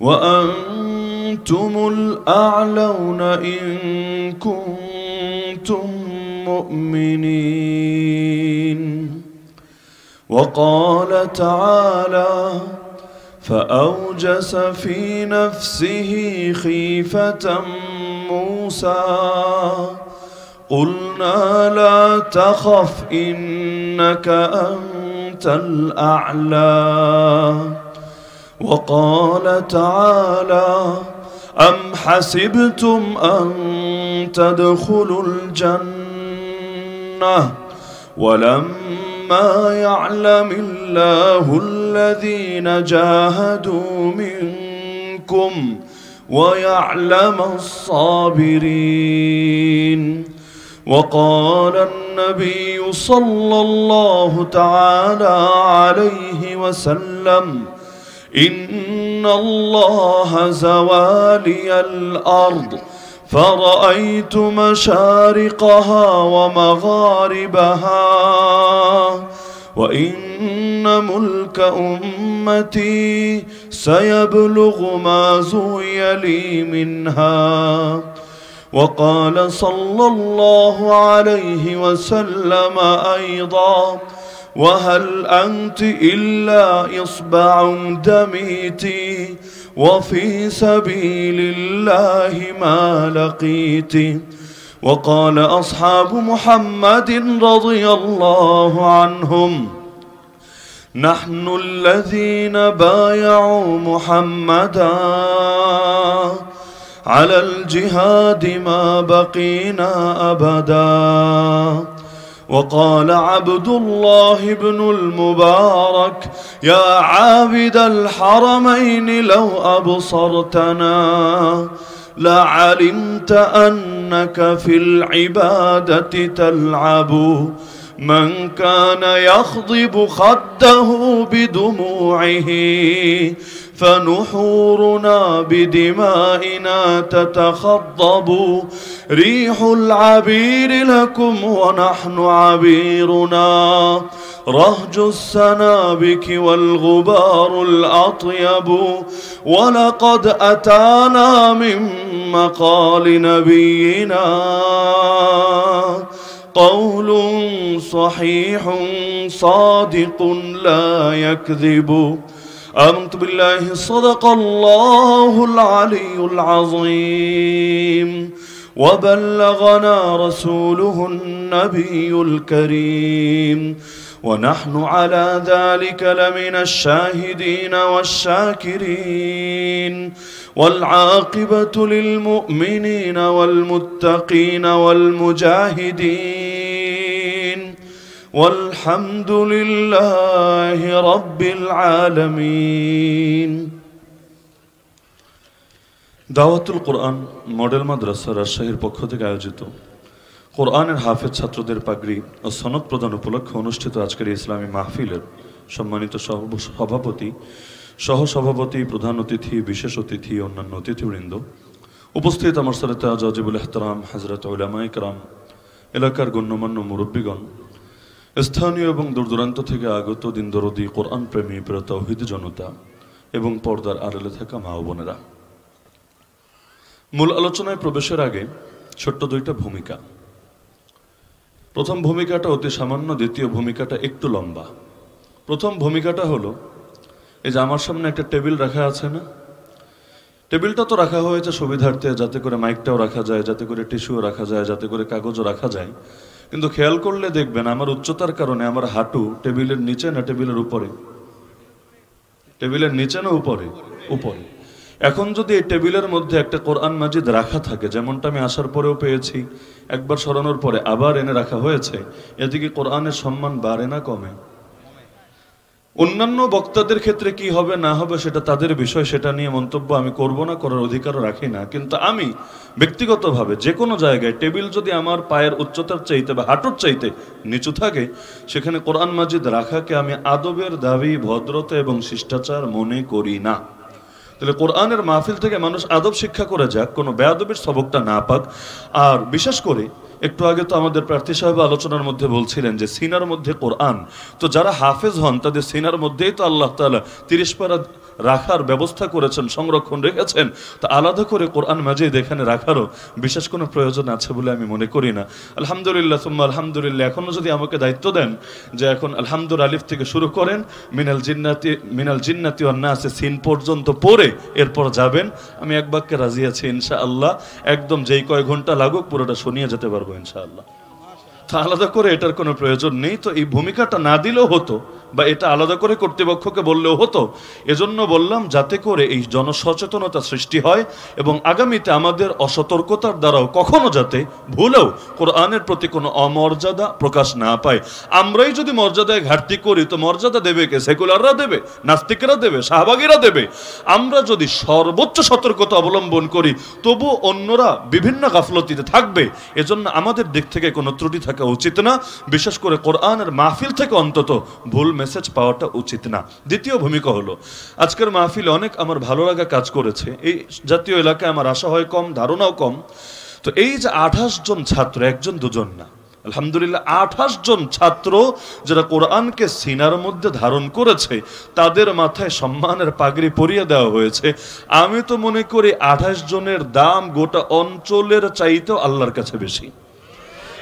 وأنتم الأعلون إن كنتم مؤمنين. وقال تعالى: فأوجس في نفسه خيفة موسى قلنا لا تخف إنك أنت الأعلى. وقال تعالى: أم حسبتم أن تدخلوا الجنة ولما يعلم الله الذين جاهدوا منكم ويعلم الصابرين. وقال النبي صلى الله تعالى عليه وسلم: إن الله زوالي الأرض فرأيت مشارقها ومغاربها وإن ملك أمتي سيبلغ ما زوي لي منها. وقال صلى الله عليه وسلم أيضا: وهل أنت إلا إصبع دميتي وفي سبيل الله ما لقيت. وقال أصحاب محمد رضي الله عنهم: نحن الذين بايعوا محمدا على الجهاد ما بقينا أبدا. وقال عبد الله بن المبارك: يا عابد الحرمين لو أبصرتنا لعلمت أنك في العبادة تلعب. من كان يخضب خده بدموعه فنحورنا بدمائنا تتخضب. ريح العبير لكم ونحن عبيرنا رهج السنابك والغبار الأطيب. ولقد أتانا من مقال نبينا قول صحيح صادق لا يكذب. آمنت بالله صدق الله العلي العظيم وبلغنا رسوله النبي الكريم ونحن على ذلك لمن الشاهدين والشاكرين والعاقبة للمؤمنين والمتقين والمجاهدين والحمد لله رب العالمين। দাওয়াতুল কোরআন model মাদ্রাসা রাজশাহীর পক্ষ থেকে আয়োজিত কোরআনের হাফেজ ছাত্রদের পাগড়ি ও সনদ প্রদান উপলক্ষে অনুষ্ঠিত আজকের ইসলামী মাহফিলের সম্মানিত সভাপতি, সহসভাপতি, প্রধান অতিথি, বিশেষ অতিথি, অন্যান্য অতিথিবৃন্দ, উপস্থিত আমার সাথে আজাজিবুল ইহতারাম হযরত উলামায়ে কেরাম, এলাকার গণ্যমান্য মুরব্বীগণ, স্থানীয় এবং দূরদূরান্ত থেকে আগত দিনদরদি কোরআন প্রেমী প্রিয় তাওহীদি জনতা এবং পর্দার আড়ালে থাকা মা ও বোনেরা, মূল আলোচনায় প্রবেশের আগে ছোট্ট দুইটা ভূমিকা। প্রথম ভূমিকাটা অতি সামান্য, দ্বিতীয় ভূমিকাটা একটু লম্বা। প্রথম ভূমিকাটা হলো, এই যে আমার সামনে একটা টেবিল রাখা আছে না, টেবিলটা তো রাখা হয়েছে সুবিধার্থে, যাতে করে মাইকটাও রাখা যায়, যাতে করে টিস্যুও রাখা যায়, যাতে করে কাগজও রাখা যায়। কিন্তু খেয়াল করলে দেখবেন আমার উচ্চতার কারণে আমার হাঁটু টেবিলের নিচে না টেবিলের উপরে? টেবিলের নিচে না উপরে? উপরে। এখন যদি এই টেবিলের মধ্যে একটা কোরআন মাজিদ রাখা থাকে, যেমনটা আমি আসার পরেও পেয়েছি, একবার সরানোর পরে আবার এনে রাখা হয়েছে, এদিকে কোরআনের সম্মান বাড়ে না কমে? অন্যান্য বক্তাদের ক্ষেত্রে কি হবে না হবে সেটা তাদের বিষয়, সেটা নিয়ে মন্তব্য আমি করব না, করার অধিকারও রাখি না। কিন্তু আমি ব্যক্তিগতভাবে যে কোনো জায়গায় টেবিল যদি আমার পায়ের উচ্চতার চাইতে বা হাঁটুর চাইতে নিচু থাকে, সেখানে কোরআন মাজিদ রাখাকে আমি আদবের দাবি, ভদ্রতা এবং শিষ্টাচার মনে করি না। তাহলে কোরআনের মাহফিল থেকে মানুষ আদব শিক্ষা করে যাক, কোনো বেয়াদবির সবকটা না পাক। আর বিশেষ করে একটু আগে তো আমাদের প্রার্থী সাহেব আলোচনার মধ্যে বলছিলেন যে সিনার মধ্যে কোরআন, তো যারা হাফেজ হন তাদের সিনার মধ্যেই তো আল্লাহ তাআলা 30 পারা রাখার ব্যবস্থা করেছেন, সংরক্ষণ রেখেছেন। তো আলাদা করে কোরআন মাজিদ এখানে রাখারও বিশেষ কোনো প্রয়োজন আছে বলে আমি মনে করি না। আলহামদুলিল্লাহ সুম্মা আলহামদুলিল্লাহ। এখনো যদি আমাকে দায়িত্ব দেন যে এখন আলহামদুল আলিফ থেকে শুরু করেন, মিনাল জিন্নাতি ওয়ান নাস সিন পর্যন্ত পড়ে এরপর যাবেন, আমি এক বাক্যে রাজি আছি ইনশাআল্লাহ। একদম যেই কয় ঘন্টা লাগুক পুরোটা শুনিয়ে যেতে পারবো ইনশাআল্লাহ। তা আলাদা করে এটার কোনো প্রয়োজন নেই। তো এই ভূমিকাটা না দিলেও হতো, বা এটা আলাদা করে কর্তৃপক্ষকে বললেও হতো। এজন্য বললাম যাতে করে এই জনসচেতনতা সৃষ্টি হয় এবং আগামীতে আমাদের অসতর্কতার দ্বারাও কখনো যাতে ভুলেও কোরআনের প্রতি কোনো অমর্যাদা প্রকাশ না পায়। আমরাই যদি মর্যাদায় ঘাটতি করি তো মর্যাদা দেবে কে? সেকুলাররা দেবে, নাস্তিকরা দেবে, শাহবাগীরা দেবে। আমরা যদি সর্বোচ্চ সতর্কতা অবলম্বন করি তবু অন্যরা বিভিন্ন গাফলতিতে থাকবে। এজন্য আমাদের দিক থেকে কোনো ত্রুটি থাকা উচিত না, বিশেষ করে কোরআনের মাহফিল থেকে অন্তত ভুল মেসেজ পাওয়াটা উচিত না। দ্বিতীয় ভূমিকা হলো, আজকের মাহফিলে অনেক আমার ভালো লাগা কাজ করেছে। এই জাতীয় এলাকায় আমার আশা হয় কম, ধারণাও কম। তো এই যে 28 জন ছাত্র, একজন দুজন না, আলহামদুলিল্লাহ 28 জন ছাত্র যারা কোরআনকে সিনার মধ্যে ধারণ করেছে, তাদের মাথায় সম্মানের পাগড়ি পরিয়ে দেওয়া হয়েছে। আমি তো মনে করি 28 জনের দাম গোটা অঞ্চলের চাইতেও আল্লাহর কাছে বেশি।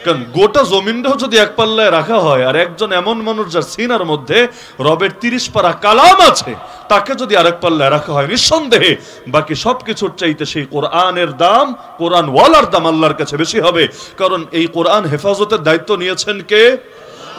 কারণ গোটা জমিনটাও যদি এক পাল্লায় রাখা হয়, আর একজন এমন মানুষ যার সিনার মধ্যে রবের 30 পারা কালাম আছে, তাকে যদি আরেক পাল্লায় রাখা হয়, নিঃসন্দেহে বাকি সবকিছুর চাইতে সেই কোরআনের দাম, কোরআন ওয়ালার দাম আল্লাহর কাছে বেশি হবে। কারণ এই কোরআন হেফাজতের দায়িত্ব নিয়েছেন কে?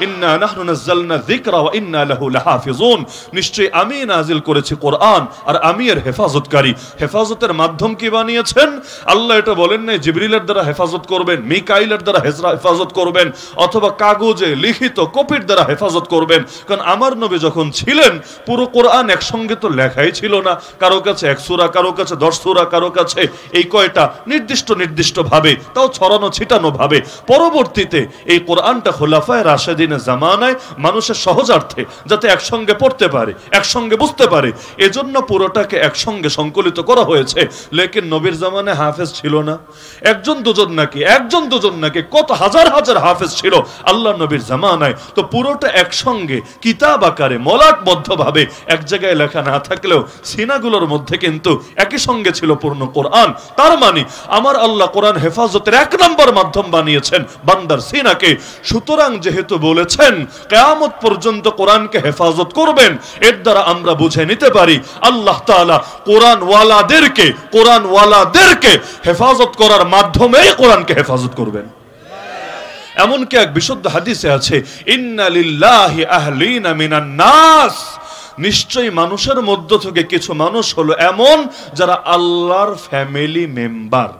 ইন্না নাহনু নাযালনা যিকরা ওয়া ইন্না লাহু লাহাফিজুন। নিশ্চয়ই আমি নাজিল করেছি কোরআন, আর আমি এর হেফাজতকারী। হেফাজতের মাধ্যম কি বানিয়েছেন? আল্লাহ এটা বলেন নাই জিবরিলের দ্বারা হেফাজত করবেন, মিকাইলের দ্বারা হেফাজত করবেন, অথবা কাগজে লিখিত কপির দ্বারা হেফাজত করবেন। কারণ আমার নবী যখন ছিলেন পুরো কোরআন একসঙ্গে তো লেখাই ছিল না। কারো কাছে 1 সূরা, কারো কাছে 10 সূরা, কারো কাছে এই কয়টা নির্দিষ্ট ভাবে, তাও ছড়ানো ছিটানো ভাবে। পরবর্তীতে এই কোরআনটা খোলাফায়ে রাশেদিন জামানায় মানুষের সহজার্থে যাতে একসঙ্গে পড়তে পারে, একসঙ্গে বুঝতে পারে, এজন্য পুরোটাকে একসঙ্গে সংকলিত করা হয়েছে। লেকিন নবীর জামানায় হাফেজ ছিল না, একজন দুজন নাকি কত হাজার হাজার হাফেজ ছিল আল্লাহ নবীর জামানায়। তো পুরোটা একসঙ্গে কিতাব আকারে মলাটবদ্ধভাবে এক জায়গায় লেখা না থাকলেও সিনাগুলোর মধ্যে কিন্তু একই সঙ্গে ছিল পূর্ণ কোরআন। তার মানে আমার আল্লাহ কোরআন হেফাজতের 1 নম্বর মাধ্যম বানিয়েছেন বান্দার সিনাকে। সুতরাং যেহেতু বলেছেন কিয়ামত পর্যন্ত কোরআনকে হেফাজত করবেন, এর দ্বারা আমরা বুঝে নিতে পারি আল্লাহ তাআলা কোরআনওয়ালাদেরকে হেফাজত করার মাধ্যমেই কোরআনকে হেফাজত করবেন। এমনকি এক বিশুদ্ধ হাদিসে আছে, ইন্না লিল্লাহি আহলিনা মিনান নাস, নিশ্চয়ই মানুষের মধ্য থেকে কিছু মানুষ হলো এমন যারা আল্লাহর ফ্যামিলি মেম্বার।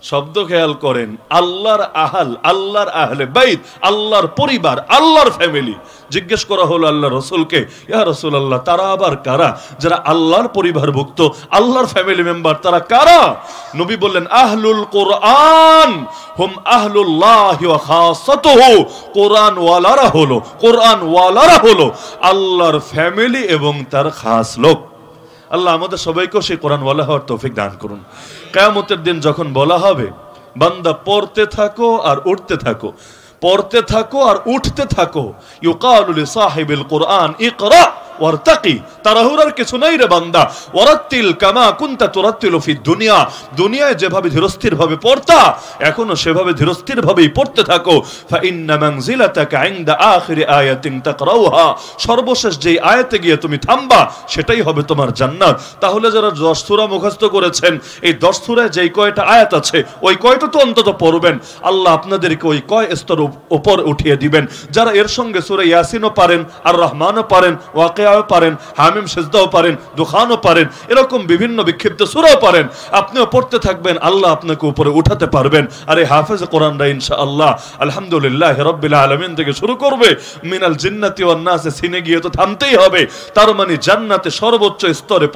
শব্দ খেয়াল করেন, আল্লাহর আহল, আল্লাহর আহলে বাইত, আল্লাহর পরিবার, আল্লাহর ফ্যামিলি। জিজ্ঞেস করা হলো আল্লাহ রাসূলকে, ইয়া রাসূলুল্লাহ, তারা আবার কারা? যারা আল্লাহর পরিবারভুক্ত, আল্লাহর ফ্যামিলি মেম্বার, তারা কারা? নবী বললেন, আহলুল কোরআন হুম আহলুল্লাহি ওয়া খাসাতুহু। কোরআনওয়ালারা হলো আল্লাহর ফ্যামিলি এবং তার খাস লোক। আল্লাহ আমাদের সবাইকে সেই কোরআনওয়ালা হওয়ার তৌফিক দান করুন। কিয়ামতের দিন যখন বলা হবে বান্দা পড়তে থাকো আর উঠতে থাকো, পড়তে থাকো আর উঠতে থাকো, ইউকালু লিসাহিবিল কোরআন ইকরা ওয়ারতাকি, তাড়াহুড়ার কিছু নাই রে বান্দা। ওয়ারাত্তিল কামা কুনতা তুরাত্তিলু ফিদ দুনিয়া, দুনিয়ায় যেভাবে ধীরস্থির ভাবে পড়তা এখনো সেভাবে ধীরস্থির ভাবেই পড়তে থাকো। ফা ইন্না মানজিলাতাকা ইনদা আখিরি আয়াতিন তাকরাউহা, সর্বশেষ যেই আয়াতে গিয়ে তুমি থামবা সেটাই হবে তোমার জান্নাত। তাহলে যারা 10 সূরা মুখস্থ করেছেন, এই 10 সূরায় যেই কয়টা আয়াত আছে ওই কয়টা তো অন্তত পড়বেন। আল্লাহ আপনাদেরকে ওই কয় স্তর উপর উঠিয়ে দিবেন। যারা এর সঙ্গে সূরা ইয়াসিনও পারেন, আর রহমানও পারেন, ওয়াকিয়াও পারেন, হামিম সিজদাও পারেন, দুখানও পারেন, এরকম বিভিন্ন বিক্ষিপ্ত সূরাও পারেন, আপনিও পড়তে থাকবেন, আল্লাহ আপনাকে উপরে উঠাতে পারবেন। আর এই হাফেজ কোরআনরা ইনশাআল্লাহ আলহামদুলিল্লাহ রাব্বিল আলামিন থেকে শুরু করবে, মিনাল জিন্নাতি ওয়ান নাসে সিনে গিয়ে তো থামতেই হবে। তার মানে জান্নাতে সর্বোচ্চ স্তরে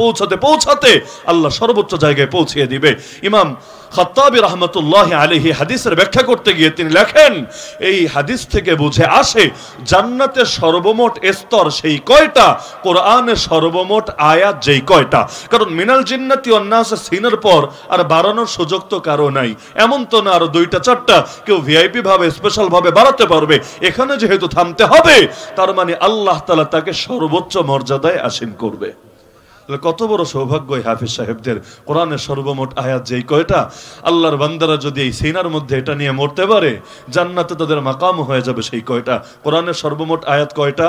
পৌঁছাতে আল্লাহ সর্বোচ্চ জায়গায় পৌঁছিয়ে দিবে। ইমাম খাত্তাবী রাহমাতুল্লাহি আলাইহি হাদিসের ব্যাখ্যা করতে গিয়ে তিনি লেখেন, এই হাদিস থেকে বুঝে আসে জান্নাতের সর্বমোট স্তর সেই কয়টা, কোরআনের সর্বমোট আয়াত যেই কয়টা। কারণ মিনাল জিন্নাতি ওয়ান নাস সিনের পর আর বাড়ানোর সুযোগ তো কারো নাই, এমন তো না আরো 2টা 4টা কেউ ভিআইপি ভাবে স্পেশাল ভাবে বাড়াতে পারবে। এখানে যেহেতু থামতে হবে, তার মানে আল্লাহ তাআলা তাকে সর্বোচ্চ মর্যাদায় আসীন করবে। কত বড় সৌভাগ্য এই হাফিজ সাহেবদের, কোরআনের সর্বমোট আয়াত যেই কয়টা, আল্লাহর বান্দারা যদি এই সিনার মধ্যে এটা নিয়ে মরতে পারে, জান্নাতে তাদের মাকাম হয়ে যাবে সেই কয়টা। কোরআনের সর্বমোট আয়াত কয়টা?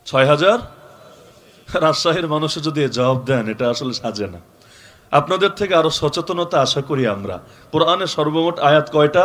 6000। রাজশাহীর মানুষ যদি জবাব দেন, এটা আসলে সাজে না। আপনাদের থেকে আরো সচেতনতা আশা করি আমরা। কোরআনের সর্বমোট আয়াত কয়টা?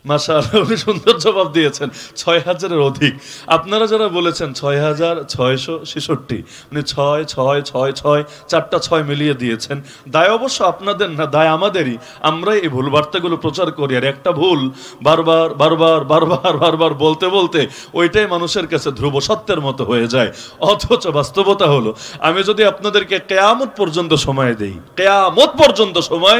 মাশাআল্লাহ, উনি সুন্দর জবাব দিয়েছেন, 6000-এর অধিক। আপনারা যারা বলেছেন 6666, উনি 6 6 6 6 4টা 6 মিলিয়ে দিয়েছেন। দায় অবশ্য আপনাদের না, দায় আমাদেরই। আমরাই এই ভুল বার্তাগুলো প্রচার করি, আর একটা ভুল বারবার বারবার বারবার বারবার বলতে বলতে ওইটাই মানুষের কাছে ধ্রুব সত্যের মতো হয়ে যায়। অথচ বাস্তবতা হলো, আমি যদি আপনাদেরকে কিয়ামত পর্যন্ত সময় দেই, কিয়ামত পর্যন্ত সময়,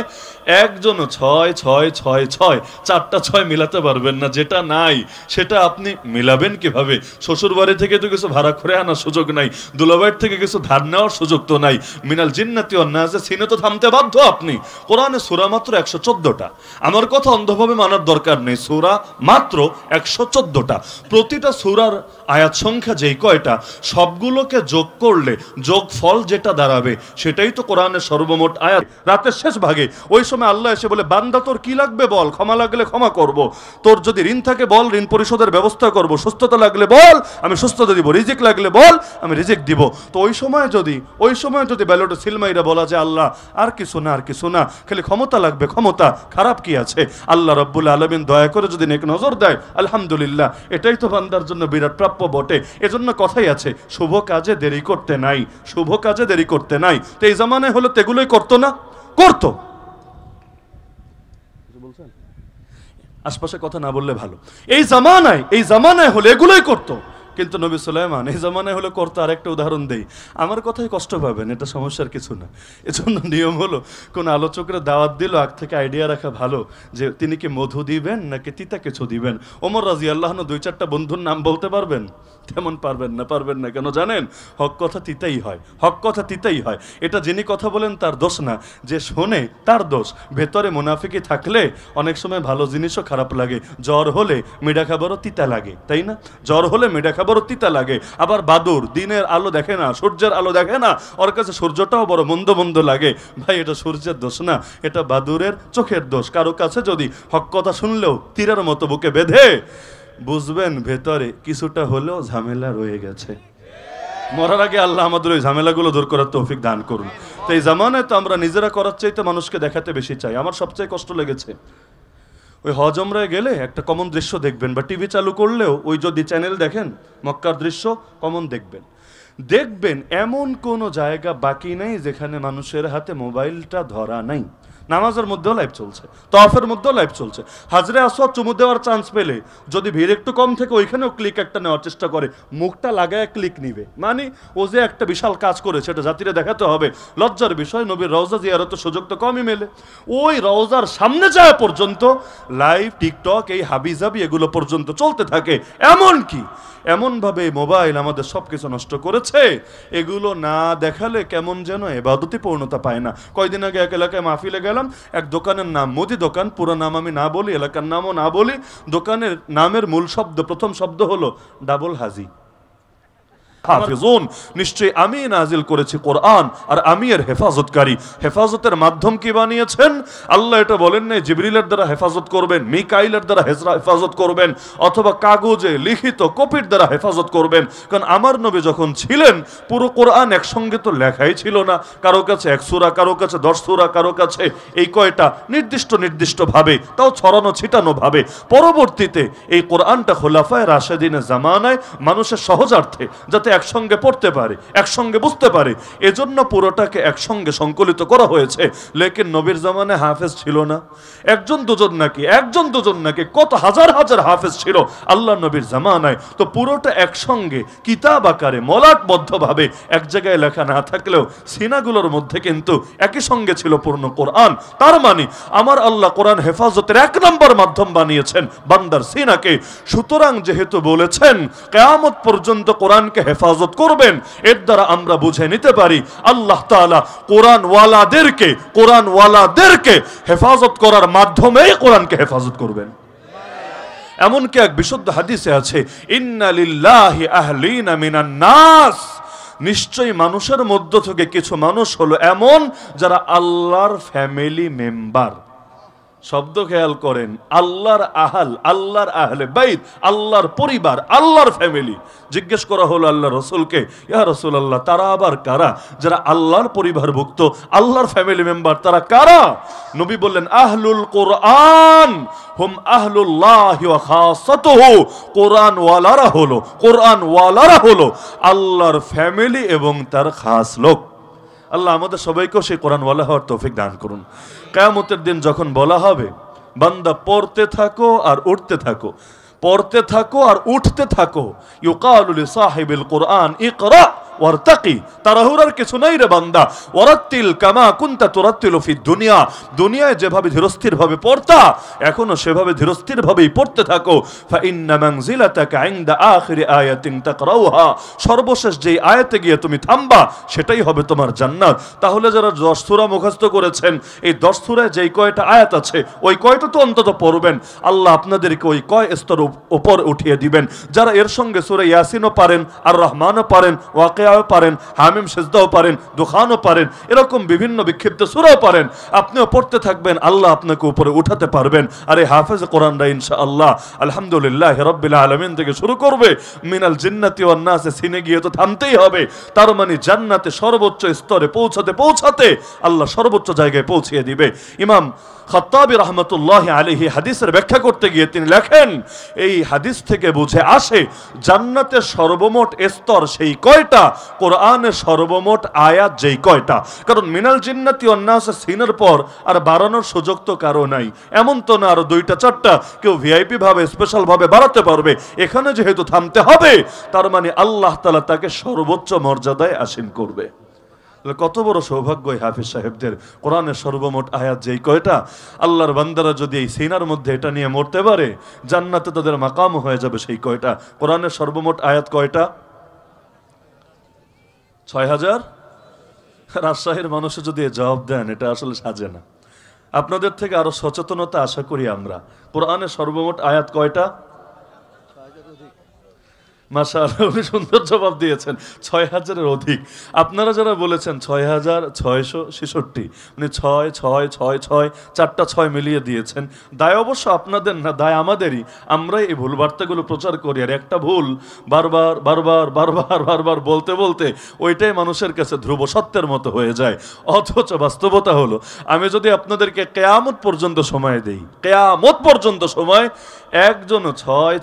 একজন 6 6 6 6 4টা 6 মিলাতে পারবেন না। যেটা নাই সেটা আপনি মিলাবেন কিভাবে? শ্বশুর বাড়ি থেকে তো কিছু ভাড়া করে আনার সুযোগ নাই, দুলাভাইয়ের থেকে কিছু ধার নেওয়ার সুযোগ তো নাই। মিনাল জিন্নাতি ওয়ান নাস সিনে তো থামতে বাধ্য আপনি। কোরআনে সূরা মাত্র 114টা। আমার কথা অন্ধভাবে মানার দরকার নেই, সূরা মাত্র 114টা। প্রতিটা সূরার আয়াত সংখ্যা যেই কয়টা, সবগুলোকে যোগ করলে যোগফল যেটা দাঁড়াবে সেটাই তো কোরআনের সর্বমোট আয়াত। রাতের শেষ ভাগে ওই সময় আল্লাহ এসে বলে, বান্দা তোর কি লাগবে বল, ক্ষমা লাগলে ক্ষমা করব, তোর যদি ঋণ থাকে বল, ঋণ পরিশোধের ব্যবস্থা করব, সুস্থতা লাগলে বল, আমি সুস্থতা দিব, রিজিক লাগলে বল, আমি রিজিক দিব। তো ওই সময় যদি ব্যালটে সিলমাইরা বলা যায়, আল্লাহ আর কিছু না, আর কিছু না, খালি ক্ষমতা লাগবে, ক্ষমতা, খারাপ কি আছে? আল্লাহ রাব্বুল আলামিন দয়া করে যদি নেক নজর দেয়, আলহামদুলিল্লাহ, এটাই তো বান্দার জন্য বিরাট প্রাপ্য বটে। এজন্য কথাই আছে, শুভ কাজে দেরি করতে নাই, শুভ কাজে দেরি করতে নাই। তো এই জামানায় হলো তেগুলোই করতো না, করতো। আশপাশে কথা না বললে ভালো। এই জামানায় হলে এগুলোই করতো, কিন্তু নবী সুলাইমান এই জামানায় হলে করতো। আরেকটা উদাহরণ দেই, আমার কথাই কষ্ট পাবেন, এটা সমস্যার কিছু না। এজন্য নিয়ম হলো, কোন আলোচকরা দাওয়াত দিল, আগ থেকে আইডিয়া রাখা ভালো যে তিনি কি মধু দিবেন নাকি তিতা কিছু দিবেন। ওমর রাদিয়াল্লাহু আনহু 2-4টা বন্ধুর নাম বলতে পারবেন? তেমন পারবেন না। কেন জানেন? হক কথা তিতাই হয়, হক কথা তিতাই হয়। এটা যিনি কথা বলেন তার দোষ না, যে শোনে তার দোষ। ভেতরে মুনাফিকি থাকলে অনেক সময় ভালো জিনিসও খারাপ লাগে। জ্বর হলে মিঠা খাবারও তিতা লাগে, তাই না? জ্বর হলে মিঠা খাবারও তিতা লাগে। আবার বাদুর দিনের আলো দেখে না, সূর্যের আলো দেখে না, ওর কাছে সূর্যটাও বড় মন্দ মন্দ লাগে। ভাই, এটা সূর্যের দোষ না, এটা বাদুরের চোখের দোষ। কারো কাছে যদি হক কথা শুনলেও তীরের মতো বুকে বেঁধে, বুঝবেন ভেতরে কিছুটা হলেও ঝামেলা রয়ে গেছে। মরার আগে আল্লাহ আমাদের ওই ঝামেলাগুলো দূর করার তৌফিক দান করুন। তো এই জামানায় তো আমরা নিজেরা করার চাইতে মানুষকে দেখাতে বেশি চাই। আমার সবচেয়ে কষ্ট লেগেছে, ওই হজ উমরায় গেলে একটা কমন দৃশ্য দেখবেন, বা টিভি চালু করলেও ওই যদি চ্যানেল দেখেন মক্কার দৃশ্য কমন দেখবেন এমন কোনো জায়গা বাকি নেই যেখানে মানুষের হাতে মোবাইলটা ধরা নাই। নামাজের মধ্যেও লাইভ চলছে, তওয়াফের মধ্যেও লাইভ চলছে। হাজরে আসওয়াদ চুমু দেওয়ার চান্স পেলে যদি ভিড় একটু কম থেকে ওইখানেও ক্লিক একটা নেওয়ার চেষ্টা করে, মুখটা লাগায় ক্লিক নিবে। মানে ও যে একটা বিশাল কাজ করে সেটা জাতিরে দেখাতে হবে। লজ্জার বিষয়, নবীর রওজা জিয়ারতের সুযোগ তো কমই মেলে। ওই রওজার সামনে যাওয়া পর্যন্ত লাইভ, টিকটক, এই হাবিজাবি এগুলো পর্যন্ত চলতে থাকে। এমনভাবে মোবাইল আমাদের সব কিছু নষ্ট করেছে। এগুলো না দেখালে কেমন যেন ইবাদতি পূর্ণতা পায় না। কয়দিন আগে এক এলাকায় মাহফিলে গেলাম, এক দোকানের নাম মুদি দোকান, পুরো নাম আমি না বলি, এলাকার নামও না বলি। দোকানের নামের মূল শব্দ, প্রথম শব্দ হলো ডাবল হাজি। হাফিজুন, নিশ্চয়ই আমি নাজিল করেছি কোরআন, আর আমি এর হেফাজতকারী। হেফাজতের মাধ্যম কি বানিয়েছেন? আল্লাহ এটা বলেন নাই জিবরিলের দ্বারা হেফাজত করবেন, মিকাইলের দ্বারা হেফাজত করবেন, অথবা কাগজে লিখিত কপির দ্বারা হেফাজত করবেন। কারণ আমার নবী যখন ছিলেন, পুরো কোরআন একসঙ্গে তো লেখাই ছিল না। কারো কাছে 1 সূরা, কারো কাছে 10 সূরা, কারো কাছে এই কয়টা নির্দিষ্ট ভাবে, তাও ছড়ানো ছিটানো ভাবে। পরবর্তীতে এই কোরআনটা খোলাফায়ে রাশেদিনের জামানায় মানুষের সহজার্থে, যাতে যাতে একসঙ্গে পড়তে পারে, একসঙ্গে বুঝতে পারে, এজন্য পুরোটাকে একসঙ্গে সংকলিত করা হয়েছে। লেকিন নবীর জামানে হাফেজ ছিল না, একজন দুজন নাকি কত হাজার হাজার হাফেজ ছিল আল্লাহ নবীর জামানায়। তো পুরোটা একসঙ্গে কিতাব আকারে মলাটবদ্ধভাবে এক জায়গায় লেখা না থাকলেও সিনাগুলোর মধ্যে কিন্তু একই সঙ্গে ছিল পূর্ণ কোরআন। তার মানে আমার আল্লাহ কোরআন হেফাজতের 1 নম্বর মাধ্যম বানিয়েছেন বান্দার সিনাকে। সুতরাং যেহেতু বলেছেন কিয়ামত পর্যন্ত কোরআনকে হেফাজত করবেন, এর দ্বারা আমরা বুঝে নিতে পারি আল্লাহ তাআলা কোরআনওয়ালাদেরকে হেফাজত করার মাধ্যমেই কোরআনকে হেফাজত করবেন। এমনকি এক বিশুদ্ধ হাদিসে আছে, ইন্না লিল্লাহি আহলিনা মিনান নাস, নিশ্চয়ই মানুষের মধ্য থেকে কিছু মানুষ হলো এমন যারা আল্লাহর ফ্যামিলি মেম্বার। শব্দ খেয়াল করেন, আল্লাহর আল্লাহর আহলে বাইত, আল্লাহর পরিবার, আল্লাহর ফ্যামিলি। জিজ্ঞেস করা হলো আল্লাহ রসুলকে, ইয়া রাসূলুল্লাহ, তারা আবার কারা? যারা আল্লাহর পরিবারভুক্ত, আল্লাহর ফ্যামিলি মেম্বার, তারা কারা? নবী বললেন, আহলুল কোরআন হুম আহলুল্লাহি ওয়া খাসাতুহু, কোরআনওয়ালারা হলো আল্লাহর ফ্যামিলি এবং তার খাস লোক। আল্লাহ আমাদের সবাইকেও সেই কোরআনওয়ালা হওয়ার তৌফিক দান করুন। কিয়ামতের দিন যখন বলা হবে, বান্দা পড়তে থাকো আর উঠতে থাকো, পড়তে থাকো আর উঠতে থাকো, ইউকালু লিসাহিবিল কোরআন ইকরা ওয়ারতাকি, তাড়াহুড়ার কিছু নাই রে বান্দা, ওয়ারাত্তিল কামা কুনতা তুরাত্তিলু ফিদ দুনিয়া, দুনিয়ায় যেভাবে ধীরস্থির ভাবে পড়তা এখনো সেভাবে ধীরস্থির ভাবেই পড়তে থাকো। ফা ইন্না মানজিলাতাকা ইনদা আখিরি আয়াতিন তাকরাউহা, সর্বশেষ যেই আয়াতে গিয়ে তুমি থামবা সেটাই হবে তোমার জান্নাত। তাহলে যারা 10 সূরা মুখস্থ করেছেন, এই 10 সূরায় যেই কয়টা আয়াত আছে ওই কয়টা তো অন্তত পড়বেন, আল্লাহ আপনাদেরকে ওই কয় স্তর উপর উঠিয়ে দিবেন। যারা এর সঙ্গে সূরা ইয়াসিনও পারেন, আর রহমানও পারেন, ওয়াকিয়াও পারেন, হামিম সিজদাও পারেন, দুখানও পারেন, এরকম বিভিন্ন বিক্ষিপ্ত সূরাও পারেন, আপনিও পড়তে থাকবেন, আল্লাহ আপনাকে উপরে উঠাতে পারবেন। আর এই হাফেজ কোরআনরা ইনশাআল্লাহ আলহামদুলিল্লাহ রাব্বিল আলামিন থেকে শুরু করবে, মিনাল জিন্নাতি ওয়ান নাসে সিনে গিয়ে তো থামতেই হবে। তার মানে জান্নাতে সর্বোচ্চ স্তরে পৌঁছাতে আল্লাহ সর্বোচ্চ জায়গায় পৌঁছিয়ে দিবে। ইমাম খাত্তাবী রাহমাতুল্লাহি আলাইহি হাদিসের ব্যাখ্যা করতে গিয়ে তিনি লেখেন, এই হাদিস থেকে বুঝে আসে জান্নাতের সর্বমোট স্তর সেই কয়টা, কোরআনের সর্বমোট আয়াত যেই কয়টা। কারণ মিনাল জিন্নাতি ওয়ান নাস সিনের পর আর বাড়ানোর সুযোগ তো কারো নাই, এমন তো না আরো 2টা 4টা কেউ ভিআইপি ভাবে স্পেশাল ভাবে বাড়াতে পারবে। এখানে যেহেতু থামতে হবে, তার মানে আল্লাহ তাআলা তাকে সর্বোচ্চ মর্যাদায় আসীন করবে। কত বড় সৌভাগ্য এই হাফিজ সাহেবদের, কোরআনের সর্বমোট আয়াত যেই কয়টা, আল্লাহর বান্দারা যদি এই সিনার মধ্যে এটা নিয়ে মরতে পারে, জান্নাতে তাদের মাকাম হয়ে যাবে সেই কয়টা। কোরআনের সর্বমোট আয়াত কয়টা? 6000। রাজশাহীর মানুষে যদি জবাব দেন, এটা আসলে সাজে না। আপনাদের থেকে আরো সচেতনতা আশা করি আমরা। কোরআনের সর্বমোট আয়াত কয়টা? মাশাআল্লাহ, উনি সুন্দর জবাব দিয়েছেন, 6000-এর অধিক। আপনারা যারা বলেছেন 6666, উনি 6 4টা 6 মিলিয়ে দিয়েছেন। দায় অবশ্য আপনাদের না, দায় আমাদেরই। আমরাই এই ভুল বার্তাগুলো প্রচার করি, আর একটা ভুল বারবার বলতে ওইটাই মানুষের কাছে ধ্রুব সত্যের মতো হয়ে যায়। অথচ বাস্তবতা হলো, আমি যদি আপনাদেরকে কিয়ামত পর্যন্ত সময় দেই, কিয়ামত পর্যন্ত সময়, একজনও 6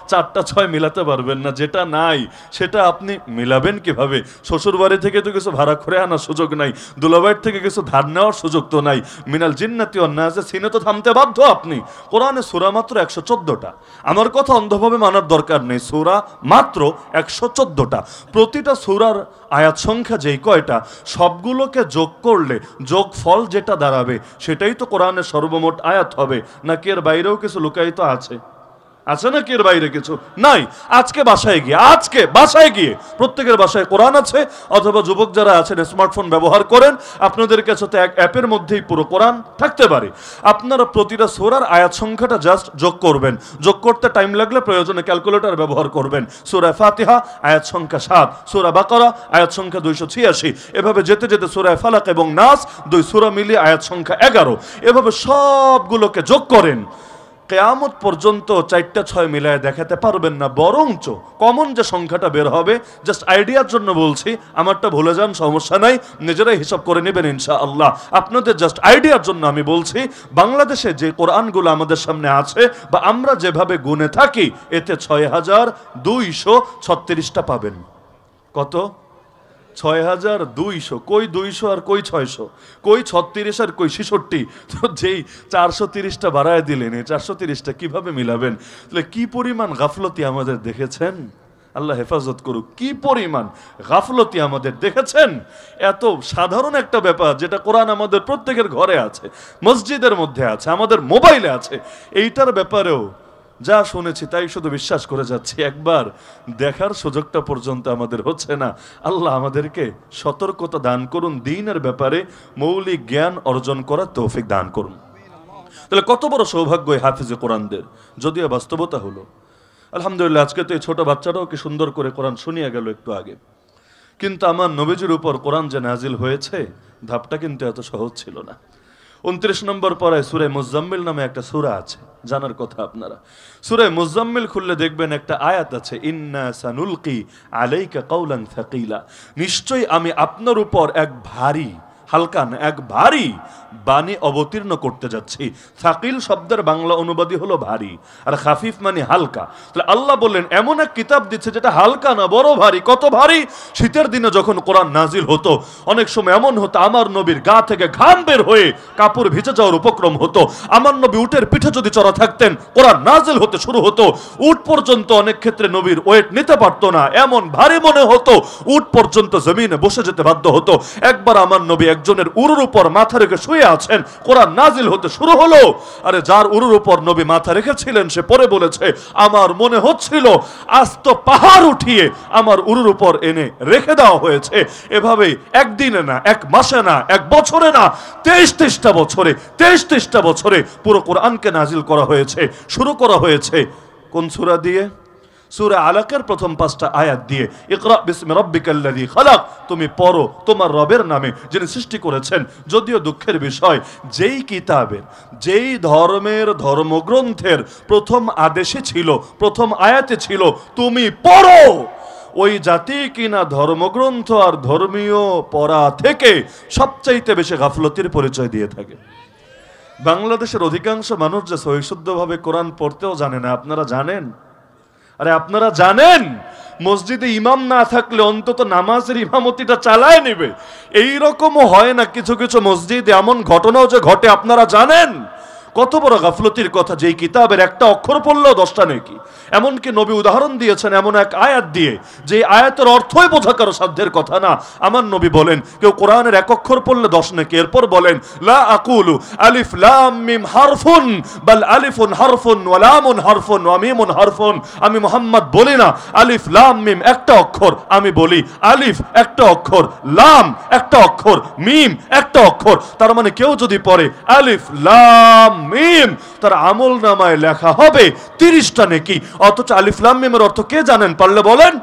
4টা 6 মিলাতে পারবেন না। যেটা নাই সেটা আপনি মিলাবেন কিভাবে? শ্বশুর বাড়ি থেকে তো কিছু ভাড়া করে আনার সুযোগ নাই, দুলাভাইয়ের থেকে কিছু ধার নেওয়ার সুযোগ তো নাই। মিনাল জিন্নাতি ওয়ান নাস সিনে তো থামতে বাধ্য আপনি। কোরআনে সূরা মাত্র 114টা। আমার কথা অন্ধভাবে মানার দরকার নেই, সূরা মাত্র 114টা। প্রতিটা সূরার আয়াত সংখ্যা যেই কয়টা, সবগুলোকে যোগ করলে যোগফল যেটা দাঁড়াবে সেটাই তো কোরআনের সর্বমোট আয়াত হবে। নাকি এর বাইরেও কিছু লুকায়িত আছে? আছে নাকি এর বাইরে কিছু নাই? আজকে বাসায় গিয়ে প্রত্যেকের বাসায় কোরআন আছে, অথবা যুবক যারা আছেন স্মার্টফোন ব্যবহার করেন, আপনাদের কাছে তো এক অ্যাপের মধ্যেই পুরো কোরআন থাকতে পারে। আপনারা প্রতিটা সূরার আয়াত সংখ্যাটা জাস্ট যোগ করবেন। যোগ করতে টাইম লাগলে প্রয়োজনে ক্যালকুলেটর ব্যবহার করবেন। সূরা ফাতিহা আয়াত সংখ্যা 7, সূরা বাকারা আয়াত সংখ্যা 286, এভাবে যেতে সূরা ফালাক এবং নাস 2 সূরা মিলিয়ে আয়াত সংখ্যা 11। এভাবে সবগুলোকে যোগ করেন, কিয়ামত পর্যন্ত 4টা 6 মিলায় দেখাতে পারবেন না, বরঞ্চ কমন যে সংখ্যাটা বের হবে, জাস্ট আইডিয়ার জন্য বলছি, আমারটা ভুলে যান সমস্যা নাই, নিজেরাই হিসাব করে নেবেন ইনশাআল্লাহ। আপনাদের জাস্ট আইডিয়ার জন্য আমি বলছি, বাংলাদেশে যে কোরআনগুলো আমাদের সামনে আছে বা আমরা যেভাবে গুনে থাকি, এতে 6236টা পাবেন। কত? 6200। কই 200 আর কই 600, কই 36 আর কই 66। তো যেই 430টা বাড়ায় দিলেন, এই 430টা কিভাবে মিলাবেন? তাহলে কি পরিমাণ গাফলতি আমাদের দেখেছেন, আল্লাহ হেফাজত করুক। কি পরিমাণ গাফলতি আমাদের দেখেছেন। এত সাধারণ একটা ব্যাপার যেটা কোরআন আমাদের প্রত্যেকের ঘরে আছে, মসজিদের মধ্যে আছে, আমাদের মোবাইলে আছে, এইটার ব্যাপারেও যা শুনেছি তাই শুধু বিশ্বাস করে যাচ্ছি, একবার দেখার সুযোগটা পর্যন্ত আমাদের হচ্ছে না। আল্লাহ আমাদেরকে সতর্কতা দান করুন, দ্বীনের ব্যাপারে মৌলিক জ্ঞান অর্জন করার তৌফিক দান করুন। তাহলে কত বড় সৌভাগ্য এই হাফিজে কোরআনদের, যদিও বাস্তবতা হলো আলহামদুলিল্লাহ। আজকে তো এই ছোট বাচ্চারাও কি সুন্দর করে কোরআন শুনিয়ে গেল একটু আগে, কিন্তু আমার নবীজির উপর কোরআন যে নাজিল হয়েছে, ধাপটা কিন্তু এত সহজ ছিল না। 29 নম্বর পরায় সূরা মুজাম্মিল নামে একটা সূরা আছে, জানার কথা আপনারা। সূরা মুজাম্মিল খুললে দেখবেন একটা আয়াত আছে, ইন্না সানুলকি আলাইকা কাওলান সাকিলা, নিশ্চয়ই আমি আপনার উপর এক ভারী, হালকা না, এক ভারী বাণী অবতীর্ণ করতে যাচ্ছি। সাকিল শব্দের বাংলা অনুবাদই হলো ভারী, আর খাফিফ মানে হালকা। তাহলে আল্লাহ বললেন এমন এক কিতাব দিচ্ছে যেটা হালকা না, বড় ভারী। কত ভারী? শীতের দিনে যখন কোরআন নাজিল হতো, অনেক সময় এমন হতো আমার নবীর গা থেকে ঘাম বের হয়ে কাপড় ভিজে যাওয়ার উপক্রম হতো। আমার নবী উটের পিঠে যদি চড়া থাকতেন, কোরআন নাজিল হতে শুরু হতো, উট পর্যন্ত অনেক ক্ষেত্রে নবীর ওয়েট নিতে পারতো না, এমন ভারী মনে হতো, উট পর্যন্ত জমিনে বসে যেতে বাধ্য হতো। একবার আমার নবী একজনের উরুর উপর মাথা রেখে শুয়ে আছেন, কোরআন নাজিল হতে শুরু হলো। আরে যার উরুর উপর নবী মাথা রেখেছিলেন, সে পরে বলেছে আমার মনে হচ্ছিল আস্ত পাহাড় উঠিয়ে আমার উরুর উপর এনে রেখে দেওয়া হয়েছে। এভাবেই একদিনে না, এক মাসে না, এক বছরে না, 23টা বছরে, 23টা বছরে পুরো কোরআনকে নাজিল করা হয়েছে। শুরু করা হয়েছে কোন সূরা দিয়ে? সূরা আলাকের প্রথম 5টা আয়াত দিয়ে, ইকরা বিসমি রাব্বিকাল্লাযী খালাক, তুমি পড়ো তোমার রবের নামে যিনি সৃষ্টি করেছেন। যদিও দুঃখের বিষয়, যেই কিতাবের, যেই ধর্মের ধর্মগ্রন্থের প্রথম আদেশে ছিল, প্রথম আয়াতে ছিল তুমি পড়ো, ওই জাতি কিনা ধর্মগ্রন্থ আর ধর্মীয় পড়া থেকে সবচাইতে বেশি গাফলতির পরিচয় দিয়ে থাকে। বাংলাদেশের অধিকাংশ মানুষ যে সহিশুদ্ধভাবে কোরআন পড়তেও জানে না, আপনারা জানেন? আরে আপনারা জানেন মসজিদে ইমাম না থাকলে অন্তত নামাজের ইমামতিটা চালায় নেবে। এইরকমও হয় না কিছু কিছু মসজিদে, এমন ঘটনাও যে ঘটে আপনারা জানেন? কত বড় গাফলতির কথা, যেই কিতাবের একটা অক্ষর পড়লেও 10টা নেকি। এমনকি নবী উদাহরণ দিয়েছেন এমন এক আয়াত দিয়ে, যে আয়াতের অর্থই বোঝা কারো সাধ্যের কথা না। আমার নবী বলেন কেউ কোরআনের এক অক্ষর পড়লে 10 নেকি। এরপর বলেন লা আকুলু আলিফ লাম মিম হারফুন বাল আলিফুন হারফুন ওয়া লামুন হারফুন ওয়া মিমুন হারফুন। আমি মুহাম্মদ বলি না আলিফ লাম মিম একটা অক্ষর, আমি বলি আলিফ একটা অক্ষর, লাম একটা অক্ষর, মিম একটা অক্ষর। তার মানে কেউ যদি পড়ে আলিফ লাম মিম, তার আমল নামায় লেখা হবে 30টা নেকি। অথচ আলিফ লাম মিমের অর্থ কে জানেন? পারলে বলেন।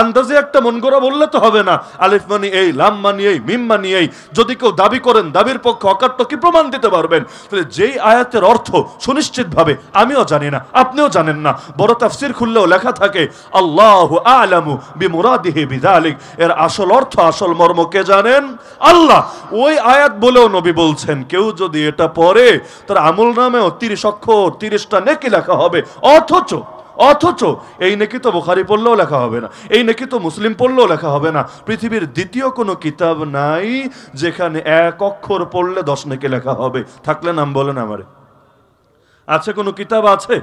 আন্দাজে একটা মন গড়া বললে তো হবে না। আলিফ মানি এই, লাম মানি এই, মিম মানি এই। যদি কেউ দাবি করেন, দাবির পক্ষে অকাট্য কি প্রমাণ দিতে পারবেন? তাহলে যেই আয়াতের অর্থ সুনিশ্চিতভাবে আমিও জানি না, আপনিও জানেন না, বড় তাফসীর খুললেও লেখা থাকে আল্লাহু আ'লামু বিমুরাদিহি বিযালিক, এর আসল অর্থ, আসল মর্ম কে জানেন? আল্লাহ। ওই আয়াত বলেও নবী বলছেন কেউ যদি এটা পড়ে তার আমল নামেও 30 অক্ষর 30টা নেকি লেখা হবে। অথচ এই নেকি তো বুখারী পড়লেও লেখা হবে না, এই নেকি তো মুসলিম পড়লেও লেখা হবে না। পৃথিবীর দ্বিতীয় কোনো কিতাব নাই যেখানে এক অক্ষর পড়লে 10 নেকি লেখা হবে। থাকলে নাম বলেন আমারে। আছে কোনো কিতাব? আছে?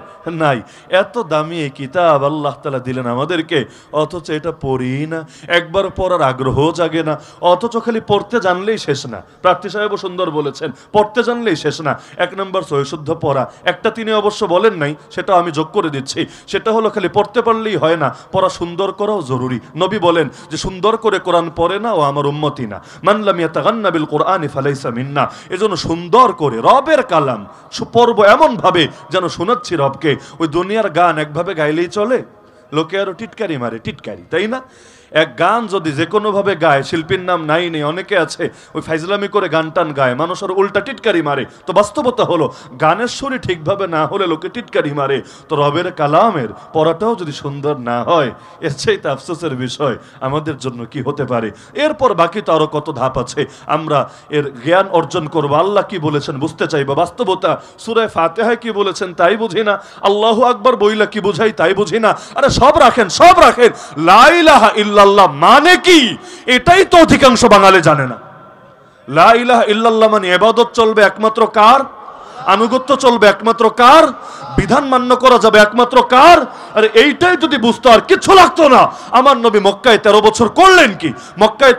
নাই। এত দামি এই কিতাব আল্লাহ তাআলা দিলেন আমাদেরকে, অথচ এটা পড়ি না, একবার পড়ার আগ্রহ জাগে না। অথচ খালি পড়তে জানলেই শেষ না। প্রার্থী সাহেবও সুন্দর বলেছেন, পড়তে জানলেই শেষ না। 1 নম্বর সহিশুদ্ধ পড়া, একটা তিনি অবশ্য বলেন নাই, সেটা আমি যোগ করে দিচ্ছি। সেটা হলো খালি পড়তে পারলেই হয় না, পড়া সুন্দর করাও জরুরি। নবী বলেন যে সুন্দর করে কোরআন পড়ে না ও আমার উম্মতি না, মান লাম ইয়াতাগান্না বিল কুরআনি ফালাইসা মিন্না। এজন্য সুন্দর করে রবের কালাম পড়ব এমন ভাবে যেন শোনাচ্ছি রবকে। ওই দুনিয়ার গান একভাবে গাইলেই চলে? লোকে আরো টিটকারি মারে, টিটকারি, তাই না? এক গান যদি যে কোনোভাবে গায়, শিল্পীর নাম নাই নেই, অনেকে আছে ওই ফাইজলামি করে গান টান গায়, মানুষের উল্টা টিটকারি মারে। তো বাস্তবতা হলো গানের সুরই ঠিকভাবে না হলে লোকে টিটকারি মারে। তো রবের কালামের পড়াটাও যদি সুন্দর না হয়, এর চাইতে আফসোসের বিষয় আমাদের জন্য কি হতে পারে। এরপর বাকি তো আরো কত ধাপ আছে, আমরা এর জ্ঞান অর্জন করবো। আল্লাহ কি বলেছেন বুঝতে চাইবো। বাস্তবতা সূরা ফাতিহায় কি বলেছেন তাই বুঝি না, আল্লাহু আকবার বইলা কি বুঝাই তাই বুঝি না। আরে সব রাখেন, সব রাখেন, লা ইলাহা ইল্লাল্লাহ মানে কি এটাই তো অধিকাংশ বাঙালি জানে না। লা ইলাহা ইল্লাল্লাহ মানে ইবাদত চলবে একমাত্র কার, আনুগত্য চলবে একমাত্র কার, বিধান মান্য করা যাবে একমাত্র কার। আরে এইটাই যদি বুঝতো আর কিছু লাগতো না। আমার নবী মক্কায় 13 বছর করলেন কি? মক্কায়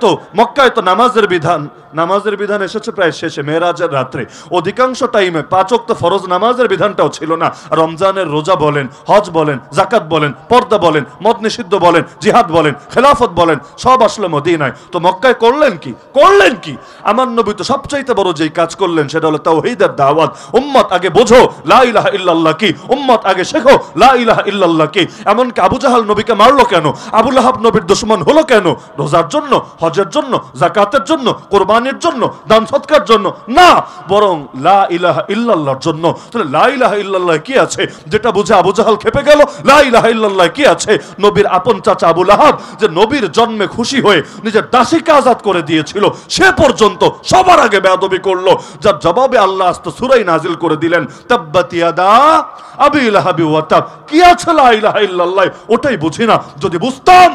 তো নামাজের বিধান এসেছে প্রায় শেষে, মেরাজের রাত্রে। অধিকাংশ টাইমে 5 ওয়াক্ত ফরজ নামাজের বিধানটাও ছিল না। রমজানের রোজা বলেন, হজ বলেন, যাকাত বলেন, পর্দা বলেন, মদ নিষিদ্ধ বলেন, জিহাদ বলেন, খেলাফত বলেন, সব আসলে মদিনায়। তো মক্কায় করলেন কি? আমার নবী তো সবচাইতে বড় যেই কাজ করলেন সেটা হলো তাওহীদের দাওয়াত। উম্মত আগে বোঝো লা ইলাহা ইল্লাল্লাহ কি, উম্মত আগে শেখো লা ইলাহা ইল্লাল্লাহ কি। এমনকি আবু জাহাল নবীকে মারলো কেন? আবু লাহাব নবীর দুশমন হলো কেন? রোজার জন্য, হজের জন্য, যাকাতের জন্য, কোরবানির জন্য, দান সৎকার জন্য না, বরং লা ইলাহা ইল্লাল্লাহর জন্য। তাহলে লা ইলাহা ইল্লাল্লাহ কি আছে যেটা বুঝে আবু জাহাল খেপে গেল? লা ইলাহা ইল্লাল্লাহ কি আছে? নবীর আপন চাচা আবু লাহাব যে নবীর জন্মে খুশি হয়ে নিজের দাসীকে আজাদ করে দিয়েছিল, সে পর্যন্ত সবার আগে বেয়াদবি করলো, যার জবাবে আল্লাহ আস্তে সূরা নাজিল করে দিলেন, তাব্বাত ইয়াদা আবি লাহাবি ওয়া তাব। কি আছে লা ইলাহা ইল্লাল্লাহ? ওটাই বুঝি না। যদি বুঝতাম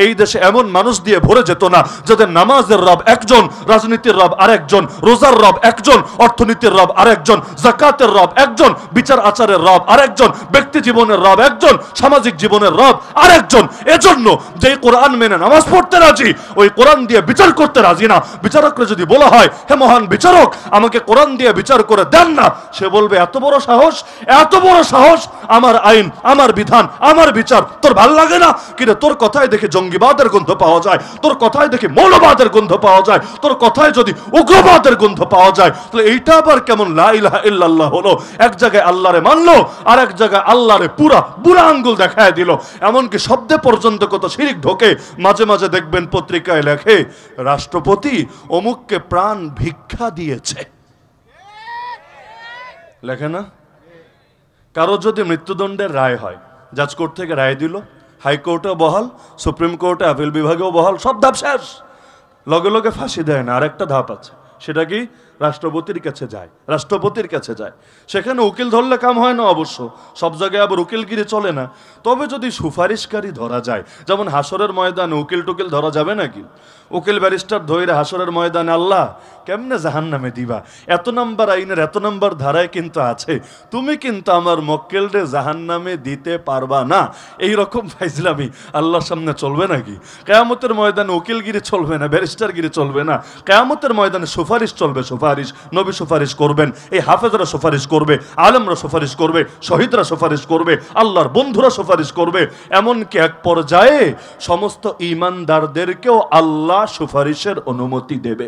এই দেশে এমন মানুষ দিয়ে ভরে যেত না যাদের নামাজের রব একজন, রাজনীতির রব আরেকজন, রোজার রব একজন, অর্থনীতির রব আরেকজন, যাকাতের রব একজন, বিচার আচারের রব আরেকজন, ব্যক্তি জীবনের রব একজন, সামাজিক জীবনের রব আরেকজন। এজন্য যে কোরআন মেনে নামাজ পড়তে রাজি, ওই কোরআন দিয়ে বিচার করতে রাজি না। বিচারকরা যদি বলা হয়, হে মহান বিচারক আমাকে কোরআন দিয়ে বিচার করে দেন না, সে বলবে এত বড় সাহস, এত বড় সাহস, আমার আইন, আমার বিধান, আমার বিচার তোর ভাল লাগে না? কিন্তু তোর কথায় দেখে জঙ্গিবাদের গন্ধ পাওয়া যায়, তোর কথায় দেখে মৌলবাদের গন্ধ পাওয়া যায়, তোর কথায় যদি উগ্রবাদের গন্ধ পাওয়া যায়, তাহলে এইটা আবার কেমন লা ইলাহা ইল্লাল্লাহ হলো? এক জায়গায় আল্লাহরে মানলো, আর এক জায়গায় আল্লাহরে পুরা বুড়া আঙ্গুল দেখায় দিল। এমনকি শব্দে পর্যন্ত কত শিরিক ঢোকে। মাঝে মাঝে দেখবেন পত্রিকায় লেখে, রাষ্ট্রপতি অমুককে প্রাণ ভিক্ষা দিয়েছে, লেখে না? কারো যদি মৃত্যুদণ্ডের রায় হয়, জাজ কোর্ট থেকে রায় দিল, হাইকোর্টেও বহাল, সুপ্রিম কোর্টে আপিল বিভাগেও বহাল, সব ধাপ শেষ, লগে লগে ফাঁসি দেয় না। আরেকটা ধাপ আছে, সেটা কি? রাষ্ট্রপতির কাছে যায়। সেখানে উকিল ধরলে কাম হয় না অবশ্য, সব জায়গায় আবার উকিলগিরি চলে না। তবে যদি সুপারিশকারী ধরা যায়, যেমন হাসরের ময়দানে উকিল টুকিল ধরা যাবে নাকি? উকিল ব্যারিস্টার ধরে হাসরের ময়দানে, আল্লাহ কেমনে জাহান্নামে দিবা, এত নাম্বার আইনের এত নাম্বার ধারায় কিন্তু আছে, তুমি কিন্তু আমার মক্কেলরে জাহান্নামে দিতে পারবা না। এই রকম ফাইজলামি আল্লাহর সামনে চলবে নাকি? কিয়ামতের ময়দানে উকিলগিরি চলবে না, ব্যারিস্টারগিরি চলবে না। কিয়ামতের ময়দানে সুপারিশ চলবে, সুপারিশ। নবী সুপারিশ করবেন, এই হাফেজরা সুপারিশ করবে, আলেমরা সুপারিশ করবে, শহীদরা সুপারিশ করবে, আল্লাহর বন্ধুরা সুপারিশ করবে। এমনকি এক পর্যায়ে সমস্ত ঈমানদারদেরকেও আল্লাহ সুপারিশের অনুমতি দেবে।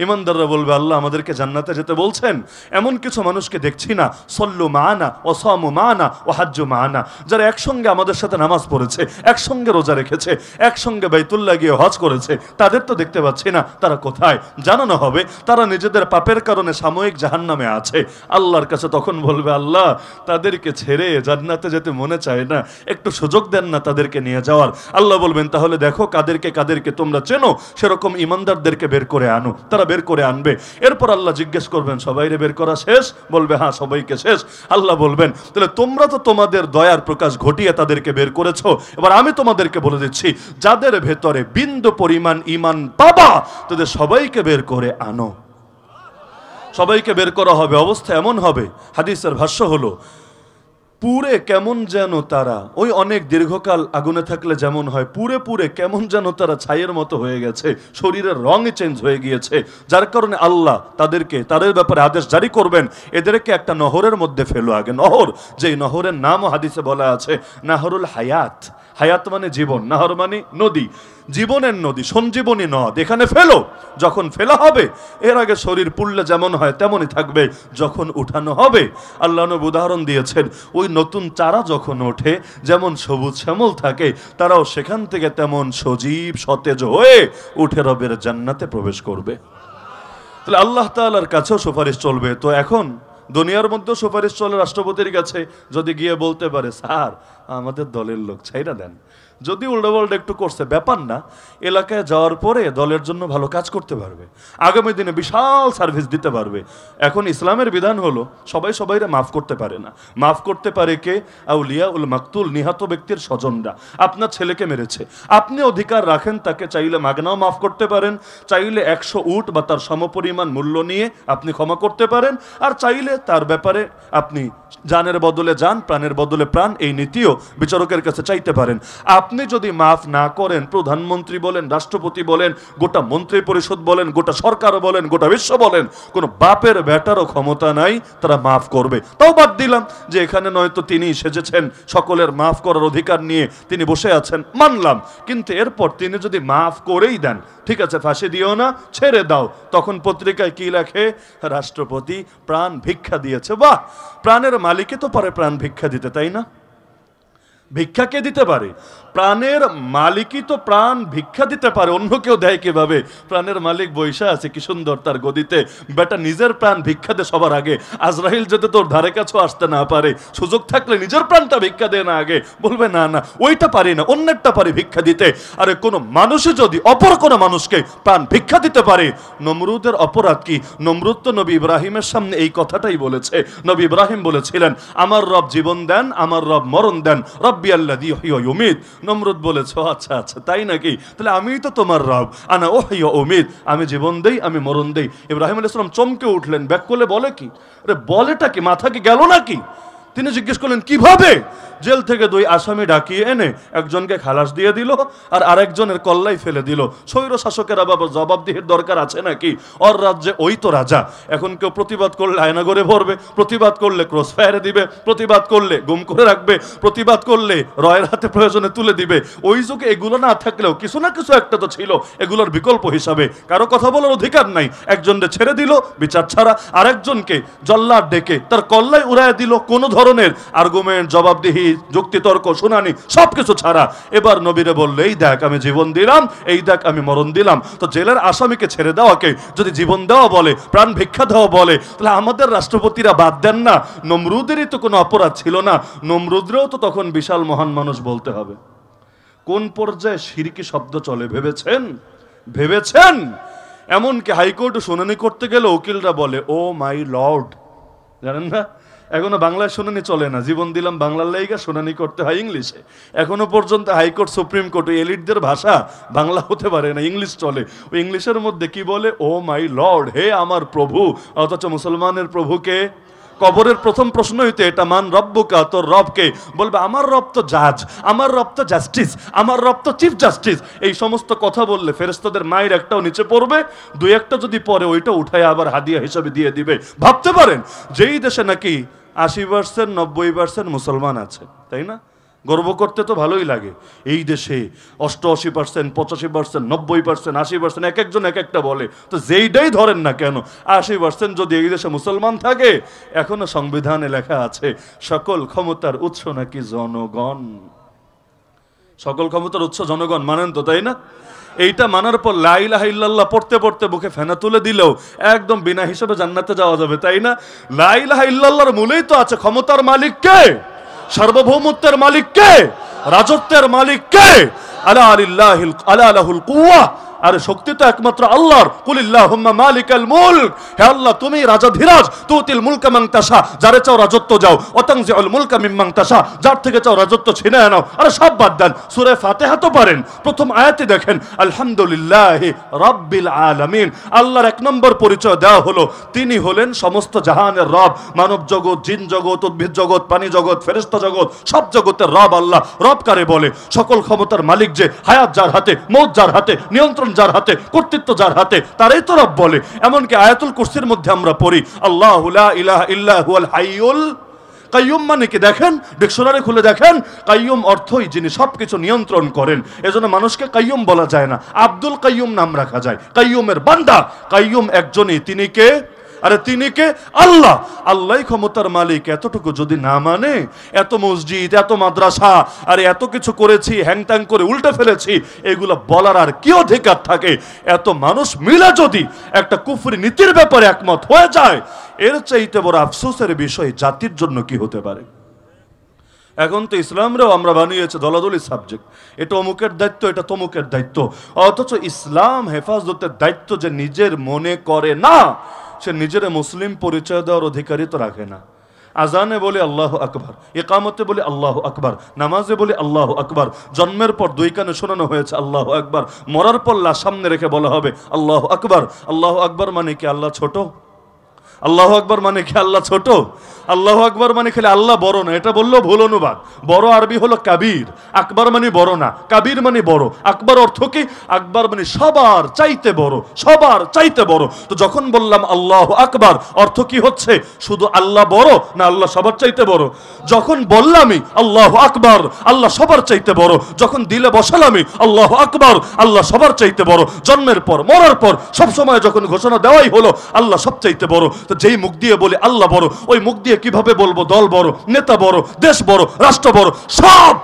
ইমানদাররা বলবে, আল্লাহ আমাদেরকে জান্নাতে যেতে বলছেন, এমন কিছু মানুষকে দেখছি না, সল্লু মানা ও সামু মানা ও হাজ্জু মানা, যারা একসঙ্গে আমাদের সাথে নামাজ পড়েছে, একসঙ্গে রোজা রেখেছে, একসঙ্গে বাইতুল্লাহ গিয়ে হজ করেছে, তাদের তো দেখতে পাচ্ছি না, তারা কোথায়? জানানো হবে তারা নিজেদের পাপের কারণে সাময়িক জাহান্নামে আছে। আল্লাহর কাছে তখন বলবে, আল্লাহ তাদেরকে ছেড়ে জান্নাতে যেতে মনে চায় না, একটু সুযোগ দেন না তাদেরকে নিয়ে যাওয়ার। আল্লাহ বলবেন, তাহলে দেখো কাদেরকে তোমরা চেনো, সেরকম ইমানদারদেরকে বের করে আনো। তারা বের করে আনবে। এরপর আল্লাহ জিজ্ঞেস করবেন, সবাইরে বের করা শেষ? বলবে, হ্যাঁ সবাইকে শেষ। আল্লাহ বলবেন, তাহলে তোমরা তো তোমাদের দয়ার প্রকাশ ঘটিয়ে তাদেরকে বের করেছো, এবার আমি তোমাদেরকে বলে দিচ্ছি, যাদের ভেতরে বিন্দু পরিমাণ ঈমান পাবা, তাদের সবাইকে বের করে আনো। সবাইকে বের করা হবে। অবস্থা এমন হবে, হাদিসের ভাষ্য হলো, পুরে কেমন যেন তারা, ওই অনেক দীর্ঘকাল আগুনে থাকলে যেমন হয়, পুরে কেমন যেন তারা ছাইয়ের মতো হয়ে গেছে, শরীরের রঙই চেঞ্জ হয়ে গিয়েছে। যার কারণে আল্লাহ তাদের ব্যাপারে আদেশ জারি করবেন, এদেরকে একটা নহরের মধ্যে ফেলো আগে। নহর, যেই নহরের নামও হাদিসে বলা আছে, নাহরুল হায়াত। হায়াত মানে জীবন, নাহর মানে নদী, জীবনের নদী, সঞ্জীবনী নদ। এখানে ফেলো। যখন ফেলা হবে, এর আগে শরীর পুড়লে যেমন হয় তেমনই থাকবে, যখন উঠানো হবে, আল্লাহ নবী উদাহরণ দিয়েছেন, ওই নতুন চারা যখন ওঠে যেমন সবুজ শ্যামল থাকে, তারাও সেখান থেকে তেমন সজীব সতেজ হয়ে উঠে রবের জান্নাতে প্রবেশ করবে। তাহলে আল্লাহ তাআলার কাছেও সুপারিশ চলবে। তো এখন দুনিয়ার মধ্যে সুপারিশ চলে রাষ্ট্রপতির কাছে, যদি গিয়ে বলতে পারে স্যার আমাদের দলের লোক ছাইরা দেন, যদি উল্টাপাল্টা একটু করছে ব্যাপার না, এলাকায় যাওয়ার পরে দলের জন্য ভালো কাজ করতে পারবে, আগামী দিনে বিশাল সার্ভিস দিতে পারবে। এখন ইসলামের বিধান হলো সবাই সবাইরে মাফ করতে পারে না। মাফ করতে পারে কে? আউলিয়া উল মাকতুল, নিহত ব্যক্তির স্বজনরা। আপনার ছেলেকে মেরেছে, আপনি অধিকার রাখেন তাকে চাইলে মাগনাও মাফ করতে পারেন, চাইলে 100 উট বা তার সমপরিমাণ মূল্য নিয়ে আপনি ক্ষমা করতে পারেন, আর চাইলে তার ব্যাপারে আপনি জানের বদলে জান, প্রাণের বদলে প্রাণ, এই নীতিও বিচারকের কাছে চাইতে পারেন। আপনি যদি মাফ না করেন, প্রধানমন্ত্রী বলেন, রাষ্ট্রপতি বলেন, গোটা মন্ত্রী পরিষদ বলেন, গোটা সরকার বলেন, গোটা বিশ্ব বলেন, কোনো বাপের বেটারও ক্ষমতা নাই তারা মাফ করবে। তাও বাদ দিলাম যে এখানে নয়তো তিনি সেজেছেন সকলের মাফ করার অধিকার নিয়ে তিনি বসে আছেন, মানলাম, কিন্তু এরপর তিনি যদি মাফ করেই দেন, ঠিক আছে ফাঁসি দিও না, ছেড়ে দাও, তখন পত্রিকায় কি লেখে? রাষ্ট্রপতি প্রাণ ভিক্ষা দিয়েছে। বাহ, প্রাণের মালিকই তো পারে প্রাণ ভিক্ষা দিতে, তাই না? ভিক্ষা কে দিতে পারে? প্রাণের মালিকই তো প্রাণ ভিক্ষা দিতে পারে, অন্য কেউ দেয় কিভাবে? প্রাণের মালিক বৈশা আছে কি সুন্দর তার গদিতে, বেটা নিজের প্রাণ ভিক্ষা দে সবার আগে। আজরাইল যদি তোর ধারে কাছেও আসতে না পারে, সুযোগ থাকলে নিজের প্রাণটা ভিক্ষা দে না আগে। বলবে না না ওইটা পারি না, অন্যেরটা পারি ভিক্ষা দিতে। আরে কোনো মানুষই যদি অপর কোনো মানুষকে প্রাণ ভিক্ষা দিতে পারে, নমরুদের অপরাধ কি? নমরুদ তো নবী ইব্রাহিমের সামনে এই কথাটাই বলেছে। নবী ইব্রাহিম বলেছিলেন আমার রব জীবন দেন, আমার রব মরণ দেন, রব্বি আল্লাযী ইহয়ী ওয়া ইউমীত। নমরুদ বলেছে আচ্ছা আচ্ছা তাই নাকি, তাহলে আমিই তো তোমার রব, আনা ওহয়ী ওয়া উমীত, আমি জীবন দেই আমি মরণ দেই। ইব্রাহিম আলাইহিস সালাম চমকে উঠলেন, ব্যাক করলে বলে কি? আরে বলেটা কি, মাথা কি গেল নাকি? তিনি জিজ্ঞেস করলেন কিভাবে? জেল থেকে 2 আসামি ডাকিয়ে এনে একজনকে খালাস দিয়ে দিল আর আরেকজনের কল্লাই ফেলে দিল। স্বৈর শাসকের আবার জবাবদিহির দরকার আছে নাকি? ওর রাজ্যে ওই তো রাজা। এখন কেউ প্রতিবাদ করলে আয়নাঘরে ভরবে, প্রতিবাদ করলে ক্রস ফায়ারে দিবে, প্রতিবাদ করলে গুম করে রাখবে, প্রতিবাদ করলে রয়ের হাতে প্রয়োজনে তুলে দিবে। ওই যুগে এগুলো না থাকলেও কিছু না কিছু একটা তো ছিল এগুলোর বিকল্প হিসাবে। কারো কথা বলার অধিকার নাই, একজনকে ছেড়ে দিল বিচার ছাড়া, আরেকজনকে জল্লাদ ডেকে তার কল্লাই উড়ায় দিল, কোনো ধরনের আর্গুমেন্ট, জবাবদিহি, যুক্তিতর্ক, শুনানি সবকিছু ছাড়া। এবার নবীরে বললে এই দেখ আমি জীবন দিলাম, এই দেখ আমি মরণ দিলাম। তো জেলের আসামিকে ছেড়ে দেওয়াকে যদি জীবন দেওয়া বলে, প্রাণ ভিক্ষা দেওয়া বলে, তাহলে আমাদের রাষ্ট্রপতিরা বাদ দেন না? নমরুদেরই তো কোনো অপরাধ ছিল না, নমরুদরেও তো তখন বিশাল মহান মানুষ বলতে হবে। কোন পর্যায়ে শিরকি শব্দ চলে ভেবেছেন? ভেবেছেন? এমনকি হাইকোর্টে শুনানি করতে গেলে উকিলরা বলে ও মাই লর্ড, জানেন না? এখনো বাংলায় শুনানি চলে না, জীবন দিলাম বাংলার লাইগা শুনানি করতে হয় ইংলিশে। এখনো পর্যন্ত হাইকোর্ট, সুপ্রিম কোর্ট, এলিটদের ভাষা বাংলা হতে পারে না, ইংলিশ চলে। ওই ইংলিশের মধ্যে কি বলে? ও মাই লর্ড, হে আমার প্রভু। অথচ মুসলমানের প্রভুকে কবরের প্রথম প্রশ্ন হইতে এটা মান রব্বুকা, তোর রবকে। বলবে আমার রব তো জাজ, আমার রব তো জাস্টিস, আমার রব তো চিফ জাস্টিস। এই সমস্ত কথা বললে ফেরেশতাদের মায়ের একটাও নিচে পড়বে, 2-1টা যদি পরে ওইটা উঠায় আবার হাদিয়া হিসাবে দিয়ে দিবে। ভাবতে পারেন যেই দেশে নাকি 80% 90% মুসলমান আছে, তাই না? গর্ব করতে তো ভালোই লাগে। এই দেশে 88%, 85%, 90%, 80%, এক একজন এক একটা বলে। তো যেইটাই ধরেন না কেন, 80% যদি এই দেশে মুসলমান থাকে, এখনো সংবিধানে লেখা আছে সকল ক্ষমতার উৎস নাকি জনগণ। সকল ক্ষমতার উৎস জনগণ, মানেন তো তাই না? এইটা মানার পর লা ইলাহা ইল্লাল্লাহ পড়তে পড়তে বুকে ফেনা তুলে দিলেও একদম বিনা হিসাবে জান্নাতে যাওয়া যাবে, তাই না? লা ইলাহা ইল্লাল্লাহর মূলেই তো আছে ক্ষমতার মালিক কে, সার্বভৌমত্বের মালিক কে, রাজত্বের মালিক কে? আলা লিল্লাহিল আলা লাহুল কুওয়া, আরে শক্তি তো একমাত্র আল্লাহর। কুলিল্লাহুম্মা মালিকাল মুলক, হে আল্লাহ তুমি রাজাধিরাজ, তুতিল মুলকা মান তাশা, যারে চাও রাজত্ব দাও, ওয়াতানজিউল মুলকা মিম্মান তাশা, যার থেকে চাও রাজত্ব ছিনিয়ে নাও। আরে সব বাদ দেন, সূরা ফাতিহা তো পারেন, প্রথম আয়াতে দেখেন আলহামদুলিল্লাহি রাব্বিল আলামিন। আল্লাহর 1 নম্বর পরিচয় দেওয়া হলো তিনি হলেন সমস্ত জাহানের রব। মানব জগৎ, জিন জগৎ, উদ্ভিদ জগৎ, প্রাণী জগৎ, ফেরেশতা জগৎ, সব জগতের রব আল্লাহ। রব কারে বলে? সকল ক্ষমতার মালিক যে, হায়াত যার হাতে, মৌত যার হাতে, নিয়ন্ত্রণ যার হাতে, কর্তৃত্ব যার হাতে, তারাই তো রব বলে। এমনকি আয়াতুল কুরসির মধ্যে আমরা পড়ি আল্লাহু লা ইলাহা ইল্লা হুয়াল হাইয়ুল কাইয়ুম। মানে কি দেখেন, ডিকশনারি খুলে দেখেন, কাইয়ুম অর্থই যিনি সবকিছু নিয়ন্ত্রণ করেন। এজন্য মানুষকে কাইয়ুম বলা যায় না, আব্দুল কাইয়ুম নাম রাখা যায়। কাইয়ুমের বান্দা, কাইয়ুম একজনই, তিনি কে? আরে তিনি কে? আল্লাহ। আল্লাহই ক্ষমতার মালিক। এতটুকু যদি না মানে, এত মসজিদ, এত মাদ্রাসা, আর এত কিছু করেছি, হ্যাংত্যাং করে উল্টে ফেলেছি, এগুলো বলার আর কি অধিকার থাকে? এত মানুষ মিলে যদি একটা কুফরি নীতির ব্যাপারে একমত হয়ে যায়, এর চাইতে বড় আফসোসের বিষয় জাতির জন্য কি হতে পারে? এখন তো ইসলামরাও আমরা বানিয়েছে দলাদলি সাবজেক্ট, এটা অমুকের দায়িত্ব, এটা তমুকের দায়িত্ব। অথচ ইসলাম হেফাজতের দায়িত্ব যে নিজের মনে করে না, সে নিজের মুসলিম পরিচয় দেওয়ার অধিকারই তো রাখে না। আজানে বলে আল্লাহ আকবার, ইকামতে বলে আল্লাহ আকবার, নামাজে বলে আল্লাহ আকবার। জন্মের পর দুই কানে শোনানো হয়েছে আল্লাহ আকবার, মরার পর লাশ সামনে রেখে বলা হবে আল্লাহ আকবার। আল্লাহ আকবার মানে কি আল্লাহ ছোট? আল্লাহ আকবার মানে কি আল্লাহ ছোট? আল্লাহ আকবার মানে খালি আল্লাহ বড় না, এটা বললো ভুল অনুবাদ। বড় আরবি হলো কাবীর, আকবার মানে বড় না, কাবীর মানে বড়। আকবার অর্থ কি? আকবার মানে সবার চাইতে বড়, সবার চাইতে বড়। তো যখন বললাম আল্লাহ আকবার, অর্থ কি হচ্ছে? শুধু আল্লাহ বড় না আল্লাহ সবার চাইতে বড়? যখন বললামই আল্লাহ আকবার, আল্লাহ সবার চাইতে বড়। যখন দিলে বসালামই আল্লাহ আকবার, আল্লাহ সবার চাইতে বড়। জন্মের পর মরার পর সব সময় যখন ঘোষণা দেওয়াই হলো আল্লাহ সব চাইতে বড়, তো যেই মুখ দিয়ে বলি আল্লাহ বড়, ওই মুখ দিয়ে কিভাবে বলবো দল বড়, নেতা বড়, দেশ বড়, রাষ্ট্র বড়? সব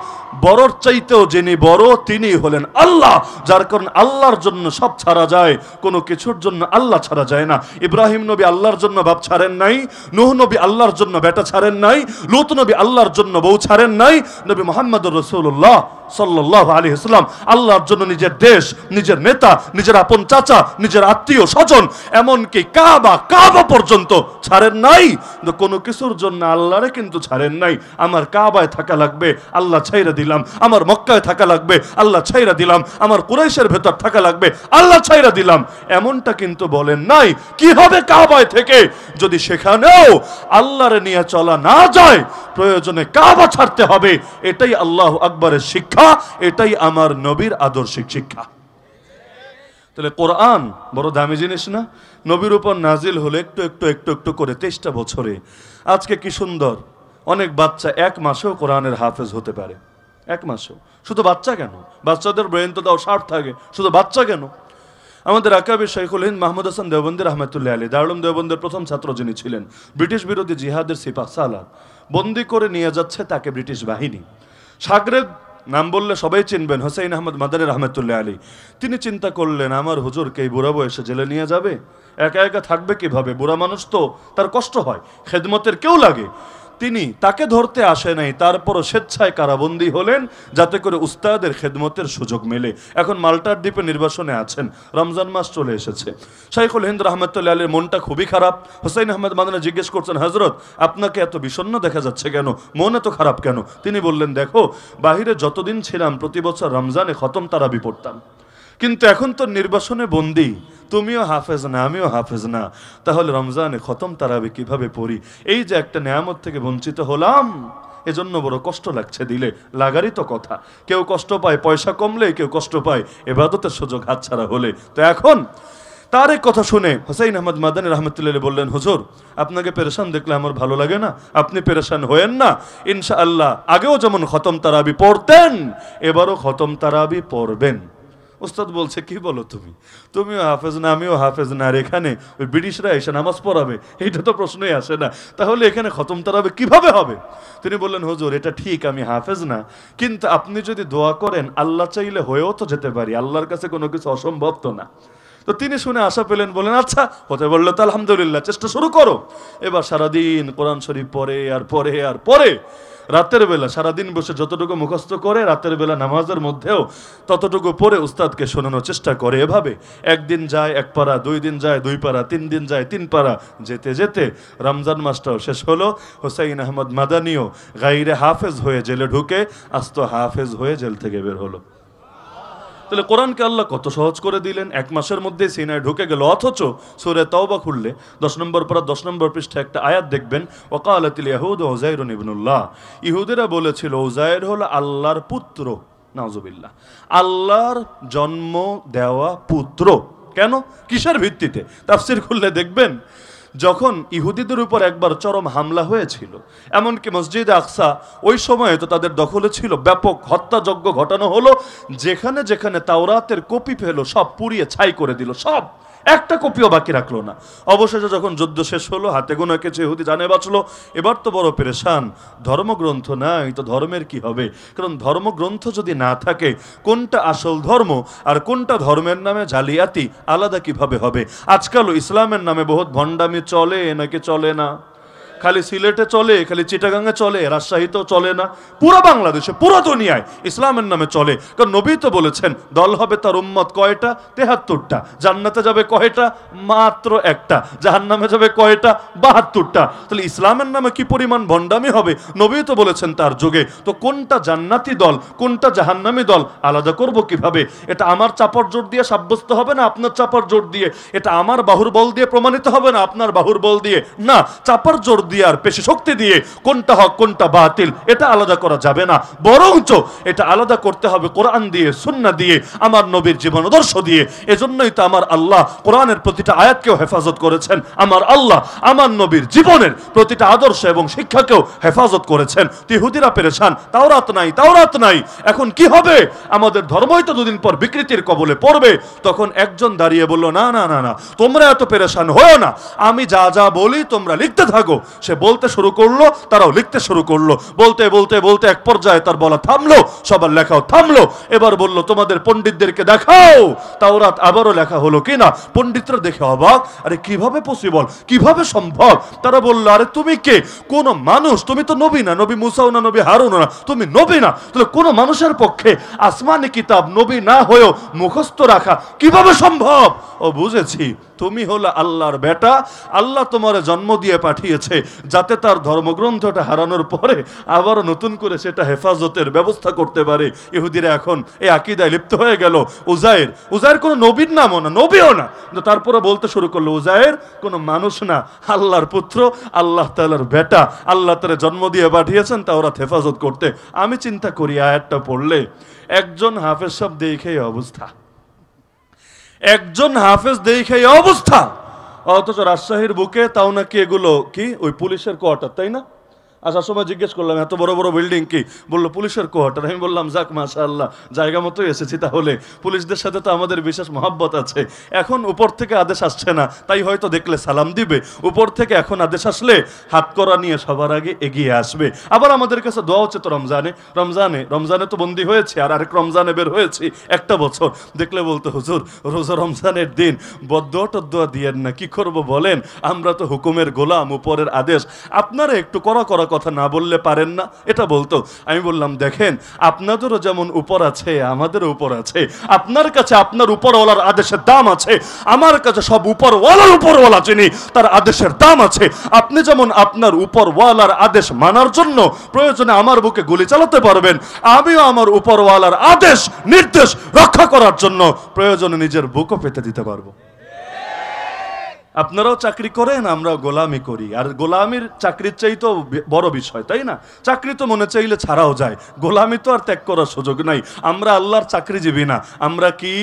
বড়র চাইতেও যিনি বড় তিনি হলেন আল্লাহ। যার কারণে আল্লাহর জন্য সব ছাড়া যায়, কোনো কিছুর জন্য আল্লাহ ছাড়া যায় না। ইব্রাহিম নবী আল্লাহর জন্য বাপ ছাড়েন নাই, নূহ নবী আল্লাহর জন্য বেটা ছাড়েন নাই, লূত নবী আল্লাহর জন্য বউ ছাড়েন নাই, নবী মুহাম্মদুর রাসূলুল্লাহ সাল্লাল্লাহু আলাইহি ওয়াসাল্লাম আল্লাহর জন্য নিজের দেশ, নিজের নেতা, নিজের আপন চাচা, নিজের আত্মীয় স্বজন, এমনকি কাবা পর্যন্ত ছাড়েন নাই। কোনো কিছুর জন্য আল্লাহরে কিন্তু ছাড়েন নাই। আমার কাবায় থাকা লাগবে, আল্লাহ ছাইরা দিলাম। আমার মক্কায় থাকা লাগবে, আল্লাহ ছাইরা দিলাম। আমার কুরাইশের ভেতর থাকা লাগবে, আল্লাহ ছাইরা দিলাম। এমনটা কিন্তু বলেন নাই। কি হবে কাবায় থেকে যদি সেখানেও আল্লাহরে নিয়ে চলা না যায়? প্রয়োজনে কাবা ছাড়তে হবে। এটাই আল্লাহু আকবারের শিক্ষা, এটাই আমার নবীর আদর্শিক শিক্ষা। তাহলে কোরআন বড় দামি জিনিস না? নবীর উপর নাজিল হলো একটু একটু একটু একটু করে 23টা বছরে। আজকে কি সুন্দর, অনেক বাচ্চা 1 মাসেও কোরআনের হাফেজ হতে পারে। 1 মাসেও। শুধু বাচ্চা কেন? বাচ্চাদের ব্রেন তো তাও শার্প থাকে, শুধু বাচ্চা কেন? আমাদের আকাবির শাইখুল হিন্দ মাহমুদ হাসান দেওবন্দি রহমতুল্লাহ আলী, দারুল দেওবন্দের প্রথম ছাত্র যিনি ছিলেন, ব্রিটিশ বিরোধী জিহাদের সিপাহ সালার বন্দি করে নিয়ে যাচ্ছে তাকে ব্রিটিশ বাহিনী। সাগরেদ নাম বললে সবাই চিনবেন, হোসেন আহমদ মাদানী রহমতুল্লাহ আলী। তিনি চিন্তা করলেন, আমার হুজুরকে এই বুড়া বয়সে জেলে নিয়ে যাবে, একা একা থাকবে কিভাবে? বুড়া মানুষ তো, তার কষ্ট হয়, খেদমতের কেউ লাগে। তিনি তাকে ধরতে আসে নাই, তারপরও স্বেচ্ছায় কারাবন্দী হলেন যাতে করে উস্তাদের খেদমতের সুযোগ মেলে। এখন মাল্টার দ্বীপে নির্বাসনে আছেন, রমজান মাস চলে এসেছে। শাইখুল হিন্দ রহমতুল্লাহ আলীর মনটা খুবই খারাপ। হোসেন আহমদ মাদানী জিজ্ঞেস করছেন, হজরত আপনাকে এত বিষণ্ণ দেখা যাচ্ছে কেন, মন এত খারাপ কেন? তিনি বললেন, দেখো বাহিরে যতদিন ছিলাম প্রতি বছর রমজানে খতম তারাবি পড়তাম, কিন্তু এখন তো নির্বাসনে বন্দী, তুমিও হাফেজ না আমিও হাফেজ না, তাহলে রমজানে খতম তারাবি কিভাবে পড়ি? এই যে একটা নেয়ামত থেকে বঞ্চিত হলাম, এজন্য বড় কষ্ট লাগছে। দিলে লাগারই তো কথা। কেউ কষ্ট পায় পয়সা কমলে, কেউ কষ্ট পায় ইবাদতের সুযোগ হাতছাড়া হলে। তো এখন তার এক কথা শুনে হোসেন আহমদ মাদানী রহমতুল্লাহ বললেন, হুজুর আপনাকে পেরেশান দেখলে আমার ভালো লাগে না, আপনি পেরেশান হয়েন না, ইনশাআল্লাহ আগেও যেমন খতম তারাবি পড়তেন এবারও খতম তারাবি পড়বেন। উস্তাদ বলছে, কি বলো তুমি, তুমিও হাফেজ না আমিও হাফেজ না, আর এখানে ওই ব্রিটিশরা এসে নামাজ পড়াবে? এইটা তো প্রশ্নই আসে না। তাহলে এখানে খতম তারাবি কিভাবে হবে? তিনি বললেন, হুজুর এটা ঠিক আমি হাফেজ না, কিন্তু আপনি যদি দোয়া করেন আল্লাহ চাইলে হয়েও তো যেতে পারি, আল্লাহর কাছে কোনো কিছু অসম্ভব তো না। তো তিনি শুনে আশা পেলেন, বলেন আচ্ছা হতে বললো তো আলহামদুলিল্লাহ, চেষ্টা শুরু করো। এবার সারাদিন কোরআন শরীফ পড়ে আর পড়ে আর পড়ে। রাতের বেলা সারাদিন বসে যতটুকু মুখস্থ করে, রাতের বেলা নামাজের মধ্যেও ততটুকু পড়ে উস্তাদকে শোনানোর চেষ্টা করে। এভাবে একদিন যায় 1 পারা, 2 দিন যায় 2 পারা, 3 দিন যায় 3 পারা। যেতে যেতে রমজান মাসটাও শেষ হলো। হোসেন আহমদ মাদানীও গাইরে হাফেজ হয়ে জেলে ঢুকে আস্ত হাফেজ হয়ে জেল থেকে বের হলো। তাহলে কোরআনকে আল্লাহ কত সহজ করে দিলেন, 1 মাসের মধ্যে সিনায় ঢুকে গেল। অথচ সূরা তাওবা খুললে 10 নম্বর পারা 10 নম্বর পৃষ্ঠায় একটা আয়াত দেখবেন, ওয়াকালাতিল ইয়াহুদ উযাইর ইবনুল্লাহ, ইহুদিরা বলেছিল উযাইর হলো আল্লাহর পুত্র। নাউজুবিল্লাহ, আল্লাহর জন্ম দেওয়া পুত্র। কেন, কিসের ভিত্তিতে? তাফসীর খুললে দেখবেন, যখন ইহুদিদের উপর একবার চরম হামলা হয়েছিল, এমনকি মসজিদে আকসা ওই সময়ে তো তাদের দখলে ছিল, ব্যাপক হত্যাযজ্ঞ ঘটানো হলো, যেখানে যেখানে তাওরাতের কপি পেল সব পুড়িয়ে ছাই করে দিল, সব একটা কপিও বাকি রাখলো না। অবশেষে যখন যুদ্ধ শেষ হলো, হাতে গোনা কিছু ইহুদি জানে বাঁচলো। এবার তো বড় পেরেশান, ধর্মগ্রন্থ নাই তো ধর্মের কি হবে? কারণ ধর্মগ্রন্থ যদি না থাকে, কোনটা আসল ধর্ম আর কোনটা ধর্মের নামে জালিয়াতি আলাদা কিভাবে হবে? আজকালও ইসলামের নামে বহুত ভণ্ডামি চলে নাকি চলে না? খালি সিলেটে চলে, খালি চিটাগাঙ্গে চলে, রাজশাহীতেও চলে না? পুরো বাংলাদেশে, পুরো দুনিয়ায় ইসলামের নামে চলে। কারণ নবী তো বলেছেন, দল হবে তার উম্মত কয়টা? 73টা। জান্নাতে যাবে কয়টা? মাত্র একটা। জাহান্নামে যাবে কয়টা? 72টা। তাহলে ইসলামের নামে কি পরিমাণ ভণ্ডামি হবে? নবী তো বলেছেন তার যুগে। তো কোনটা জান্নাতি দল, কোনটা জাহান্নামী দল আলাদা করব কিভাবে? এটা আমার চাপড় জোর দিয়ে সাব্যস্ত হবে না আপনার চাপড় জোর দিয়ে? এটা আমার বাহুর বল দিয়ে প্রমাণিত হবে না আপনার বাহুর বল দিয়ে? না, চাপড় জোর দিয়ে আর পেশি শক্তি দিয়ে কোনটা হক কোনটা বাতিল এটা আলাদা করা যাবে না। বরঞ্চ এটা আলাদা করতে হবে কোরআন দিয়ে, সুন্নাহ দিয়ে, আমার নবীর জীবন আদর্শ দিয়ে। এজন্যই তো আমার আল্লাহ কোরআনের প্রতিটা আয়াতকেও হেফাজত করেছেন। আমার আল্লাহ আমার নবীর জীবনের প্রতিটা আদর্শ এবং শিক্ষাকেও হেফাজত করেছেন। ইহুদিরা পেরেশান, তাওরাত নাই, তাওরাত নাই। এখন কি হবে? আমাদের ধর্মই তো দুদিন পর বিকৃতির কবলে পড়বে। তখন একজন দাঁড়িয়ে বলল, না না না না, তোমরা এত পেরেশান হও না, আমি যা যা বলি তোমরা লিখতে থাকো। সে বলতে শুরু করলো, তারাও লিখতে শুরু করলো। বলতে বলতে বলতে এক পর্যায়ে তার বলা থামলো, সবার লেখাও থামলো। এবার বলল, তোমাদের পণ্ডিতদেরকে দেখাও তাওরাত আবারও লেখা হলো কিনা। পণ্ডিতরা দেখে অবাক, আরে কিভাবে পসিবল, কিভাবে সম্ভব? তারা বলল, আরে তুমি কে? কোন মানুষ? তুমি তো নবী না, নবী মুসাও না, নবী হারুনও না, তুমি নবী না। তাহলে কোন মানুষের পক্ষে আসমানি কিতাব নবী না হয়েও মুখস্থ রাখা কিভাবে সম্ভব? ও বুঝেছি, তুমি হলো আল্লাহর বেটা। আল্লাহ তোমার জন্ম দিয়ে পাঠিয়েছে যাতে তার ধর্মগ্রন্থটা হারানোর পরে আবারও নতুন করে সেটা হেফাজতের ব্যবস্থা করতে পারে। ইহুদিরা এখন এই আকীদায় লিপ্ত হয়ে গেল। উজায়ের, উজায়ের কোনো নবীর নামও না, নবীও না, কিন্তু তারপরে বলতে শুরু করলো উজায়ের কোনো মানুষ না, আল্লাহর পুত্র, আল্লাহ তাআলার বেটা। আল্লাহ তাআলা জন্ম দিয়ে পাঠিয়েছেন তাওরাত হেফাজত করতে। আমি চিন্তা করি আয়াতটা পড়লে একজন হাফেজ সাহেব দেখে অবস্থা, একজন হাফেজ দেখে অবস্থা, অথচ রাজশাহীর বুকে তাও নাকি এগুলো কি ওই পুলিশের কোয়ার্টার, তাই না? আসার সময় জিজ্ঞেস করলাম এত বড় বড় বিল্ডিং কি? বললো পুলিশের কোয়ার্টার। আমি বললাম যাক মাশাআল্লাহ, জায়গা মতো এসেছি। তাহলে পুলিশদের সাথে তো আমাদের বিশেষ মহাব্বত আছে। এখন উপর থেকে আদেশ আসছে না, তাই হয়তো দেখলে সালাম দিবে। উপর থেকে এখন আদেশ আসলে হাত করা নিয়ে সবার আগে এগিয়ে আসবে। আবার আমাদের কাছে দোয়া হচ্ছে তো রমজানে, রমজানে রমজানে তো বন্দী হয়েছে, আর আরেক রমজানে বের হয়েছি একটা বছর। দেখলে বলতো হুজুর রোজা রমজানের দিন বদদোয়া টদ্দোয়া দিয়েন না, কি করব বলেন? আমরা তো হুকুমের গোলাম, উপরের আদেশ। আপনারা একটু করা করা কথা না বললে পারেন না, এটা বলতো। আমি বললাম দেখেন, আপনাদেরও যেমন উপর আছে আমাদেরও উপর আছে। আপনার কাছে আপনার উপরওয়ালার আদেশের দাম আছে, আমার কাছে সব উপরওয়ালার উপরওয়ালা যিনি তার আদেশের দাম আছে। আপনি যেমন আপনার উপরওয়ালার আদেশ মানার জন্য প্রয়োজনে আমার বুকে গুলি চালাতে পারবেন, আমিও আমার উপরওয়ালার আদেশ নির্দেশ রক্ষা করার জন্য প্রয়োজনে নিজের বুকও পেতে দিতে পারবো। আপনারাও চাকরি করেন, আমরাও গোলামি করি। আর গোলামির চাকরির চাইতেও বড় বিষয়, তাই না? চাকরি তো মনে চাইলে ছাড়াও যায়, গোলামি তো আর ত্যাগ করার সুযোগ নাই। আমরা আল্লাহর চাকরিজীবী না, আমরা কি?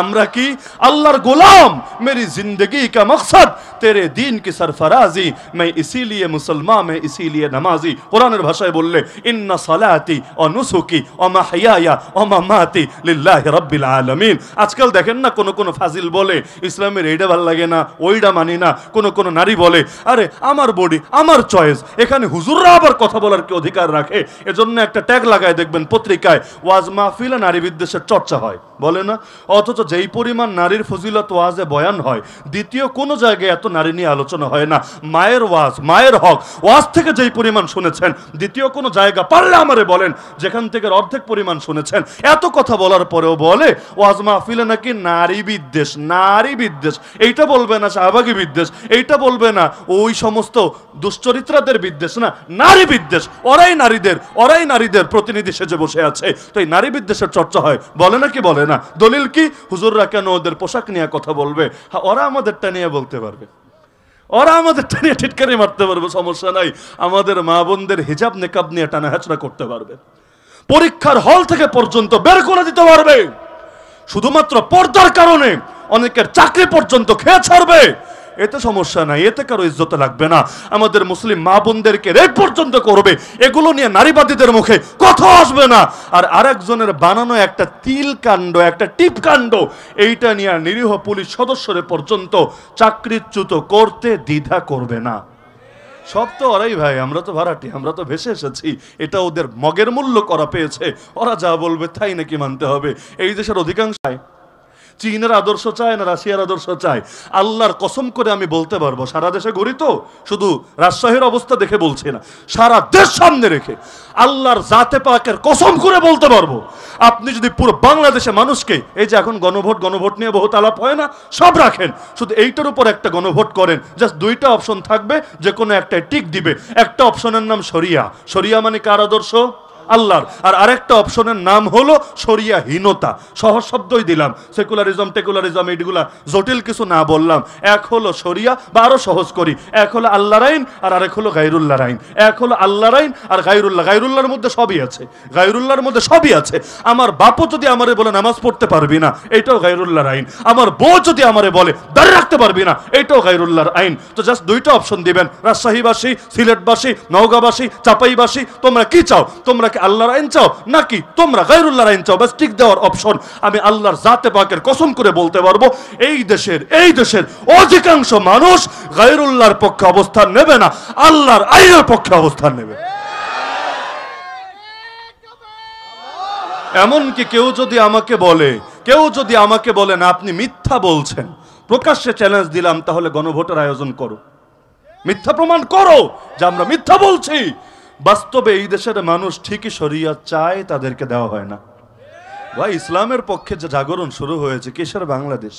আমরা কি আল্লাহর গোলাম? मेरी जिंदगी का मकसद तेरे दीन की सरफराजी, मैं इसीलिए मुसलमान, मैं इसीलिए नमाजी। कुराনের ভাষায় বললে ইন্না সালাতি ওয়া নুসুকি ওয়া মাহইয়ায়া ওয়া মামাতি লিল্লাহি রাব্বিল আলামিন। আজকাল দেখেন না কোন কোন ফাজিল বলে ইসলামের এইটা ভালো লাগে না, ওইটা মানি না। কোন কোন নারী বলে আরে আমার বডি আমার চয়েস। এখানে হুজুররা আবার কথা বলার কি অধিকার রাখে? এজন্য একটা ট্যাগ লাগায় দেখবেন পত্রিকায়, ওয়াজ মাহফিলে নারী বিদ্বেষের চর্চা হয়, বলে না? অথচ যেই পরিমাণ নারীর ফজিলত ওয়াজে বয়ান হয়, দ্বিতীয় কোনো জায়গায় এত নারী নিয়ে আলোচনা হয় না। মায়ের ওয়াজ, মায়ের হক ওয়াজ থেকে যেই পরিমাণ শুনেছেন, দ্বিতীয় কোনো জায়গা পারলে আমারে বলেন যেখান থেকে অর্ধেক পরিমাণ শুনেছেন। এত কথা বলার পরেও বলে ওয়াজ মাহফিলে নাকি নারী বিদ্বেষ, নারী বিদ্বেষ। এইটা বলবে না শাহবাগী বিদ্বেষ, এইটা বলবে না ওই সমস্ত দুশ্চরিত্রাদের বিদ্বেষ, না, নারী বিদ্বেষ। ওরাই নারীদের প্রতিনিধি সেজে বসে আছে। তো এই নারী বিদ্বেষের চর্চা হয়, বলে না কি বলে না? দলিল কি? হুজুররা কেন ওদের পোশাক নিয়ে কথা বলবে? হ্যাঁ, ওরা আমাদেরটা নিয়ে বলতে পারবে, ওরা আমাদেরটা নিয়ে টিটকারি মারতে পারবে, সমস্যা নাই। আমাদের মা বোনদের হিজাব নেকাব নিয়ে টানা হেঁচড়া করতে পারবে, পরীক্ষার হল থেকে পর্যন্ত বের করে দিতে পারবে। শুধুমাত্র পর্দার কারণে অনেকের চাকরি পর্যন্ত খেয়ে ছাড়বে। এতে সমস্যা নাই, এতে কারো ইজ্জত লাগবে না। আমাদের মুসলিম মা বোনদেরকে রেপ পর্যন্ত করবে, এগুলো নিয়ে নারীবাদীদের মুখে কথা আসবে না। আর আরেকজনের বানানো একটা তিল কাণ্ড, একটা টিপ কাণ্ড, এইটা নিয়ে নিরীহ পুলিশ সদস্যরে পর্যন্ত চাকরিচ্যুত করতে দ্বিধা করবে না। সব তো ওরাই ভাই, আমরা তো ভাড়াটি, আমরা তো ভেসে এসেছি, এটা ওদের মগের মূল্য করা পেয়েছে। ওরা যা বলবে তাই নাকি মানতে হবে। এই দেশের অধিকাংশ চীনের আদর্শ চায় না রাশিয়ার আদর্শ চায়। আল্লাহর কসম করে আমি বলতে পারবো, সারা দেশে ঘুরি তো, শুধু রাজশাহীর অবস্থা দেখে বলছি না, সারা দেশ সামনে রেখে আল্লাহর জাতে পাকের কসম করে বলতে পারবো, আপনি যদি পুরো বাংলাদেশে মানুষকে, এই যে এখন গণভোট নিয়ে বহুত আলাপ হয় না, সব রাখেন, শুধু এইটার উপর একটা গণভোট করেন, জাস্ট দুইটা অপশন থাকবে, যে কোনো একটাই টিক দিবে। একটা অপশনের নাম শরিয়া, শরিয়া মানে কার আদর্শ? আল্লাহর। আর আরেকটা অপশনের নাম হলো শরিয়াহীনতা, সহজ শব্দই দিলাম, সেকুলারিজম টেকুলারিজম এইগুলা জটিল কিছু না বললাম। এক হলো শরিয়া, বা আরো সহজ করি, এক হলো আল্লাহর আইন আর আরেক হলো গায়রুল্লাহর আইন। এক হলো আল্লাহর আইন আর গায়রুল্লাহ, গায়রুল্লাহর মধ্যে সবই আছে, গায়রুল্লাহর মধ্যে সবই আছে। আমার বাপও যদি আমারে বলে নামাজ পড়তে পারবি না, এটাও গায়রুল্লাহর আইন। আমার বউ যদি আমারে বলে দাঁড়িয়ে রাখতে পারবি না, এটাও গায়রুল্লাহর আইন। তো জাস্ট দুইটা অপশন দিবেন, রাজশাহীবাসী, সিলেটবাসী, নওগাঁবাসী, চাপাইবাসী, তোমরা কি চাও? তোমরা কি আল্লাহর আইন চাও নাকি তোমরা গায়রুল্লাহর আইন চাও? বাস টিক দেওয়ার অপশন। আমি আল্লাহর জাতে পাকের কসম করে বলতে পারবো, এই দেশের অধিকাংশ মানুষ গায়রুল্লাহর পক্ষে অবস্থান নেবে না, আল্লাহর আইনের পক্ষে অবস্থান নেবে। এমনকি কেউ যদি আমাকে বলে না আপনি মিথ্যা বলছেন, প্রকাশ্যে চ্যালেঞ্জ দিলাম, তাহলে গণভোটের আয়োজন করো, মিথ্যা প্রমাণ করো যে আমরা মিথ্যা বলছি। বাস্তবে এই দেশের মানুষ ঠিকই শরিয়ত চায়, তাদেরকে দেওয়া হয় না। ভাই, ইসলামের পক্ষে যে জাগরণ শুরু হয়েছে, কিসের বাংলাদেশ,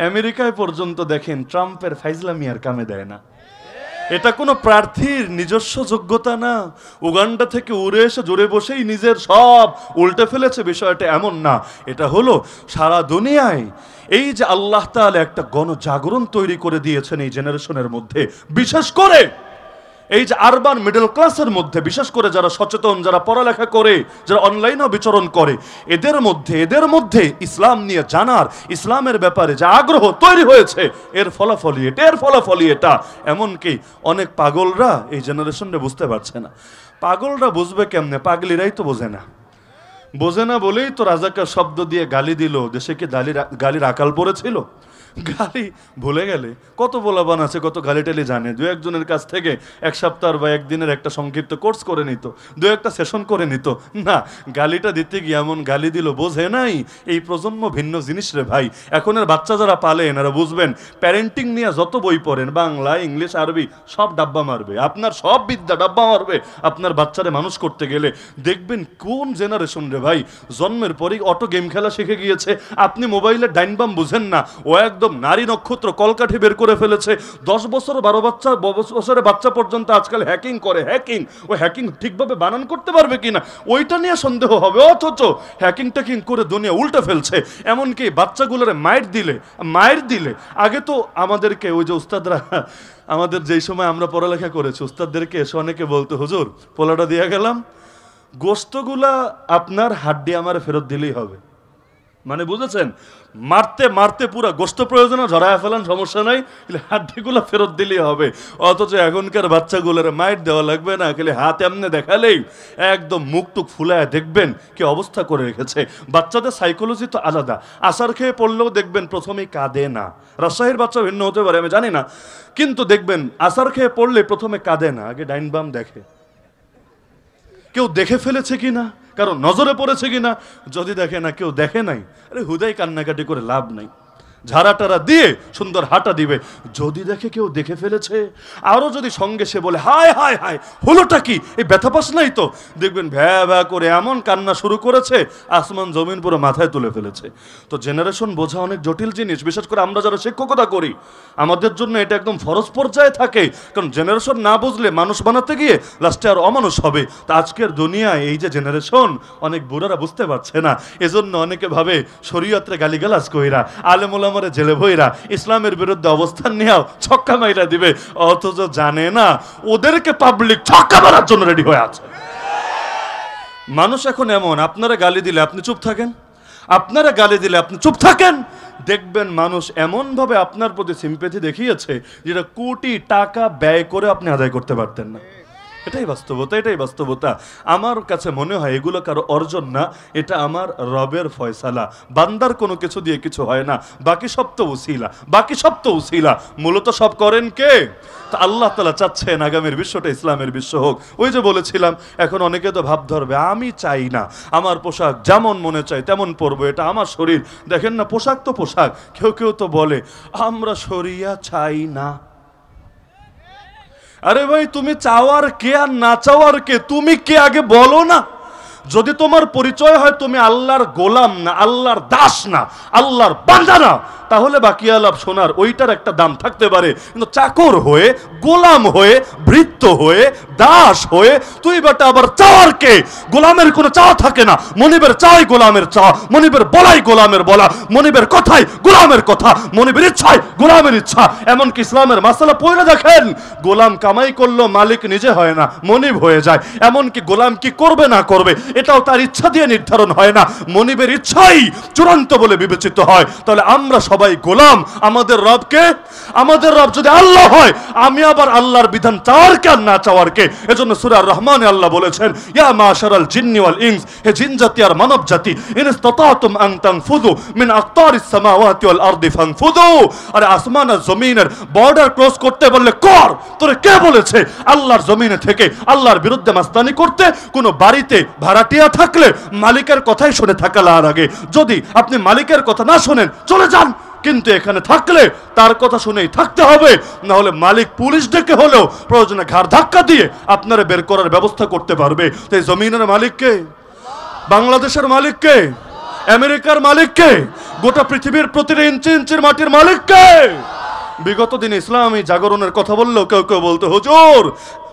আমেরিকায় পর্যন্ত দেখেন ট্রাম্পের ফাইজলামি আর কামে দেয় না। এটা কোনো প্রার্থীর নিজস্ব যোগ্যতা না, উগান্ডা থেকে উড়ে এসে জোরে বসেই নিজের সব উল্টে ফেলেছে, বিষয়টা এমন না। এটা হলো সারা দুনিয়ায় এই যে আল্লাহ তাআলা একটা গণজাগরণ তৈরি করে দিয়েছেন এই জেনারেশনের মধ্যে, বিশেষ করে এই যে আরবান মিডল ক্লাসের মধ্যে, বিশেষ করে যারা সচেতন, যারা পড়ালেখা করে, যারা অনলাইনেও বিচরণ করে, এদের মধ্যে ইসলাম নিয়ে জানার, ইসলামের ব্যাপারে যে আগ্রহ তৈরি হয়েছে, এর ফলাফলই এটা। এমনকি অনেক পাগলরা এই জেনারেশনটা বুঝতে পারছে না। পাগলরা বুঝবে কেমনে? পাগলিরাই তো বোঝে না বলেই তো রাজাকার শব্দ দিয়ে গালি দিল। দেশে কি গালির আকাল পড়েছিল? গালি ভুলে গেলে কত বলাবান আছে, কত গালি টালি জানে। দু একজনের কাছ থেকে এক সপ্তাহ বা একদিনের একটা সংক্ষিপ্ত কোর্স করে নিত, দু একটা সেশন করে নিত না, গালিটা দিতে গিয়ে এমন গালি দিল, বোঝে নাই। এই প্রজন্ম ভিন্ন জিনিস রে ভাই। এখনের বাচ্চা যারা পালেন এরা বুঝবেন, প্যারেন্টিং নিয়ে যত বই পড়েন, বাংলা, ইংলিশ, আরবি, সব ডাব্বা মারবে, আপনার সব বিদ্যা ডাব্বা মারবে। আপনার বাচ্চারে মানুষ করতে গেলে দেখবেন কোন জেনারেশন রে ভাই, জন্মের পরেই অটো গেম খেলা শিখে গিয়েছে। আপনি মোবাইলে ডাইনবাম বুঝেন না, ও একদম নারী নক্ষত্র কলকাঠি বের করে ফেলেছে। 10 বছর 12 বছরের বাচ্চা পর্যন্ত আজকাল হ্যাকিং করে। ও হ্যাকিং ঠিকভাবে বানান করতে পারবে কিনা ওইটা নিয়ে সন্দেহ হবে, অথচ হ্যাকিং করে দুনিয়া উল্টে ফেলছে। এমনকি বাচ্চাগুলোরে মায়ের দিলে আগে তো আমাদেরকে ওই যে উস্তাদরা, আমাদের যেই সময় আমরা পড়ালেখা করেছি, উস্তাদদেরকে এসে অনেকে বলতো, হুজুর পোলাটা দিয়ে গেলাম, গোস্তগুলা আপনার হাড্ডি আমার ফেরত দিলেই হবে। মানে বুঝেছেন, মারতে পুরা গোস্ত প্রয়োজন ঝরায় ফেলান, সমস্যা নাই, হাড্ডিগুলো ফেরত দিলেই হবে। অথচ এখনকার বাচ্চাগুলোর মাইট দেওয়া লাগবে না, খালি হাত এমনি দেখালেই একদম মুখটুক ফুলায় দেখবেন কি অবস্থা করে রেখেছে। বাচ্চাদের সাইকোলজি তো আলাদা। আসার খেয়ে পড়লেও দেখবেন প্রথমেই কাঁদে না। রাজশাহীর বাচ্চা ভিন্ন হতে পারে, আমি জানি না, কিন্তু দেখবেন আসার খেয়ে পড়লে প্রথমে কাঁদে না, আগে ডাইন বাম দেখে কেউ দেখে ফেলেছে কিনা, কারণ নজরে পড়েছে কিনা। যদি দেখে না, কেউ দেখে নাই, আরে হুদাই কান্নাকাটি করে লাভ নাই, ঝাড়াটারা দিয়ে সুন্দর হাঁটা দিবে। যদি দেখে কেউ দেখে ফেলেছে, আরো যদি সঙ্গে সে বলে হায় হায় হায়, হলোটা কি, এই ব্যথা পাস নাই তো, দেখবেন ভ্যা করে এমন কান্না শুরু করেছে, আসমান জমিন পুরো মাথায় তুলে ফেলেছে। তো জেনারেশন বোঝা অনেক জটিল জিনিস, বিশেষ করে আমরা যারা শিক্ষকতা করি, আমাদের জন্য এটা একদম ফরজ পর্যায়ে থাকে। কারণ জেনারেশন না বুঝলে মানুষ বানাতে গিয়ে লাস্টে আর অমানুষ হবে। তা আজকের দুনিয়ায় এই যে জেনারেশন, অনেক বুড়ারা বুঝতে পারছে না, এজন্য অনেকে ভাবে শরীয়তে গালিগালাজ কইরা, আলেম ওলামা জেলে ভইরা ইসলামের বিরুদ্ধে অবস্থান নেওয়া ছক্কা মাইরা দিবে, অথচ জানে না ওদেরকে পাবলিক ছক্কা মারার জন্য রেডি হয়ে আছে। মানুষ এখন এমন, আপনারা গালি দিলে আপনি চুপ থাকেন, দেখবেন মানুষ এমনভাবে আপনার প্রতি সিম্প্যাথি দেখিয়েছে যেটা কোটি টাকা ব্যয় করে আপনি আদায় করতে পারতেন না। এটাই বাস্তবতা, এটাই বাস্তবতা। আমার কাছে মনে হয় এগুলো কারো অর্জন না, এটা আমার রবের ফয়সালা। বান্দার কোনো কিছু দিয়ে কিছু হয় না, বাকি সব তো উসিলা, বাকি সব তো উসিলা। মূলত সব করেন কে? তা আল্লাহ তাআলা চাচ্ছেন আগামীর বিশ্বটা ইসলামের বিশ্ব হোক। ওই যে বলেছিলাম, এখন অনেকে তো ভাব ধরবে আমি চাই না, আমার পোশাক যেমন মনে চাই তেমন পরবো, এটা আমার শরীর। দেখেন না, পোশাক তো পোশাক। কেউ কেউ তো বলে আমরা শরিয়া চাই না। আরে ভাই, তুমি চাওয়ার কে আর না চাওয়ার কে? তুমি কে আগে বলো না। যদি তোমার পরিচয় হয় তুমি আল্লাহর গোলাম না, আল্লাহর দাস না, আল্লাহর বান্দা না, তাহলে বাকি আলাপ শোনার ওইটার একটা দাম থাকতে পারে। কিন্তু চাকর হয়ে, গোলাম হয়ে, ভৃত্য হয়ে, দাস হয়ে তুই বেটা আবার চাওয়ার কে? গোলামের কোনো চাওয়া থাকে না। মনিবের চাওয়াই গোলামের চাওয়া, মনিবের বলাই গোলামের বলা, মনিবের কথাই গোলামের কথা, মনিবের ইচ্ছাই গোলামের ইচ্ছা। এমনকি ইসলামের মাসালা পড়ে দেখেন, গোলাম কামাই করলো মালিক নিজে হয় না, মনিব হয়ে যায়। এমনকি গোলাম কি করবে না করবে এটাও তার ইচ্ছা দিয়ে নির্ধারণ হয় না, মনিবের ইচ্ছাই চূড়ান্ত বলে বিবেচিত হয়। তাহলে আমরা সবাই গোলাম আমাদের রবকে। আমাদের রব যদি আল্লাহ হয়, আমি আবার আল্লাহর বিধান চাওয়ার কে আর না চাওয়ার কে? এজন্য সূরা আর-রহমানে আল্লাহ বলেছেন, ইয়া মাশারাল জিন্নি ওয়াল ইনস, হে জিন জাতি আর মানব জাতি, ইন ইসতাতাতুম আন তানফুযু মিন আকতারিস সামাওয়াতি ওয়াল আরদি ফানফুযু। আরে আসমান আর জমিনের বর্ডার ক্রস করতে বললে কর। তোরে কে বলেছে আল্লাহর জমিনে থেকে আল্লাহর বিরুদ্ধে মাস্তানি করতে? কোন বাড়িতে ভাড়াটিয়া থাকলে মালিকের কথাই শুনে থাকার আগে যদি আপনি মালিকের কথা না শোনেন চলে যান, কিন্তু এখানে থাকলে তার কথা শুনেই থাকতে হবে, না হলে মালিক পুলিশ ডেকে হলেও প্রয়োজনে ঘাড় ধাক্কা দিয়ে আপনারা বের করার ব্যবস্থা করতে পারবে। তো এই জমিনের মালিক কে? বাংলাদেশের মালিক কে? আমেরিকার মালিক কে? গোটা পৃথিবীর প্রতিটি ইঞ্চি ইঞ্চির মাটির মালিক কে? বিগত দিনে ইসলামী জাগরণের কথা বললেও কেউ কেউ বলতো, হুজুর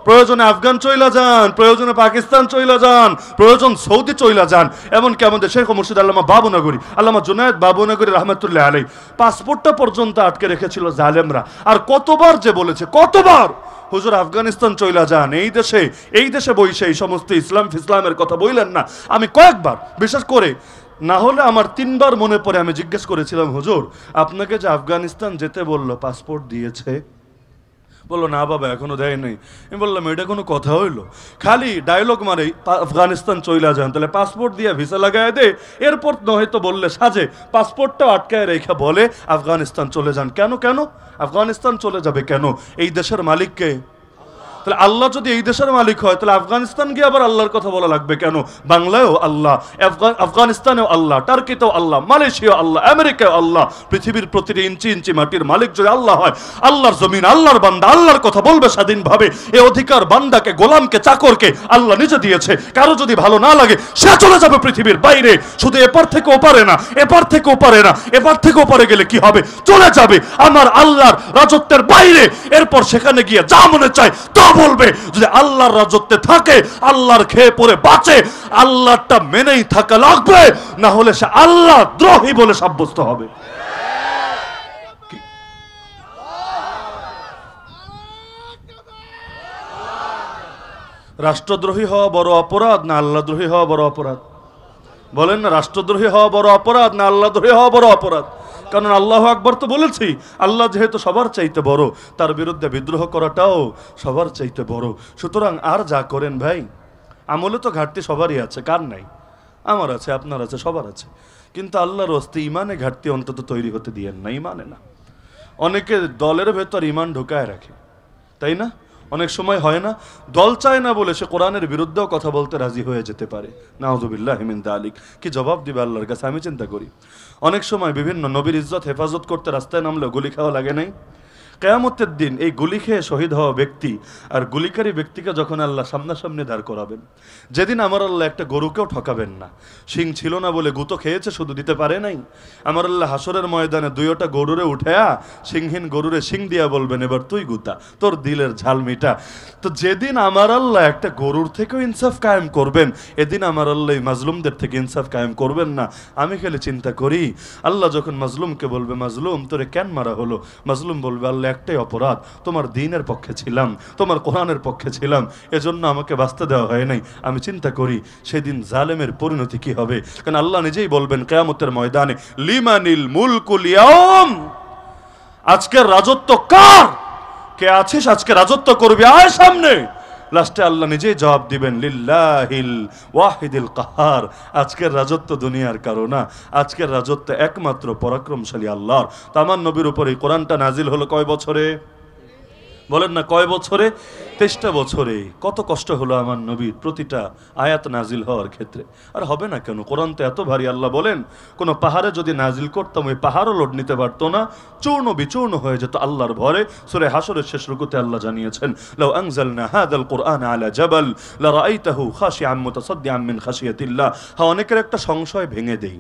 প্রয়োজনে আফগান চইলা যান, প্রয়োজনে পাকিস্তান চইলা যান, প্রয়োজন সৌদি চইলা যান। এমনকি আমাদের শেখ মুর্শিদ আল্লামা বাবুনগরী, আল্লামা জুনায়েদ বাবুনগরী রহমতুল্লাহ আলাইহি পাসপোর্টটা পর্যন্ত আটকে রেখেছিল জালেমরা। আর কতবার যে বলেছে, কতবার, হুজুর আফগানিস্তান চইলা যান, এই দেশে বইসে এই সমস্ত ইসলামের কথা বইলেন না। আমি কয়েকবার, বিশেষ করে না হলে আমার 3 বার মনে পড়ে, আমি জিজ্ঞেস করেছিলাম, হুজুর আপনাকে যে আফগানিস্তান যেতে বললো পাসপোর্ট দিয়েছে? বললো না বাবা এখনো দেয় নাই। আমি বললাম এটা কোনো কথা হইলো? খালি ডায়লগ মারে আফগানিস্তান চইলা যান, তাহলে পাসপোর্ট দিয়ে ভিসা লাগায় দে, এরপর নয়তো বললে সাজে পাসপোর্টটাও আটকায় রেখা বলে আফগানিস্তান চলে যান। কেন কেন আফগানিস্তান চলে যাবে কেন? এই দেশের মালিককে। তাহলে আল্লাহ যদি এই দেশের মালিক হয়, তাহলে আফগানিস্তান গিয়ে আবার আল্লাহর কথা বলা লাগবে কেন? বাংলায়ও আল্লাহ, আফগানিস্তানেও আল্লাহ, টার্কিতেও আল্লাহ, মালয়েশিয়াও আল্লাহ, আমেরিকাও আল্লাহ। পৃথিবীর প্রতিটি ইঞ্চি ইঞ্চি মাটির মালিক যদি আল্লাহ হয়, আল্লাহর জমিন, আল্লাহর বান্দা আল্লাহর কথা বলবে স্বাধীনভাবে। এই অধিকার বান্দাকে, গোলামকে, চাকরকে আল্লাহ নিজে দিয়েছে। কারো যদি ভালো না লাগে সে চলে যাবে পৃথিবীর বাইরে। শুধু এপার থেকে ওপারে না, এপার থেকে ওপারে না, এপার থেকে ওপারে গেলে কি হবে? চলে যাবে আমার আল্লাহর রাজত্বের বাইরে। এরপর সেখানে গিয়ে যা মনে চায় তা বলবে। যদি আল্লাহর রাজত্বে থাকে, আল্লাহর খেয়ে পড়ে বাঁচে, আল্লাহটা মেনেই থাকা লাগবে, না হলে সে আল্লাহ দ্রোহী বলে সাব্যস্ত হবে। রাষ্ট্রদ্রোহী হওয়া বড় অপরাধ না আল্লাহদ্রোহী হওয়া বড় অপরাধ? বলেন না, রাষ্ট্রদ্রোহী হওয়া বড় অপরাধ না আল্লাহদ্রোহী হওয়া বড় অপরাধ? কারণ আল্লাহু আকবার তো বলেছি, আল্লাহ যেহেতু সবার চাইতে বড়, তার বিরুদ্ধে বিদ্রোহ করাটাও সবার চাইতে বড়। সুতরাং আর যা করেন ভাই, আমলে তো ঘাটতি সবারই আছে, কার নাই? আমার আছে, আপনার আছে, সবার আছে। কিন্তু আল্লাহর হস্তে ইমানে ঘাটতি অন্তত তৈরি হতে দিয়েন না। ইমানে না, অনেকে দলের ভেতর ইমান ঢুকায় রাখে, তাই না? অনেক সময় হয় না, দল চায় না বলে সে কোরআনের বিরুদ্ধেও কথা বলতে রাজি হয়ে যেতে পারে। নাউযুবিল্লাহি মিন যালিক। কি জবাব দিবে আল্লাহর কাছে? আমি চিন্তা করি, অনেক সময় বিভিন্ন নবীর ইজ্জত হেফাজত করতে রাস্তায় নামলে গুলি খাওয়া লাগে নাই? কিয়ামতের দিন এই গুলি খেয়ে শহীদ হওয়া ব্যক্তি আর গুলিকারী ব্যক্তিকে যখন আল্লাহ সামনাসামনি দাঁড় করাবেন, যেদিন আমার আল্লাহ একটা গরুকেও ঠকাবেন না। শিং ছিল না বলে গুতো খেয়েছে, শুধু দিতে পারে নাই। আমার আল্লাহ হাসরের ময়দানে 2টা গরুরে উঠেয়া সিংহীন গরুরে শিং দিয়া বলবেন, এবার তুই গুতা, তোর দিলের ঝাল মিটা। তো যেদিন আমার আল্লাহ একটা গরুর থেকেও ইনসাফ কায়েম করবেন, এদিন আমার আল্লাহ মাজলুমদের থেকে ইনসাফ কায়েম করবেন না। আমি খালি চিন্তা করি, আল্লাহ যখন মাজলুমকে বলবে, মাজলুম তোরে কেন মারা হলো? মাজলুম বলবে, আল্লাহ আল্লাহ একটাই অপরাধ, তোমার দ্বীনের পক্ষে ছিলাম, তোমার কোরআনের পক্ষে ছিলাম, এজন্য আমাকে বাঁচতে দেওয়া হয় নাই। আমি চিন্তা করি সেদিন জালেমের পরিণতি কি হবে। কারণ আল্লাহ নিজেই বলবেন কিয়ামতের ময়দানে, লিমানিল মুলকুল ইয়াউম, আজকের রাজত্ব কার? কে আছিস আজকে রাজত্ব করবি, আয় সামনে। লাস্টে আল্লাহ নিজেই জবাব দিবেন, লিল্লাহিল ওয়াহিদিল কাহার, আজকের রাজত্ব দুনিয়ার কারো না, আজকের রাজত্ব একমাত্র পরাক্রমশালী আল্লাহর। তো আমার নবীর উপরে এই কোরআনটা নাজিল হলো কয় বছরে? বলেন না কয় বছরে? 23টা বছরে। কত কষ্ট হলো আমার নবীর প্রতিটা আয়াত নাজিল হওয়ার ক্ষেত্রে। আর হবে না কেন, কোরআন তো এত ভারী। আল্লাহ বলেন, কোন পাহাড়ে যদি নাজিল করতাম ওই পাহাড়ও লোড নিতে পারতো না, চূর্ণ বিচূর্ণ হয়ে যেত আল্লাহর ভরে। সূরা হাশরের শেষ রুকুতে আল্লাহ জানিয়েছেন, লাউ আনজালনা হাযাল কুরআন আলা জাবাল লারাআইতাহু খাশিআম মুতাসাদ্দিআম মিন খাশিয়াতিল্লাহ। হ্যাঁ, অনেকের একটা সংশয় ভেঙে দেই।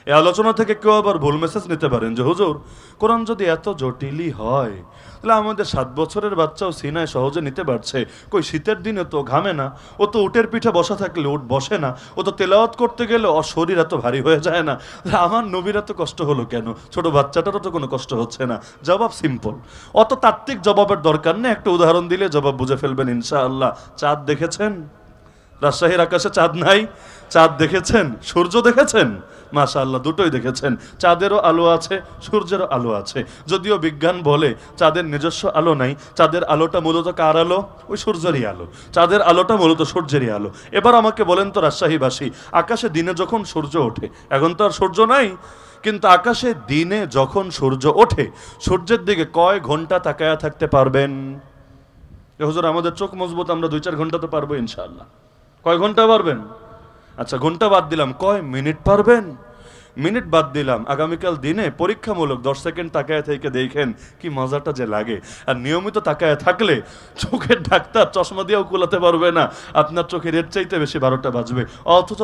এই আলোচনা থেকে কেউ আবার ভুল মেসেজ নিতে পারেন যে হুজুর, কোরআন যদি এত জটিলই হয় তাহলে আমাদের 7 বছরের বাচ্চাও সিনায় সহজে নিতে পারছে, কই শীতের দিনে তো ঘামে না, ও তো উটের পিঠে বসা থাকলে উট বসে না, ও তো তেলাওয়াত করতে গেলে ওর শরীর এত ভারী হয়ে যায় না, আমার নবীর এত কষ্ট হলো কেন? ছোট বাচ্চাটারও তো কোনো কষ্ট হচ্ছে না। জবাব সিম্পল, অত তাত্ত্বিক জবাবের দরকার নেই, একটা উদাহরণ দিলে জবাব বুঝে ফেলবেন ইনশাআল্লাহ। চাঁদ দেখেছেন? রাজশাহীর আকাশে চাঁদ নাই? চাঁদ দেখেছেন? সূর্য দেখেছেন? মাশাআল্লাহ, দুটোই দেখেছেন। চাঁদেরও আলো আছে, সূর্যেরও আলো আছে। যদিও বিজ্ঞান বলে চাঁদের নিজস্ব আলো নাই, চাঁদের আলোটা মূলত কার আলো? ওই সূর্যেরই আলো। চাঁদের আলোটা মূলত সূর্যেরই আলো। এবার আমাকে বলেন তো রাজশাহীবাসী, আকাশে দিনে যখন সূর্য ওঠে, এখন তো আর সূর্য নাই, কিন্তু আকাশে দিনে যখন সূর্য ওঠে, সূর্যের দিকে কয় ঘন্টা তাকায়া থাকতে পারবেন? হুজুর আমাদের চোখ মজবুত, আমরা 2-4 ঘন্টা তো পারবো ইনশাআল্লাহ। কয় ঘন্টা পারবেন? আচ্ছা, ঘন্টা বাদ দিলাম, কয় মিনিট পারবেন? মিনিট বাদ দিলাম, আগামীকাল দিনে পরীক্ষামূলক 10 সেকেন্ড তাকায় থেকে দেখেন কি মজাটা যে লাগে। আর নিয়মিত তাকায় থাকলে চোখের ডাক্তার চশমা দিয়েও কুলাতে পারবে না, আপনার চোখের এর চাইতে বেশি 12টা বাজবে। অথচ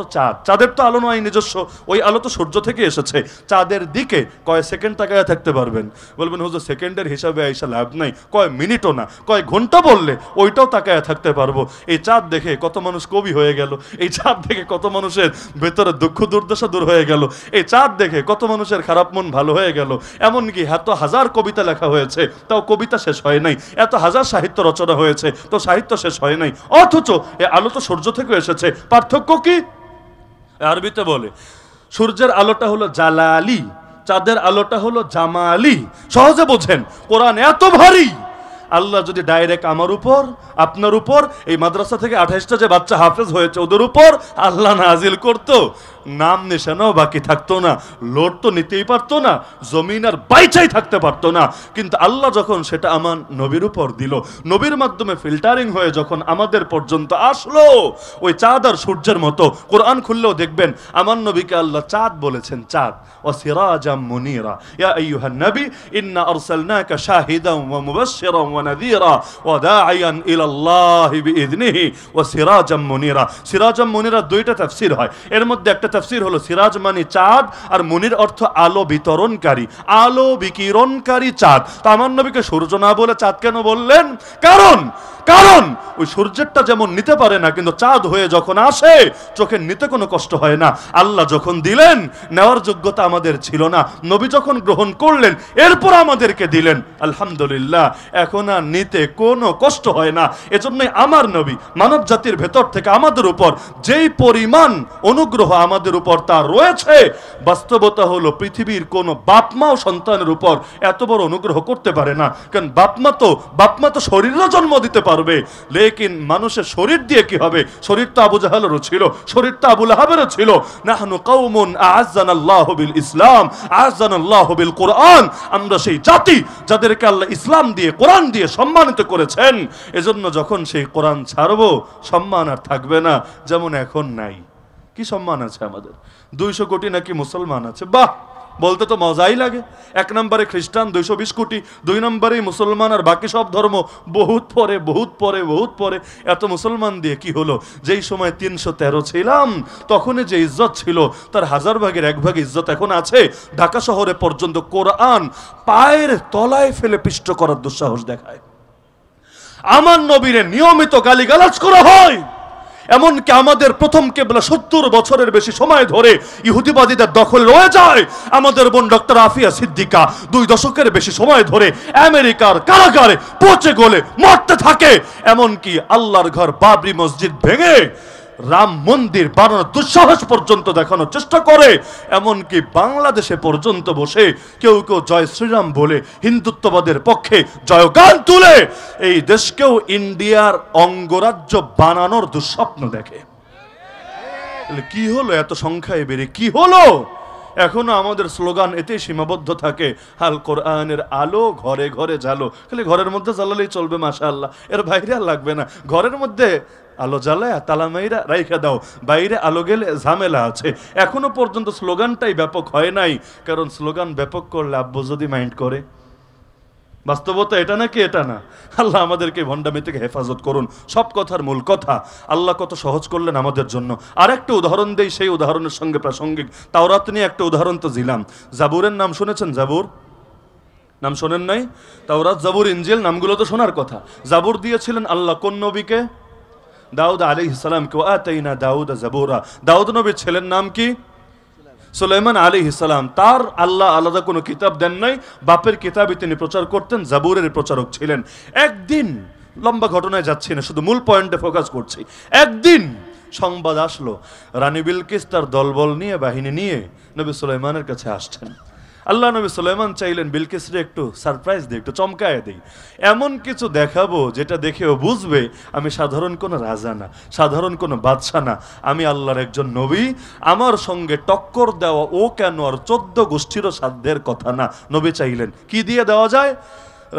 চাঁদের তো আলো নয় নিজস্ব, ওই আলো তো সূর্য থেকে এসেছে। চাঁদের দিকে কয় সেকেন্ড তাকায় থাকতে পারবেন? বলবেন হুজুর সেকেন্ডের হিসাবে আইসা লাভ নাই, কয় মিনিটও না, কয় ঘন্টা বললে ওইটাও তাকায় থাকতে পারবো। এই চাঁদ দেখে কত মানুষ কবি হয়ে গেল, এই চাঁদ দেখে কত মানুষের ভেতরে দুঃখ দুর্দশা দূর হয়ে গেল, এই চাঁদ দেখে কত মানুষের খারাপ মন ভালো হয়ে গেল। এমনকি এত হাজার কবিতা লেখা হয়েছে, তাও কবিতা শেষ হয় নাই। এত হাজার সাহিত্য রচনা হয়েছে, তো সাহিত্য শেষ হয় নাই। অথচ এই আলো তো সূর্য থেকে এসেছে। পার্থক্য কি? আরবিতে বলে সূর্যের আলোটা হলো জালালি, চাঁদের আলোটা হলো জামালি। সহজে বোঝেন, কোরআন এত ভারী, আল্লাহ যদি ডাইরেক্ট আমার উপর, আপনার উপর, এই মাদ্রাসা থেকে 28টা যে বাচ্চা হাফেজ হয়েছে ওদের উপর আল্লাহ নাজিল করতো, নাম নিশানাও বাকি থাকতো না, লোড তো নিতেই পারতো না, জমিন আর বাইচাই থাকতে পারতো না। কিন্তু আল্লাহ যখন সেটা আমার নবীর উপর দিল, নবীর মাধ্যমে ফিল্টারিং হয়ে যখন আমাদের পর্যন্ত আসলো, ওই চাঁদ আর সূর্যের মতো। কোরআন খুললেও দেখবেন আমার নবীকে আল্লাহ চাঁদ বলেছেন, চাঁদ। ওয়া সিরাজাম মুনীরা, ইয়া আইয়ুহান নবী ইন্না আরসালনাকা শাহিদান ওয়া মুবাশশিরান ওয়া নাযীরা ওয়া দাঈয়ান ইলাল্লাহি বিইذনিহি ওয়া সিরাজাম মুনীরা। সিরাজাম মুনীরা দুইটা তাফসীর হয়, এর মধ্যে একটা তাফসীর হলো সিরাজ মানে চাঁদ, আর মুনির অর্থ আলো বিতরণকারী, আলো বিকিরণকারী চাঁদ। তো আমার নবীকে সূর্য না বলে চাঁদ কেন বললেন? কারণ ওই সূর্যেরটা যেমন নিতে পারে না, কিন্তু চাঁদ হয়ে যখন আসে চোখের নিতে কোনো কষ্ট হয় না। আল্লাহ যখন দিলেন, নেওয়ার যোগ্যতা আমাদের ছিল না, নবী যখন গ্রহণ করলেন এরপর আমাদেরকে দিলেন, আলহামদুলিল্লাহ, এখন আর নিতে কোনো কষ্ট হয় না। এজন্যই আমার নবী মানব জাতির ভেতর থেকে আমাদের উপর যেই পরিমাণ অনুগ্রহ আমাদের উপর তার রয়েছে, বাস্তবতা হলো পৃথিবীর কোনো বাপমাও সন্তানের উপর এত বড় অনুগ্রহ করতে পারে না। কারণ বাপমা তো শরীরও জন্ম দিতে পারবে, লেকিন মানুষের শরীর দিয়ে কি হবে? শরীর তো আবু জাহালেরও ছিল, শরীর তো আবু লাহাবেরও ছিল। নাহনু কওমুন আ'আজ্জানাল্লাহু বিল ইসলাম আ'আজ্জানাল্লাহু বিল কুরআন, আমরা সেই জাতি যাদেরকে আল্লাহ ইসলাম দিয়ে, কোরআন দিয়ে সম্মানিত করেছেন। এজন্য যখন সেই কোরআন ছাড়বো, সম্মান আর থাকবে না যেমন এখন নাই। কি সম্মান আছে আমাদের? 200 কোটি নাকি মুসলমান আছে, বাহ, বলতে তো মজাই লাগে। 1 নম্বরে খ্রিস্টান 220 কোটি, 2 নম্বরে মুসলমান, আর বাকি সব ধর্ম বহুত পরে। এত মুসলমান দিয়ে কি হলো? যেই সময় 313 ছিলাম, তখনই যে ইজ্জত ছিল তার 1000 ভাগের 1 ভাগ ইজ্জত এখন আছে। ঢাকা শহরে পর্যন্ত কোরআন পায়ের তলায় ফেলে পিষ্ট করার দুঃসাহস দেখায়। আমার নবীরে নিয়মিত গালিগালাজ করা হয়, এমনকি আমাদের প্রথম কেবলা 70 বছরের বেশি সময় ধরে ইহুদিবাদীদের দখলে রয়ে যায়। আমাদের বোন ডক্টর আফিয়া সিদ্দিকা 2 দশকের বেশি সময় ধরে আমেরিকার কারাগারে পচে গলে মরতে থাকে। এমনকি আল্লাহর ঘর বাবরি মসজিদ ভেঙে রাম মন্দির বানানোর দুঃসাহস পর্যন্ত দেখানোর চেষ্টা করে। এমনকি বাংলাদেশে পর্যন্ত বসে কেউ কেউ জয় শ্রীরাম বলে হিন্দুত্ববাদের পক্ষে জয়গান তুলে এই দেশকেও ইন্ডিয়ার অঙ্গরাজ্য বানানোর দুঃস্বপ্ন দেখে। কি হলো এত সংখ্যায় বেড়ে, কি হলো? এখনো আমাদের স্লোগান এতেই সীমাবদ্ধ থাকে, আল কোরআনের আলো ঘরে ঘরে জ্বালো। খালি ঘরের মধ্যে জ্বালালেই চলবে, মাশাআল্লাহ, এর বাইরে আর লাগবে না। ঘরের মধ্যে আলো জ্বালায় তালা মাইরা রাইখা দাও, বাইরে আলো গেলে ঝামেলা আছে। এখনো পর্যন্ত স্লোগানটাই ব্যাপক হয় নাই, কারণ স্লোগান ব্যাপক করলে আব্বু যদি মাইন্ড করে। বাস্তবতা এটা নাকি এটা না? আল্লাহ আমাদেরকে ভণ্ডামি থেকে হেফাজত করুন। সব কথার মূল কথা, আল্লাহ কত সহজ করলেন আমাদের জন্য। আর একটা উদাহরণ দেই, সেই উদাহরণের সঙ্গে প্রাসঙ্গিক। তাওরাত নিয়ে একটা উদাহরণ তো দিলাম। জাবুরের নাম শুনেছেন? জাবুর নাম শোনেন নাই? তাওরাত, জাবুর, ইনজিল নামগুলো তো শোনার কথা। জাবুর দিয়েছিলেন আল্লাহ কোন নবীকে? দাউদ আলাইহিস সালামকে। আতাইনা দাউদ জাবুরা। দাউদ নবীর ছেলের নাম কি? সুলাইমান আলাইহিস সালাম। তার আল্লাহ আলাদা কোনো কিতাব দেন নাই, বাপের কিতাবই তিনি প্রচার করতেন, জাবুরের প্রচারক ছিলেন। একদিন, লম্বা ঘটনায় যাচ্ছি না, শুধু মূল পয়েন্টে ফোকাস করছি। একদিন সংবাদ আসলো, রানী বিলকিস তার দলবল নিয়ে, বাহিনী নিয়ে নবী সুলাইমানের কাছে আসছেন। আল্লাহ নবী সুলাইমান চাইলেন বিলকিসরে একটু সারপ্রাইজ দিই, একটু চমকায় দিই, এমন কিছু দেখাবো যেটা দেখেও বুঝবে আমি সাধারণ কোনো রাজা না, সাধারণ কোনো বাদশা না, আমি আল্লাহর একজন নবী। আমার সঙ্গে টক্কর দেওয়া ও কেন আর 14 গোষ্ঠীরও সাধ্যের কথা না। নবী চাইলেন কি দিয়ে দেওয়া যায়?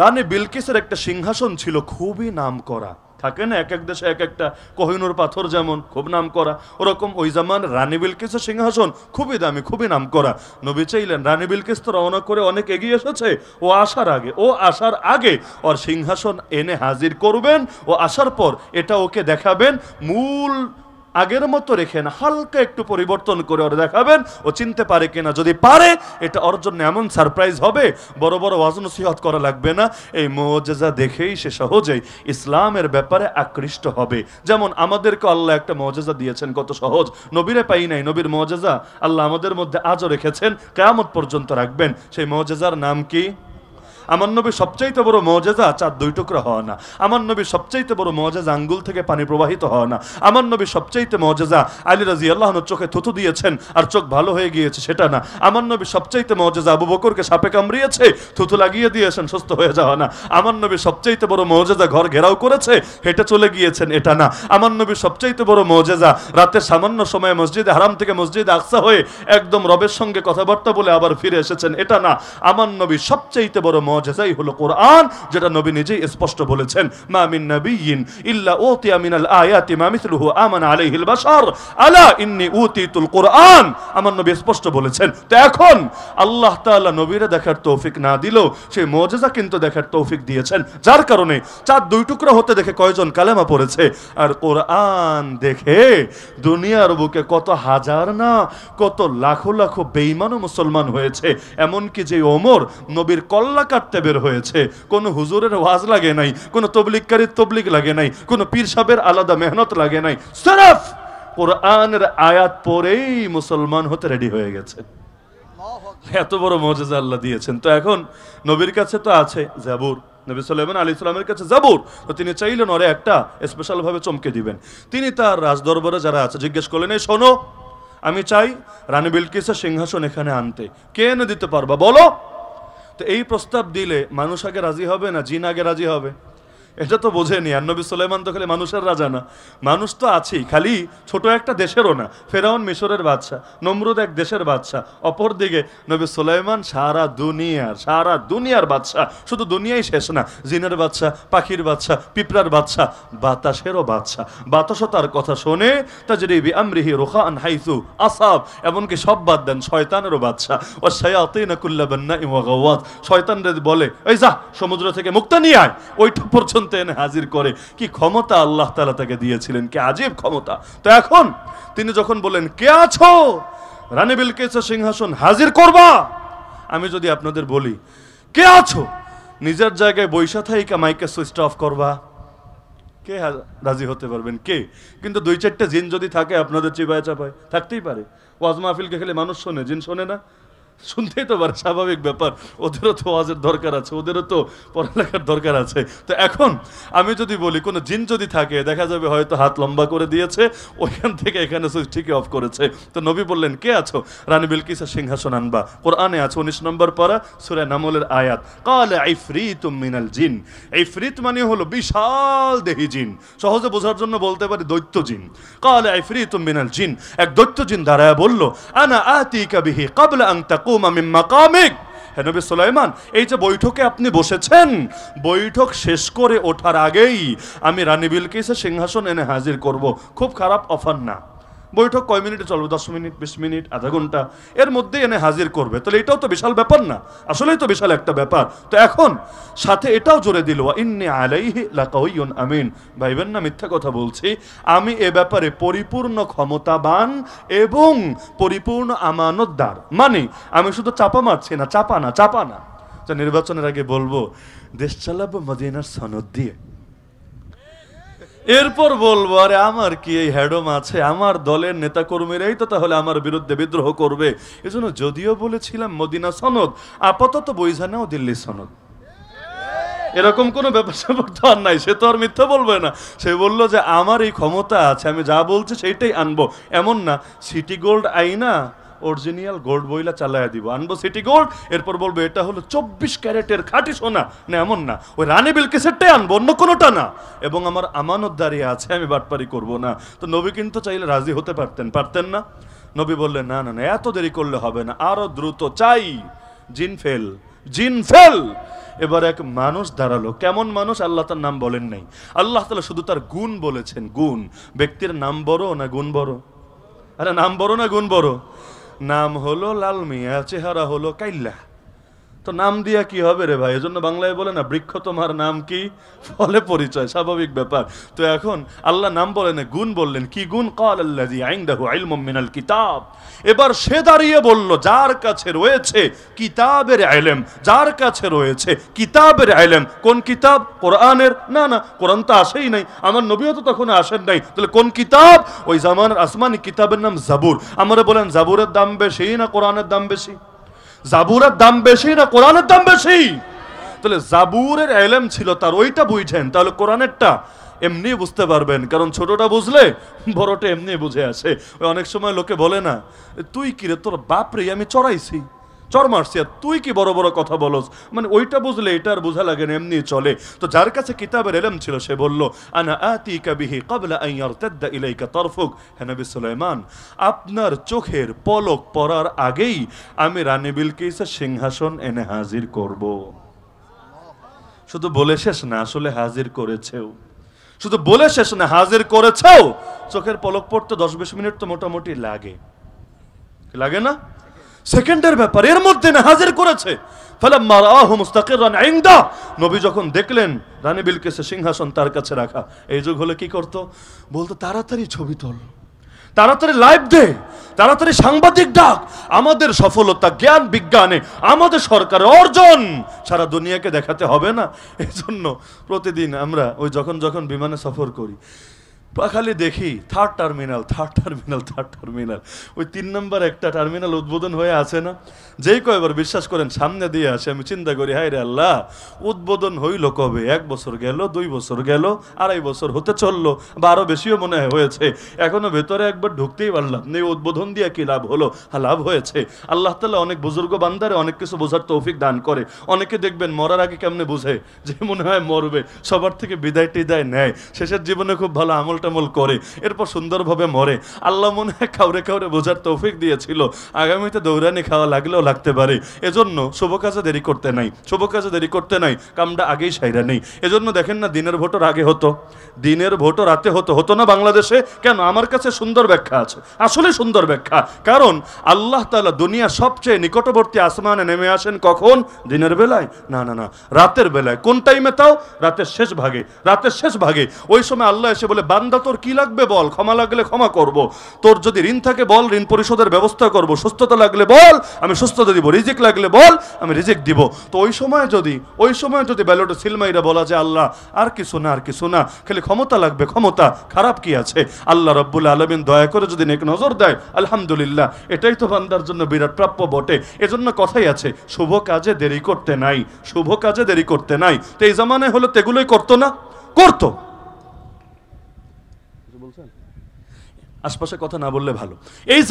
রানী বিলকিসের একটা সিংহাসন ছিল, খুবই নাম করা। থাকে না এক এক দেশে এক একটা কোহিনূর পাথর যেমন খুব নাম করা, ওরকম ওই জামান রানী বিলকিসের সিংহাসন খুবই দামি, খুবই নাম করা। নবী চাইলেন রানী বিলকিস তো রওনা করে অনেক এগিয়ে এসেছে, ও আসার আগে ওর সিংহাসন এনে হাজির করবেন। ও আসার পর এটা ওকে দেখাবেন, মূল আগের মতো রেখে না, হালকা একটু পরিবর্তন করে ওরা দেখাবেন, ও চিনতে পারে কিনা। যদি পারে এটা ওর জন্য এমন সারপ্রাইজ হবে, বড় বড় ওয়াজ নসিহত করা লাগবে না। এই মুজিজা দেখেই সে সহজেই ইসলামের ব্যাপারে আকৃষ্ট হবে। যেমন আমাদেরকে আল্লাহ একটা মুজিজা দিয়েছেন, কত সহজ, নবীরে পাই নাই, নবীর মুজিজা আল্লাহ আমাদের মধ্যে আজও রেখেছেন, কিয়ামত পর্যন্ত রাখবেন। সেই মুজিজার নাম কি? আমার নবীর সবচাইতে বড় মুজিজা চাঁদ 2 টুকরা হওয়া না। আমার নবীর সবচাইতে বড় মুজিজা আঙ্গুল থেকে পানি প্রবাহিত হওয়া না। আমার নবীর সবচাইতে মুজিজা আলী রাদিয়াল্লাহু আনহু চোখে থুতু দিয়েছেন আর চোখ ভালো হয়ে গিয়েছে, সেটা না। আমার নবীর সবচাইতে মুজিজা আবু বকরকে সাপে কামড়িয়েছে, থুতু লাগিয়ে দিয়েছেন, সুস্থ হয়ে যাওয়া না। আমার নবীর সবচাইতে বড় মুজিজা ঘর ঘেরাও করেছে, হেঁটে চলে গিয়েছেন, এটা না। আমার নবীর সবচাইতে বড় মুজিজা রাতের সামান্য সময়ে মসজিদে হারাম থেকে মসজিদে আকসা হয়ে একদম রবের সঙ্গে কথাবার্তা বলে আবার ফিরে এসেছেন, এটা না। আমার নবীর সবচাইতে বড় মুজিজাই হলো কোরআন, যেটা নবী নিজেই স্পষ্ট বলেছেন, মা মিন নাবিয়্যিন ইল্লা উতিয়া মিনাল আয়াতি মা মিথলুহু আমানা আলাইহিল বাশার আলা ইন্নী উতিতুল কোরআন। আমার নবী স্পষ্ট বলেছেন। তো এখন আল্লাহ তাআলা নবীরে দেখার তৌফিক না দিলেও সেই মুজিজা কিন্তু দেখার তৌফিক দিয়েছেন, যার কারণে চাঁদ 2 টুকরা হতে দেখে কয়জন কালেমা পড়েছে। আর কোরআন দেখে দুনিয়ার বুকে কত হাজার না কত লাখো লাখো বেঈমানও মুসলমান হয়েছে। এমনকি যে ওমর নবীর কল্লা কাটতে বের হয়েছে, কোনো হুজুরের ওয়াজ লাগে নাই, কোনো তবলিগকারীর তবলিগ লাগে নাই, কোনো পীর সাহেবের আলাদা মেহনত লাগে নাই, সিরফ কোরআনের আয়াত পড়েই মুসলমান হতে রেডি হয়ে গেছে। এত বড় মুজিজা আল্লাহ দিয়েছেন। তো এখন নবীর কাছে তো আছে জাবুর, নবী সুলাইমান আলাইহিস সালামের কাছে জাবুর। তো তিনি চাইলেন ওরে একটা স্পেশাল ভাবে চমকে দিবেন। তিনি তার রাজদরবারে যারা আছে জিজ্ঞেস করলেন, এই শোনো, আমি চাই রানী বিলকিসের সিংহাসন এখানে আনতে, কে এনে দিতে পারবা বলো? তো এই প্রস্তাব দিলে মানুষ আগে রাজি হবে না জিন আগে রাজি হবে? এটা তো বোঝেনি। আর নবী সুলাইমান তো খালি মানুষের রাজা না, মানুষ তো আছেই, খালি ছোট একটা দেশেরও না। ফেরাউন মিশরের বাদশা, নমরুদ এক দেশের বাদশা, অপরদিকে নবী সুলাইমান সারা দুনিয়ার বাদশা। শুধু দুনিয়াই শেষ না, জিনের বাদশা, পাখির বাদশা, পিঁপড়ার বাদশা, বাতাসেরও বাদশা। বাতাসও তার কথা শোনে, তাজরি বিআমরিহি রুখাআন হাইসু আসাব। এমনকি সব বাদ দেন, শয়তানেরও বাদশা। ওয়া শায়াতিনা কুল্লা বান্নাইন ওয়া গাওয়াত। শয়তানদের বলে, এই যা সমুদ্র থেকে মুক্তা নিয়ে আয়, ওইটা পর্যন্ত এনে হাজির করে। কি ক্ষমতা আল্লাহ তাআলা তাকে দিয়েছিলেন, কি আজীব ক্ষমতা। তো এখন তিনি যখন বলেন, কে আছো রানী বিলকিসের সিংহাসন হাজির করবা, আমি যদি আপনাদের বলি কে আছো নিজের জায়গায় বৈশা থাইকা মাইকে সুইচ অফ করবা, কে রাজি হতে পারবেন? কে? কিন্তু 2-4টা জিন যদি থাকে আপনাদের চিবায় চাপায়, থাকতেই পারে। ওয়াজ মাহফিলকে খেলে মানুষ শোনে, জিন শোনে না? শুনতেই তো পারে, স্বাভাবিক ব্যাপার। ওদেরও তো ওয়াজের দরকার আছে, ওদেরও তো পড়ালেখার দরকার আছে। তো এখন আমি যদি বলি কোনো জিন যদি থাকে, দেখা যাবে হয়তো হাত লম্বা করে দিয়েছে, ওইখান থেকে এখানে সুইচ ঠিকই অফ করেছে। তো নবী বললেন, কে আছো? রানী বিলকিসের সিংহাসন আনবা। কোরআনে আছে 19 নম্বর পারা সূরা নামলের আয়াত, ক্বালা ইফরিতুম মিনাল জিন। ইফরিত মানে হলো বিশাল দেহি জিন, সহজে বোঝার জন্য বলতে পারি দৈত্য জিন। ক্বালা ইফরিতুম মিনাল জিন, এক দৈত্য জিন দাঁড়ায় বলল, আনা আতিকা বিহি ক্বাবলা আন তাকুমা মিন মাকামিক। হে নবী সুলাইমান, এই যে বৈঠকে আপনি বসেছেন, বৈঠক শেষ করে ওঠার আগেই আমি রানী বিলকিসের সিংহাসন এনে হাজির করব। খুব খারাপ অফার না। বৈঠক কয় মিনিটে চলবে? 10 মিনিট, 20 মিনিট, আধা ঘন্টা, এর মধ্যে এনে হাজির করবে। তাহলে এটাও তো বিশাল ব্যাপার না? আসলেই তো বিশাল একটা ব্যাপার। তো এখন সাথে এটাও জোরে দিল, ইন্নী আলাইহি লাকাউইয়ুন আমিন। ভাইবেন না মিথ্যা কথা বলছি, আমি এ ব্যাপারে পরিপূর্ণ ক্ষমতাবান এবং পরিপূর্ণ আমানতদার। মানে আমি শুধু চাপা মারছি না, চাপা না। যা নির্বাচনের আগে বলবো, দেশ চালাবো মদিনার সনদ দিয়ে। এরপর বলবো, আরে আমার কি এই হ্যাডম আছে? আমার দলের নেতা কর্মীরাই তো তাহলে আমার বিরুদ্ধে বিদ্রোহ করবে। এজন্য যদিও বলেছিলাম মদিনা সনদ, আপাতত বইঝা নাও দিল্লি সনদ। এরকম কোনো ব্যাপার স্যাপার তো আর নাই। সে তো আর মিথ্যা বলবে না। সে বললো যে আমার এই ক্ষমতা আছে, আমি যা বলছি সেইটাই আনবো। এমন না সিটি গোল্ড আইনা অরিজিনাল গোল্ড বইলা চালায়া দিব, আনবো সিটি গোল্ড, এরপর বলবো এটা হলো 24 ক্যারেটের খাঁটি সোনা। না, এমন না। ওই রানী বিলকিসেরটাই আনবো, অন্য কোনোটা না। এবং আমার আমানতদারি আছে, আমি বাটপারি করব না। তো নবী কিন্তু চাইলে রাজি হতে পারতেন না? নবী বললেন, না, এত দেরি করলে হবে না, আরো দ্রুত চাই। জিন ফেল। এবার এক মানুষ দাঁড়ালো। কেমন মানুষ? আল্লাহ তার নাম বলেন নাই। আল্লাহ তাআলা শুধু তার গুণ বলেছেন। গুণ। ব্যক্তির নাম বড় না গুণ বড়? আরে নাম বড় না গুণ বড়? নাম হলো লাল মিয়া, চেহারা হলো কাইল্লা। তো নাম দিয়া কি হবে রে ভাই? এজন্য বাংলায় বলে না, বৃক্ষ তোমার নাম কি, ফলে পরিচয়। স্বাভাবিক ব্যাপার। তো এখন আল্লাহ নাম বলেন, গুণ বললেন। কি গুণ? ক্বাল আল্লাযী ইনদাহু ইলমুম মিনাল কিতাব। এবার সে দাঁড়িয়ে বলল, যার কাছে রয়েছে কিতাবের ইলম, যার কাছে রয়েছে কিতাবের ইলম। কোন কিতাব? কোরআনের? না, কোরআন তো আসেই নাই, আমার নবীও তো তখন আসেন নাই। তাহলে কোন কিতাব? ওই জামানার আসমানি কিতাবের নাম জাবুর। আমরা বলেন জাবুরের দাম বেশি না কোরআনের দাম বেশি? জাবুরের দাম বেশি না কোরআনের দাম বেশি? তাহলে জাবুরের ইলম ছিল তার, ওইটা বুঝেন। তাহলে কোরআনেরটা এমনি বুঝতে পারবেন, কারণ ছোটটা বুঝলে বড়টা এমনি বুঝে আসে। ওই অনেক সময় লোকে বলে না, তুই কি রে, তোর বাপ রে আমি চড়াইছি, চর মারছি, আর তুই কি বড় বড় কথা বলস? মানে ওইটা বুঝলে এটা আর বোঝা লাগে না, এমনি চলে। তো যার কাছে কিতাবের ইলম ছিল সে বলল, আনা আতিকা বিহি ক্বাবলা আন ইয়ারতাদ্দা ইলাইকা তারফুক। হে নবী সুলাইমান, আপনার চোখের পলক পড়ার আগেই আমি রানী বিলকিসের সিংহাসন এনে হাজির করব। শুধু বলে শেষ না, আসলে হাজির করেছেও। শুধু বলে শেষ না, হাজির করেছেও। চোখের পলক পড়তে 10-20 মিনিট তো মোটামুটি লাগে না? সেকেন্ডের ব্যাপার, এর মধ্যে না হাজির করেছে। ফালাম্মা রাআহু মুস্তাকিরান ইনদা, নবী যখন দেখলেন রানী বিলকিসের সিংহাসন তার কাছে রাখা, এই যুগ হলে কি করতো? বলতো তাড়াতাড়ি ছবি তোল, তাড়াতাড়ি লাইভ দে, তাড়াতাড়ি সাংবাদিক ডাক। আমাদের সফলতা জ্ঞান বিজ্ঞানে, আমাদের সরকারের অর্জন সারা দুনিয়াকে দেখাতে হবে না? এই জন্য প্রতিদিন আমরা ওই যখন বিমানে সফর করি, খালি দেখি থার্ড টার্মিনাল, ওই 3 নম্বর একটা টার্মিনাল উদ্বোধন হয়ে আছে না? যেই কয়বার বিশ্বাস করেন সামনে দিয়ে আসে, আমি চিন্তা করি, হায় রে আল্লাহ, উদ্বোধন হইল কবে? 1 বছর গেল, 2 বছর গেল, 2.5 বছর হতে চললো, বা আরো বেশিও মনে হয়েছে, এখনো ভেতরে একবার ঢুকতেই পারলাম না। এই উদ্বোধন দিয়ে কি লাভ হলো? লাভ হয়েছে। আল্লাহ তাআলা অনেক বুজুর্গ বান্দারে অনেক কিছু বোঝার তৌফিক দান করে। অনেকে দেখবেন মরার আগে কেমনে বুঝে, যে মনে হয় মরবে, সবার থেকে বিদায় টিদায় নেয়, শেষের জীবনে খুব ভালো আমল টামল করে, এরপর সুন্দরভাবে মরে। আল্লাহ মনে হয় কাউরে বোঝার তৌফিক দিয়েছিল, আগামীতে দৌড়ানি খাওয়া লাগলেও লাগতে পারে। এজন্য শুভ কাজে দেরি করতে নাই, কামটা আগেই সাইরা নেই। এজন্য দেখেন না, দিনের ভোটর আগে হতো, দিনের ভোটর রাতে হতো না বাংলাদেশে। কেন? আমার কাছে সুন্দর ব্যাখ্যা আছে, আসলে সুন্দর ব্যাখ্যা। কারণ আল্লাহ তাআলা দুনিয়ার সবচেয়ে নিকটবর্তী আসমানে নেমে আসেন কখন? দিনের বেলায়? না, রাতের বেলায়। কোন টাইমে? তাও রাতের শেষ ভাগে। ওই সময় আল্লাহ এসে বলে, বান্দা বান্দা তোর কি লাগবে বল, ক্ষমা লাগলে ক্ষমা করব, তোর যদি ঋণ থাকে বল ঋণ পরিশোধের ব্যবস্থা করব, সুস্থতা লাগলে বল আমি সুস্থতা দিব, রিজিক লাগলে বল আমি রিজিক দিব। তো ওই সময় যদি ব্যালটে সিলমাইরা বলা যায় আল্লাহ আর কিছু না, আর কিছু না, খালি ক্ষমতা লাগবে, ক্ষমতা, খারাপ কি আছে? আল্লাহ রাব্বুল আলামিন দয়া করে যদি নেক নজর দেয় আলহামদুলিল্লাহ, এটাই তো বান্দার জন্য বিরাট প্রাপ্য বটে। এজন্য কথাই আছে শুভ কাজে দেরি করতে নাই, শুভ কাজে দেরি করতে নাই। তো এই জামানায় হলো তেগুলোই করতো না, করতো। আশপাশে কথা না বললে ভালো। এই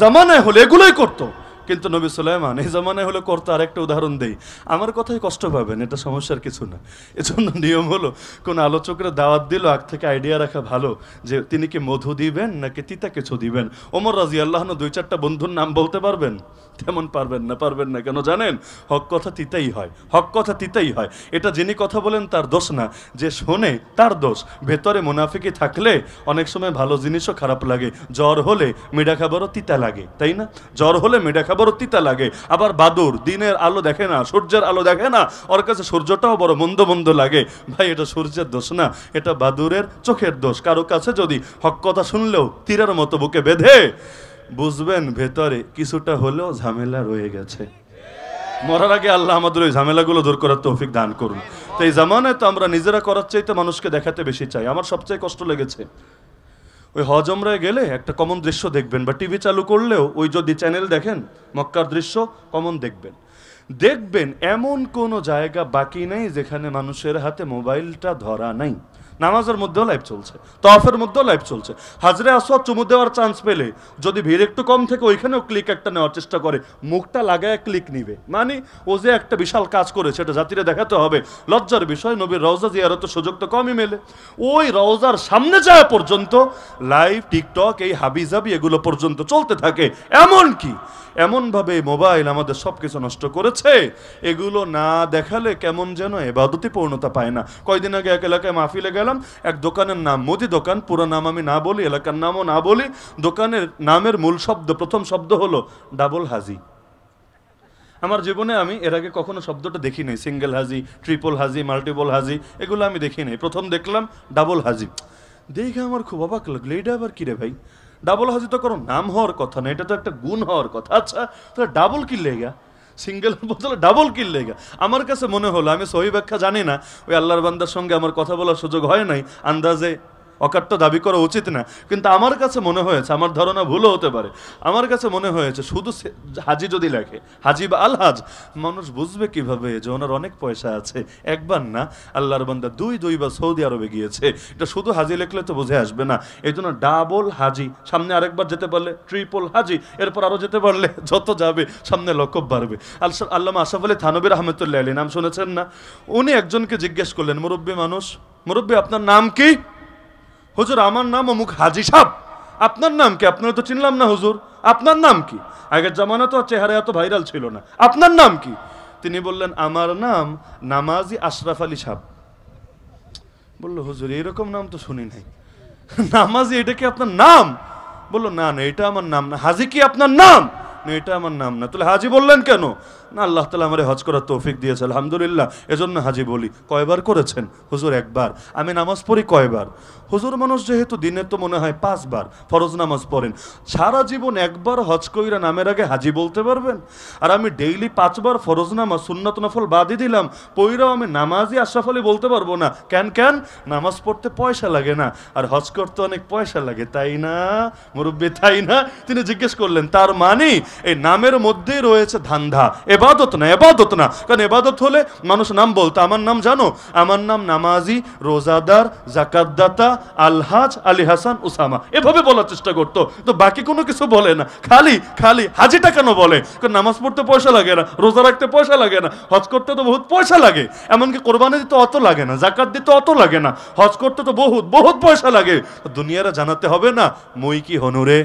জামানায় হলে এগুলোই করতো, কিন্তু নবী সুলাইমান এই জামানায় হলে করতো। আরেকটা উদাহরণ দেই, আমার কথাই কষ্ট পাবেন, এটা সমস্যার কিছু না। এজন্য নিয়ম হলো কোন আলোচকরা দাওয়াত দিল আগ থেকে আইডিয়া রাখা ভালো যে তিনি কি মধু দিবেন নাকি তিতা কিছু দিবেন। ওমর রাদিয়াল্লাহু আনহু 2-4টা বন্ধুর নাম বলতে পারবেন? তেমন পারবেন না। কেন জানেন? হক কথা তিতাই হয়, হক কথা তিতাই হয়। এটা যিনি কথা বলেন তার দোষ না, যে শোনে তার দোষ। ভেতরে মুনাফিকি থাকলে অনেক সময় ভালো জিনিসও খারাপ লাগে। জ্বর হলে মিঠা খাবারও তিতা লাগে, তাই না? জ্বর হলে মিঠা খাবারও তিতা লাগে। আবার বাদুর দিনের আলো দেখে না, সূর্যের আলো দেখে না, ওর কাছে সূর্যটাও বড় মন্দ মন্দ লাগে। ভাই এটা সূর্যের দোষ না, এটা বাদুরের চোখের দোষ। কারো কাছে যদি হক কথা শুনলেও তীরের মতো বুকে বেঁধে, বুঝবেন ভেতরে কিছুটা হলেও ঝামেলা রয়ে গেছে। মরার আগে আল্লাহ আমাদের ওই ঝামেলাগুলো দূর করার তৌফিক দান করুন। তো এই জামানায় তো আমরা নিজেরা করার চাইতে মানুষকে দেখাতে বেশি চাই। আমার সবচেয়ে কষ্ট লেগেছে ওই হজ উমরায় গেলে একটা কমন দৃশ্য দেখবেন, বা টিভি চালু করলেও ওই যদি চ্যানেল দেখেন মক্কার দৃশ্য কমন দেখবেন এমন কোনো জায়গা বাকি নেই যেখানে মানুষের হাতে মোবাইলটা ধরা নাই। নামাজের মধ্যেও লাইভ চলছে, তওয়াফের মধ্যেও লাইভ চলছে। হাজরে আসওয়াদ চুমু দেওয়ার চান্স পেলে যদি ভিড় একটু কম থেকে ওইখানেও ক্লিক একটা নেওয়ার চেষ্টা করে, মুখটা লাগায় ক্লিক নিবে। মানে ও যে একটা বিশাল কাজ করেছে এটা জাতিরে দেখাতে হবে। লজ্জার বিষয়, নবীর রওজা জিয়ারতের সুযোগ তো কমই মেলে। ওই রওজার সামনে যাওয়া পর্যন্ত লাইভ, টিকটক, এই হাবিজাবি এগুলো পর্যন্ত চলতে থাকে। এমনভাবে মোবাইল আমাদের সব কিছু নষ্ট করেছে, এগুলো না দেখালে কেমন যেন ইবাদতি পূর্ণতা পায় না। কয়দিন আগে এক এলাকায় মাহফিলে গেলাম, এক দোকানের নাম, মুদি দোকান, পুরো নাম আমি না বলি, এলাকার নামও না বলি, দোকানের নামের মূল শব্দ, প্রথম শব্দ হলো ডাবল হাজি। আমার জীবনে আমি এর আগে কখনো শব্দটা দেখি নাই, সিঙ্গেল হাজি, ট্রিপল হাজি, মাল্টিপল হাজি, এগুলো আমি দেখি নাই। প্রথম দেখলাম ডাবল হাজি, দেখে আমার খুব অবাক লাগলো, এটা আবার কি রে ভাই? ডাবল হাজি তো কোনো নাম হওয়ার কথা না, এটা তো একটা গুণ হওয়ার কথা। আচ্ছা তাহলে ডাবল কি লেগা, সিঙ্গেলের বদলে ডাবল কি লেগা? আমার কাছে মনে হলো, আমি সহি ব্যাখ্যা জানি না, ওই আল্লাহর বান্দার সঙ্গে আমার কথা বলার সুযোগ হয় নাই, আন্দাজে অকাট্য দাবি করা উচিত না, কিন্তু আমার কাছে মনে হয়েছে, আমার ধারণা ভুলও হতে পারে, আমার কাছে মনে হয়েছে শুধু হাজি যদি লেখে, হাজি বা আলহাজ, মানুষ বুঝবে কিভাবে যে ওনার অনেক পয়সা আছে? একবার না, আল্লাহর বান্দা দুইবার সৌদি আরবে গিয়েছে, এটা শুধু হাজি লেখলে তো বুঝে আসবে না। এই জন্য ডাবল হাজি, সামনে আরেকবার যেতে পারলে ট্রিপল হাজি, এরপর আরো যেতে পারলে যত যাবে সামনে লকব বাড়বে। আল্লামা আশরাফ আলী থানভী রাহমাতুল্লাহ আলাইহি, নাম শুনেছেন না? উনি একজনকে জিজ্ঞেস করলেন, মুরব্বী মানুষ, মুরব্বী আপনার নাম কি? হুজুর আমার নাম অমুক হাজি সাহেব। আপনার নাম কি? আপনারা তো চিনলাম না হুজুর, আপনার নাম কি? আগের জামানা তো চেহারা এত ভাইরাল ছিল না, আপনার নাম কি? তিনি বললেন আমার নাম নামাজি আশরাফ আলী সাহেব। বললো হুজুর এরকম নাম তো শুনি নাই, নামাজি এটা কি আপনার নাম? বললো না এটা আমার নাম না। হাজি কি আপনার নাম? না এটা আমার নাম না। তাহলে হাজি বললেন কেন? না আল্লাহ তাআলা আমারে হজ করার তৌফিক দিয়েছে আলহামদুলিল্লাহ, এজন্য হাজি বলি। কয়বার করেছেন? হুজুর একবার। আমি নামাজ পড়ি কয়বার? হুজুর মানুষ যেহেতু দিনে তো মনে হয় 5 বার ফরজ নামাজ পড়েন, সারা জীবন একবার হজ কইরা নামের আগে হাজি বলতে পারবেন? আর আমি ডেইলি 5 বার ফরজ নামাজ সুন্নাত নফল বাদই দিলাম, পইরাও আমি নামাজি আশরাফ আলী বলতে পারবো না? কেন? নামাজ পড়তে পয়সা লাগে না, আর হজ করতে অনেক পয়সা লাগে, তাই না মুরব্বী, তাই না? তিনি জিজ্ঞেস করলেন, তার মানে এই নামের মধ্যেই রয়েছে ধান্ধা, এবাদত না। কারণ এবাদত হলে মানুষ নাম বলতো, আমার নাম জানো? আমার নাম নামাজি, রোজাদার, জাকাতদাতা, আলহাজ আলী হাসান উসামা, এভাবে বলার চেষ্টা করতো। তো বাকি কোনো কিছু বলে না, খালি হাজিটা কেন বলে? কারণ নামাজ পড়তে পয়সা লাগে না, রোজা রাখতে পয়সা লাগে না, হজ করতে তো বহুত পয়সা লাগে, এমনকি কোরবানি দিতে অত লাগে না, জাকাত দিতে অত লাগে না, হজ করতে তো বহুত পয়সা লাগে। দুনিয়ারা জানাতে হবে না মই কি হনুরে,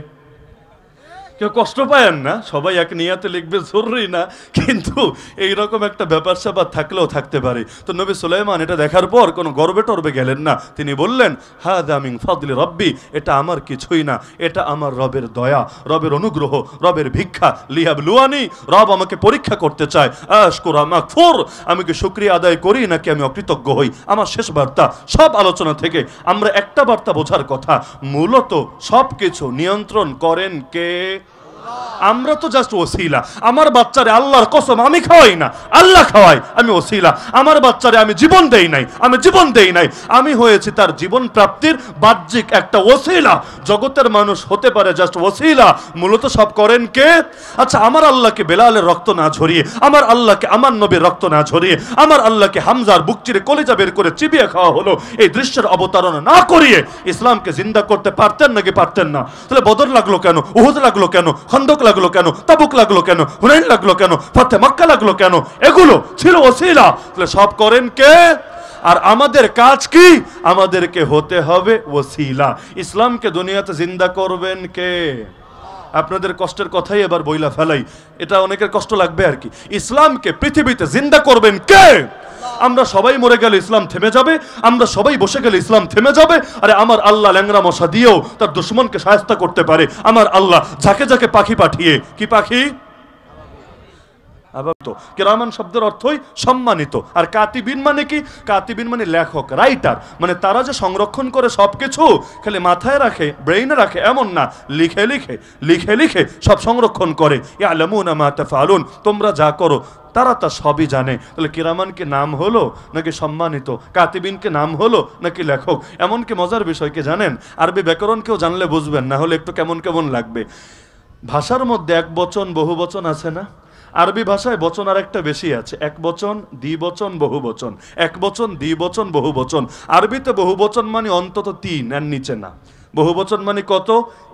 কেউ কষ্ট পায়েন না, সবাই এক নিয়াতে লিখবে জরুরি না, কিন্তু এইরকম একটা ব্যাপার স্যাপার থাকলেও থাকতে পারে। তো নবী সুলাইমান এটা দেখার পর কোনো গর্বে টর্বে গেলেন না, তিনি বললেন হাযা মিন ফাদলি রব্বি, এটা আমার কিছুই না, এটা আমার রবের দয়া, রবের অনুগ্রহ, রবের ভিক্ষা। লিয়াবলুয়ানি, রব আমাকে পরীক্ষা করতে চায়। আশকুর আম আকফুর, আমি কি শুকরিয়া আদায় করি নাকি আমি অকৃতজ্ঞ হই। আমার শেষ বার্তা, সব আলোচনা থেকে আমরা একটা বার্তা বোঝার কথা, মূলত সব কিছু নিয়ন্ত্রণ করেন কে? আমরা তো জাস্ট ওসিলা। আমার বাচ্চারে আল্লাহর কসম আমি খাওয়াই না, আল্লাহ খাওয়াই, আমি ওসিলা। আমার বাচ্চারে আমি জীবন দেই নাই, আমি হয়েছি তার জীবন প্রাপ্তির বাহ্যিক একটা ওসিলা। জগতের মানুষ হতে পারে জাস্ট ওসিলা, মূলত সব করেন কে? আচ্ছা, আমার আল্লাহকে বেলালের রক্ত না ঝরিয়ে, আমার আল্লাহকে আমার নবীর রক্ত না ঝরিয়ে, আমার আল্লাহকে হামজার বুক চিরে কলিজা বের করে চিবিয়ে খাওয়া হলো, এই দৃশ্যের অবতারণা না করিয়ে ইসলামকে জিন্দা করতে পারতেন নাকি পারতেন না? তাহলে বদর লাগলো কেন, উহুদ লাগলো কেন, খন্দক লাগলো কেন, তাবুক লাগলো কেন, হুনাইন লাগলো কেন, ফাতে মক্কা লাগলো কেন? এগুলো ছিল ওসিলা। তাহলে সব করেন কে? আর আমাদের কাজ কি? আমাদেরকে হতে হবে ওসিলা। ইসলামকে দুনিয়াতে জিন্দা করবেন কে? আপনাদের কষ্টের কথাই এবার বইলা ফেলাই, এটা অনেকের কষ্ট লাগবে আর কি। ইসলামকে পৃথিবীতে জিন্দা করবেন কে? আমরা সবাই মরে গেলে ইসলাম থেমে যাবে, আমরা সবাই বসে গেলে ইসলাম থেমে যাবে। আরে আমার আল্লাহ ল্যাংরা মশা দিয়েও তার দুশ্মনকে সাহায্য করতে পারে। আমার আল্লাহ যাকে যাকে পাখি পাঠিয়ে, কি পাখি? কিরামান শব্দের অর্থই সম্মানিত। আর কাতিবিন মানে কি? কাতিবিন মানে লেখক, রাইটার, মানে তারা যে সংরক্ষণ করে সবকিছু, খালি মাথায় রাখে, ব্রেইনে রাখে এমন না, লিখে লিখে লিখে লিখে সব সংরক্ষণ করে। ইয়ালামুনা মা তাফআলুন, তোমরা যা করো তারা তা সবই জানে। তাহলে কিরামানকে নাম হলো নাকি সম্মানিত? কাতিবিনকে নাম হলো নাকি লেখক? এমনকি মজার বিষয় কি জানেন? আরবি ব্যাকরণ কেউ জানলে বুঝবেন, না হলে একটু কেমন কেমন লাগবে। ভাষার মধ্যে এক বচন বহু বচন আছে না? আরবি ভাষায় বচন আর একটা বেশি আছে, এক বচন, দ্বিবচন, বহু বচন। এক বচন, দ্বিবচন, বহু বচন। আরবিতে বহু বচন মানে অন্তত 3 আর নিচে না। বহু বচন মানে কত?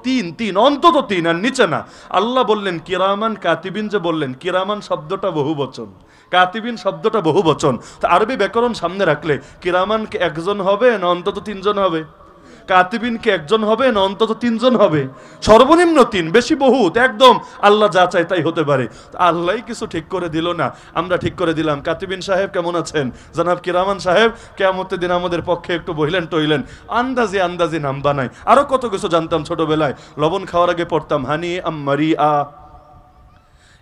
3, অন্তত 3 আর নিচে না। আল্লাহ বললেন কিরামান কাতিবিন, যে বললেন কিরামান শব্দটা বহু বচন, কাতিবিন শব্দটা বহু বচন। তো আরবি ব্যাকরণ সামনে রাখলে কিরামান কি একজন হবে না অন্তত 3 জন হবে? কাতিবিন কি একজন হবে না অন্তত 3 জন হবে? সর্বনিম্ন 3, বেশি বহুত, একদম আল্লাহ যা চায় তাই হতে পারে। আল্লাহই কিছু ঠিক করে দিল না, আমরা ঠিক করে দিলাম। কাতিবিন সাহেব কেমন আছেন? জনাব কিরামান সাহেব কিয়ামতের দিন আমাদের পক্ষে একটু বইলেন টইলেন, আন্দাজে আন্দাজে নাম বানায়। আরো কত কিছু জানতাম ছোটবেলায়, লবণ খাওয়ার আগে পড়তাম হানি আম্মারি আ,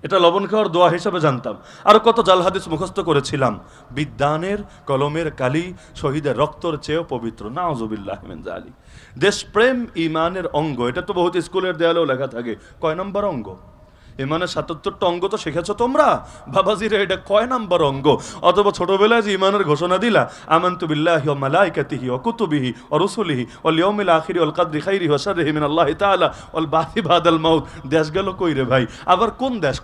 এটা লবণ খাওয়ার দোয়া হিসাবে জানতাম। আর কত জাল হাদিস মুখস্থ করেছিলাম। বিদ্যানের কলমের কালি শহীদের রক্তর চেয়েও পবিত্র, নাউজুবিল্লাহ মিন যালিক। দেশপ্রেম ইমানের অঙ্গ, এটা তো বহুত স্কুলের দেয়ালেও লেখা থাকে। কয় নম্বর অঙ্গ? ইমানের 77টা অঙ্গ তো শিখেছো তোমরা, বাবাজিরা এটা কয় নাম্বার অঙ্গ? অথবা ছোটবেলায় যে ইমানের ঘোষণা দিলা, আমানতু বিল্লাহি ওয়া মালাইকাতিহি ওয়া কুতুবিহি ওয়া রুসুলিহি ওয়াল ইয়াউমিল আখিরি ওয়াল কদরি খাইরিহি ওয়া শাররিহি মিনাল্লাহি তাআলা ওয়াল বাসি বাদাল মাউত। দেশ গেল কই রে ভাই? আবার কোন দেশ?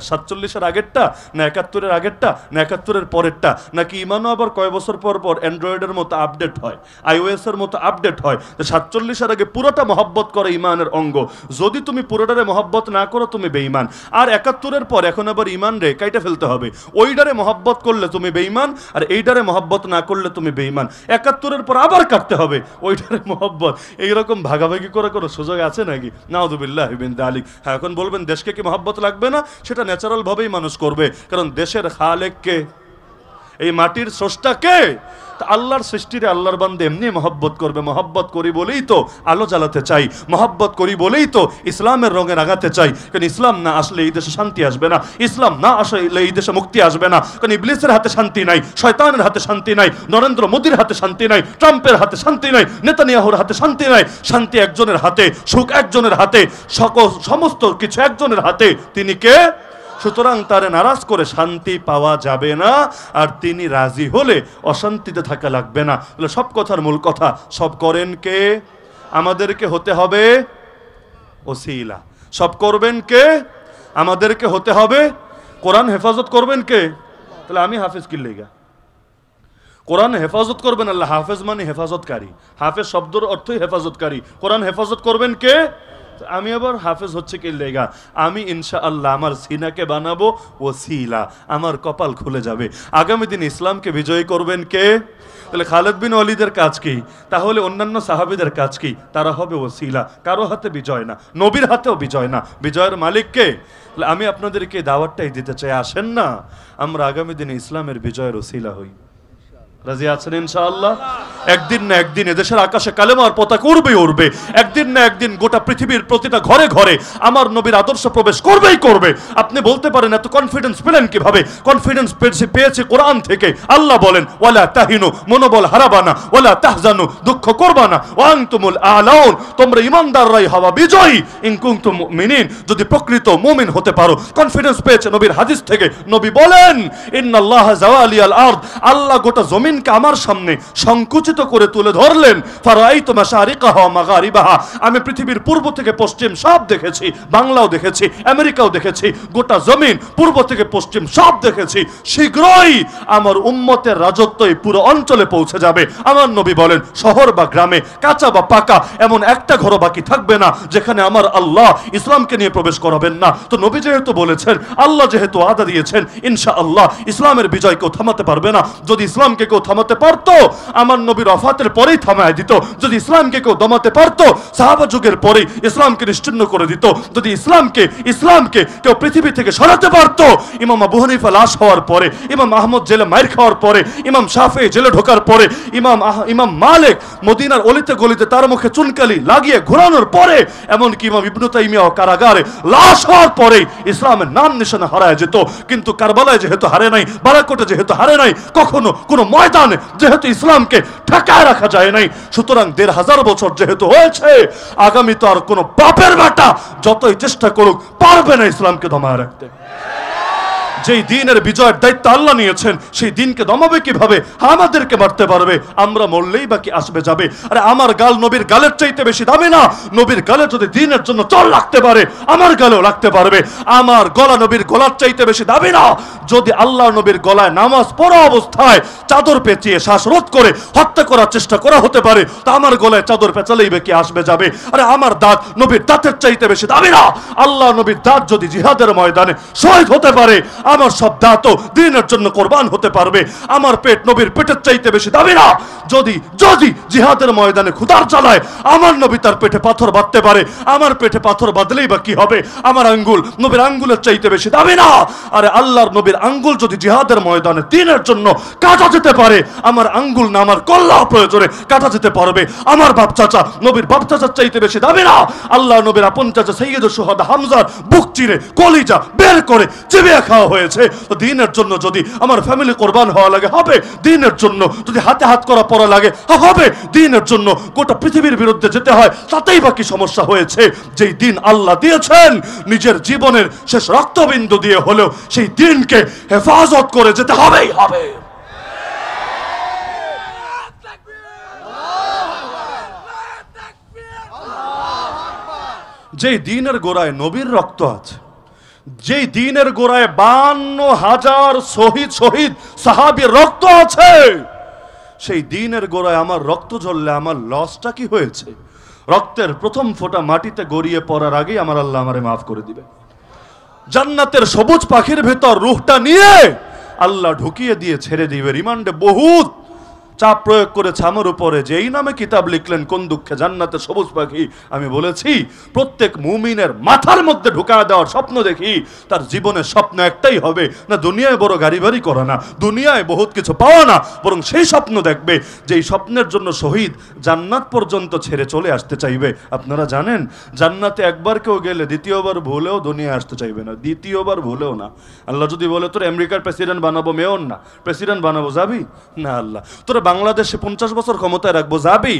47-এর আগেরটা না 71-এর আগেরটা না 71-এর পরেরটা? নাকি ইমানও আবার কয় বছর পর পর অ্যান্ড্রয়েডের মতো আপডেট হয়, iOS এর মতো আপডেট হয়? 47-এর আগে পুরোটা মহব্বত করে ইমানের অঙ্গ। যদি তুমি পুরোটারে মহব্বত না করো তুমি বেঈমান। আর 71-এর পর এখন আবার ইমান রে কাইটা ফেলতে হবে। ওইটারে মহব্বত করলে তুমি বেঈমান, আর এইটারে মহব্বত না করলে তুমি বেঈমান। 71-এর পর আবার কাটতে হবে ওইটারে মহব্বত। এইরকম ভাগাভাগি করে কোনো সুযোগ আছে নাকি? নাউযুবিল্লাহি মিন যালিক। হ্যাঁ, এখন বলবেন দেশকে কি মহব্বত লাগবে না? সেটা ন্যাচারাল ভাবেই মানুষ করবে, কারণ দেশের খালেক কে? এই মাটির স্রষ্টা কে? আল্লাহর সৃষ্টিরে আল্লাহর বান্দে এমনি মহব্বত করবে। মহব্বত করি বলেই তো আলো জ্বালাতে চাই, মহব্বত করি বলেই তো ইসলামের রঙে রাগাতে চাই। কারণ ইসলাম না আসলে এই দেশে শান্তি আসবে না, ইসলাম না আসলে এই দেশে মুক্তি আসবে না। কারণ ইবলিসের হাতে শান্তি নাই, শয়তানের হাতে শান্তি নাই, নরেন্দ্র মোদীর হাতে শান্তি নাই, ট্রাম্পের হাতে শান্তি নাই, নেতানিয়াহুর হাতে শান্তি নাই। শান্তি একজনের হাতে, সুখ একজনের হাতে, সমস্ত কিছু একজনের হাতে। তিনি কে? সুতরাং তারে নারাজ করে শান্তি পাওয়া যাবে না, আর তিনি রাজি হলে অশান্তিতে থাকা লাগবে না। তাহলে সব কথার মূল কথা, সব করেন কে? আমাদেরকে হতে হবে ওসিলা। সব করবেন কে? আমাদেরকে হতে হবে। কোরআন হেফাজত করবেন কে? তাহলে আমি হাফেজ কি লেগা? কোরআন হেফাজত করবেন আল্লাহ। হাফেজ মানে হেফাজতকারী, হাফেজ শব্দের অর্থই হেফাজতকারী। কোরআন হেফাজত করবেন কে? আমি আবার হাফেজ হচ্ছে কি লেগা, আমি ইনশাআল্লাহ আমার সিনাকে বানাবো ওসিলা, আমার কপাল খুলে যাবে। আগামী দিন ইসলামকে বিজয়ী করবেন কে? তাহলে খালেদ বিন ওয়ালিদের কাজ কি? তাহলে অন্যান্য সাহাবীদের কাজ কি? তারা হবে ওসিলা, কারো হাতে বিজয় না, নবীর হাতেও বিজয় না, বিজয়ের মালিক কে? আমি আপনাদেরকে দাওয়াতটাই দিতে চাই, আসেন না আমরা আগামী দিনে ইসলামের বিজয়ের ওসিলা হই। রাজি আছেন ইনশাআল্লাহ? একদিন না একদিন এদেশের আকাশে কালেমার পতাকা উড়বে উড়বে, একদিন না একদিন গোটা পৃথিবীর প্রতিটা ঘরে ঘরে আমার নবীর আদর্শ প্রবেশ করবেই করবে। আপনি বলতে পারেন এত কনফিডেন্স পেলেন কিভাবে? কনফিডেন্স পেয়েছি কোরআন থেকে। আল্লাহ বলেন ওয়ালা তাহিনু, মনোবল হারাবা না, ওয়ালা তাহজানু, দুঃখ করবা না, ওয়া আনতুমুল আলাউন, তোমরা ঈমানদাররাই হওয়া বিজয়ী, ইন কুনতুম মুমিনিন, যদি প্রকৃত মুমিন হতে পারো। কনফিডেন্স পেয়েছে নবীর হাদিস থেকে। নবী বলেন ইন্নাল্লাহা জাওয়ালিয়াল আরদ, আল্লাহ গোটা জমিনকে আমার সামনে সংকুচিত করে তুলে ধরলেন। ফারাইতু মাশারিকাহা ওয়া মাগারিবাহা, আমি পৃথিবীর পূর্ব থেকে পশ্চিম সব দেখেছি, বাংলাও দেখেছি, আমেরিকাও দেখেছি, গোটা জমিন পূর্ব থেকে পশ্চিম সব দেখেছি। শীঘ্রই আমার উম্মতের রাজত্ব এই পুরো অঞ্চলে পৌঁছে যাবে। আমার নবী বলেন শহর বা গ্রামে, কাঁচা বা পাকা, এমন একটা ঘর বাকি থাকবে না যেখানে আমার আল্লাহ ইসলামকে নিয়ে প্রবেশ করাবেন না। তো নবী যেহেতু বলেছেন, আল্লাহ যেহেতু ওয়াদা দিয়েছেন, ইনশাআল্লাহ ইসলামের বিজয় কেউ থামাতে পারবে না। যদি ইসলামকে কেউ থামাতে পারতো আমার নবীর ওয়াফাতের পরেই থামায় দিত। যদি ইসলামকে কেউ দমাতে পারতো সাহাবা যুগের পরেই ইসলামকে নিশ্চিহ্ন করে দিত। যদি ইসলামকে কেউ পৃথিবী থেকে সরাতে পারতো, ইমাম আবু হানিফা লাশ হওয়ার পরে, ইমাম আহমদ জেলে মাইর খাওয়ার পরে, ইমাম শাফিঈ জেলে ঢোকার পরে, ইমাম মালিক মদিনার অলিতে গলিতে তার মুখে চুনকালি লাগিয়ে ঘোরানোর পরে, এমনকি ইমাম ইবনে তাইমিয়া কারাগারে লাশ হওয়ার পরে ইসলামের নাম নিশানা হারায় যেত। কিন্তু কারবালায় যেহেতু হারে নাই, বারাকোটে যেহেতু হারে নাই, কখনো কোনো ময়দানে যেহেতু ইসলামকে ঠেকায় রাখা যায় নাই, সুতরাং ১৫০০ বছর যেহেতু হয়েছে, আগামী তো আর কোনো বাপের বেটা যতই চেষ্টা করুক পারবে না ইসলামকে দমায় রাখতে। যেই দিনের বিজয়ের দায়িত্ব আল্লাহ নিয়েছেন, সেই দিনকে দমাবে কিভাবে? আমাদেরকে মারতে পারবে, আমরা মরলেই বাকি আসবে যাবে। আরে আমার গাল নবীর গালের চাইতে বেশি দামি না? নবীর গালে যদি দিনের জন্য চল লাগতে পারে, আমার গালেও লাগতে পারবে। আমার গলা নবীর গলার চাইতে বেশি দামি না? যদি আল্লাহ নবীর গলায় নামাজ পড়া অবস্থায় চাদর পেঁচিয়ে শ্বাসরোধ করে হত্যা করার চেষ্টা করা হতে পারে, তা আমার গলায় চাদর পেঁচালেই বাকি আসবে যাবে। আরে আমার দাঁত নবীর দাঁতের চাইতে বেশি দামি না? আল্লাহ নবীর দাঁত যদি জিহাদের ময়দানে শহীদ হতে পারে, আমার সব দাঁতও দিনের জন্য কোরবান হতে পারবে। আমার পেট নবীর পেটের চাইতে বেশি দামি না? যদি জিহাদের ময়দানে ক্ষুধার জ্বালায় আমার নবী তার পেটে পাথর বাঁধতে পারে, আমার পেটে পাথর বাঁধলেই বা কি হবে? আমার আঙ্গুল নবীর আঙ্গুলের চাইতে বেশি দামি না? আরে আল্লাহর নবীর আঙ্গুল যদি জিহাদের ময়দানে দিনের জন্য কাটা যেতে পারে, আমার আঙ্গুল না আমার কল্লা প্রয়োজনে কাটা যেতে পারবে। আমার বাপ চাচা নবীর বাপ চাচার চাইতে বেশি দামি না? আল্লাহ নবীর আপন চাচা সাইয়্যিদুশ শুহাদা হামজার বুক চিরে কলিজা বের করে চিবিয়ে খাওয়া হয়েছে। তো দিনের জন্য যদি আমার ফ্যামিলি কোরবান হওয়া লাগে, হবে। দিনের জন্য যদি হাতে হাত করা পড়া লাগে, হবে। দিনের জন্য গোটা পৃথিবীর বিরুদ্ধে যেতে হয়, তাতেই বাকি সমস্যা হয়েছে। যেই দিন আল্লাহ দিয়েছেন, নিজের জীবনের শেষ রক্তবিন্দু দিয়ে হলেও সেই দিনকে হেফাজত করে যেতে হবেই হবে। যেই দিনের গোড়ায় নবীর রক্ত আছে, যেই দিনের গোড়ায় ৫২,০০০ শহীদ সাহাবীর রক্ত আছে, সেই দিনের গোড়ায় আমার রক্ত ঝরলে আমার লসটা কি হয়েছে? রক্তের প্রথম ফোঁটা মাটিতে গড়িয়ে পড়ার আগেই আমার আল্লাহ আমারে মাফ করে দিবে। জান্নাতের সবুজ পাখির ভেতর রূহটা নিয়ে আল্লাহ ঢুকিয়ে দিয়ে ছেড়ে দিবে। রিমান্ডে বহুত চাপ প্রয়োগ করেছে আমার উপরে, যে এই নামে কিতাব লিখলেন কোন দুঃখে জান্নাতে সবুজ পাখি। আমি বলেছি প্রত্যেক মুমিনের মাথার মধ্যে ঢুকা দেওয়ার স্বপ্ন দেখি, তার জীবনের স্বপ্ন একটাই হবে, না দুনিয়ায় বড় গাড়ি বাড়ি করা, না দুনিয়ায় বহুত কিছু পাওয়া, না বরং সেই স্বপ্ন দেখবে যেই স্বপ্নের জন্য শহীদ জান্নাত পর্যন্ত ছেড়ে চলে আসতে চাইবে। আপনারা জানেন জান্নাতে একবার কেউ গেলে দ্বিতীয়বার ভুলেও দুনিয়া আসতে চাইবে না, দ্বিতীয়বার ভুলেও না। আল্লাহ যদি বলে তোর আমেরিকার প্রেসিডেন্ট বানাবো, মেয়র না প্রেসিডেন্ট বানাবো, যাবি না? আল্লাহ তোর বাংলাদেশে 50 বছর ক্ষমতায় রাখবো, যাবি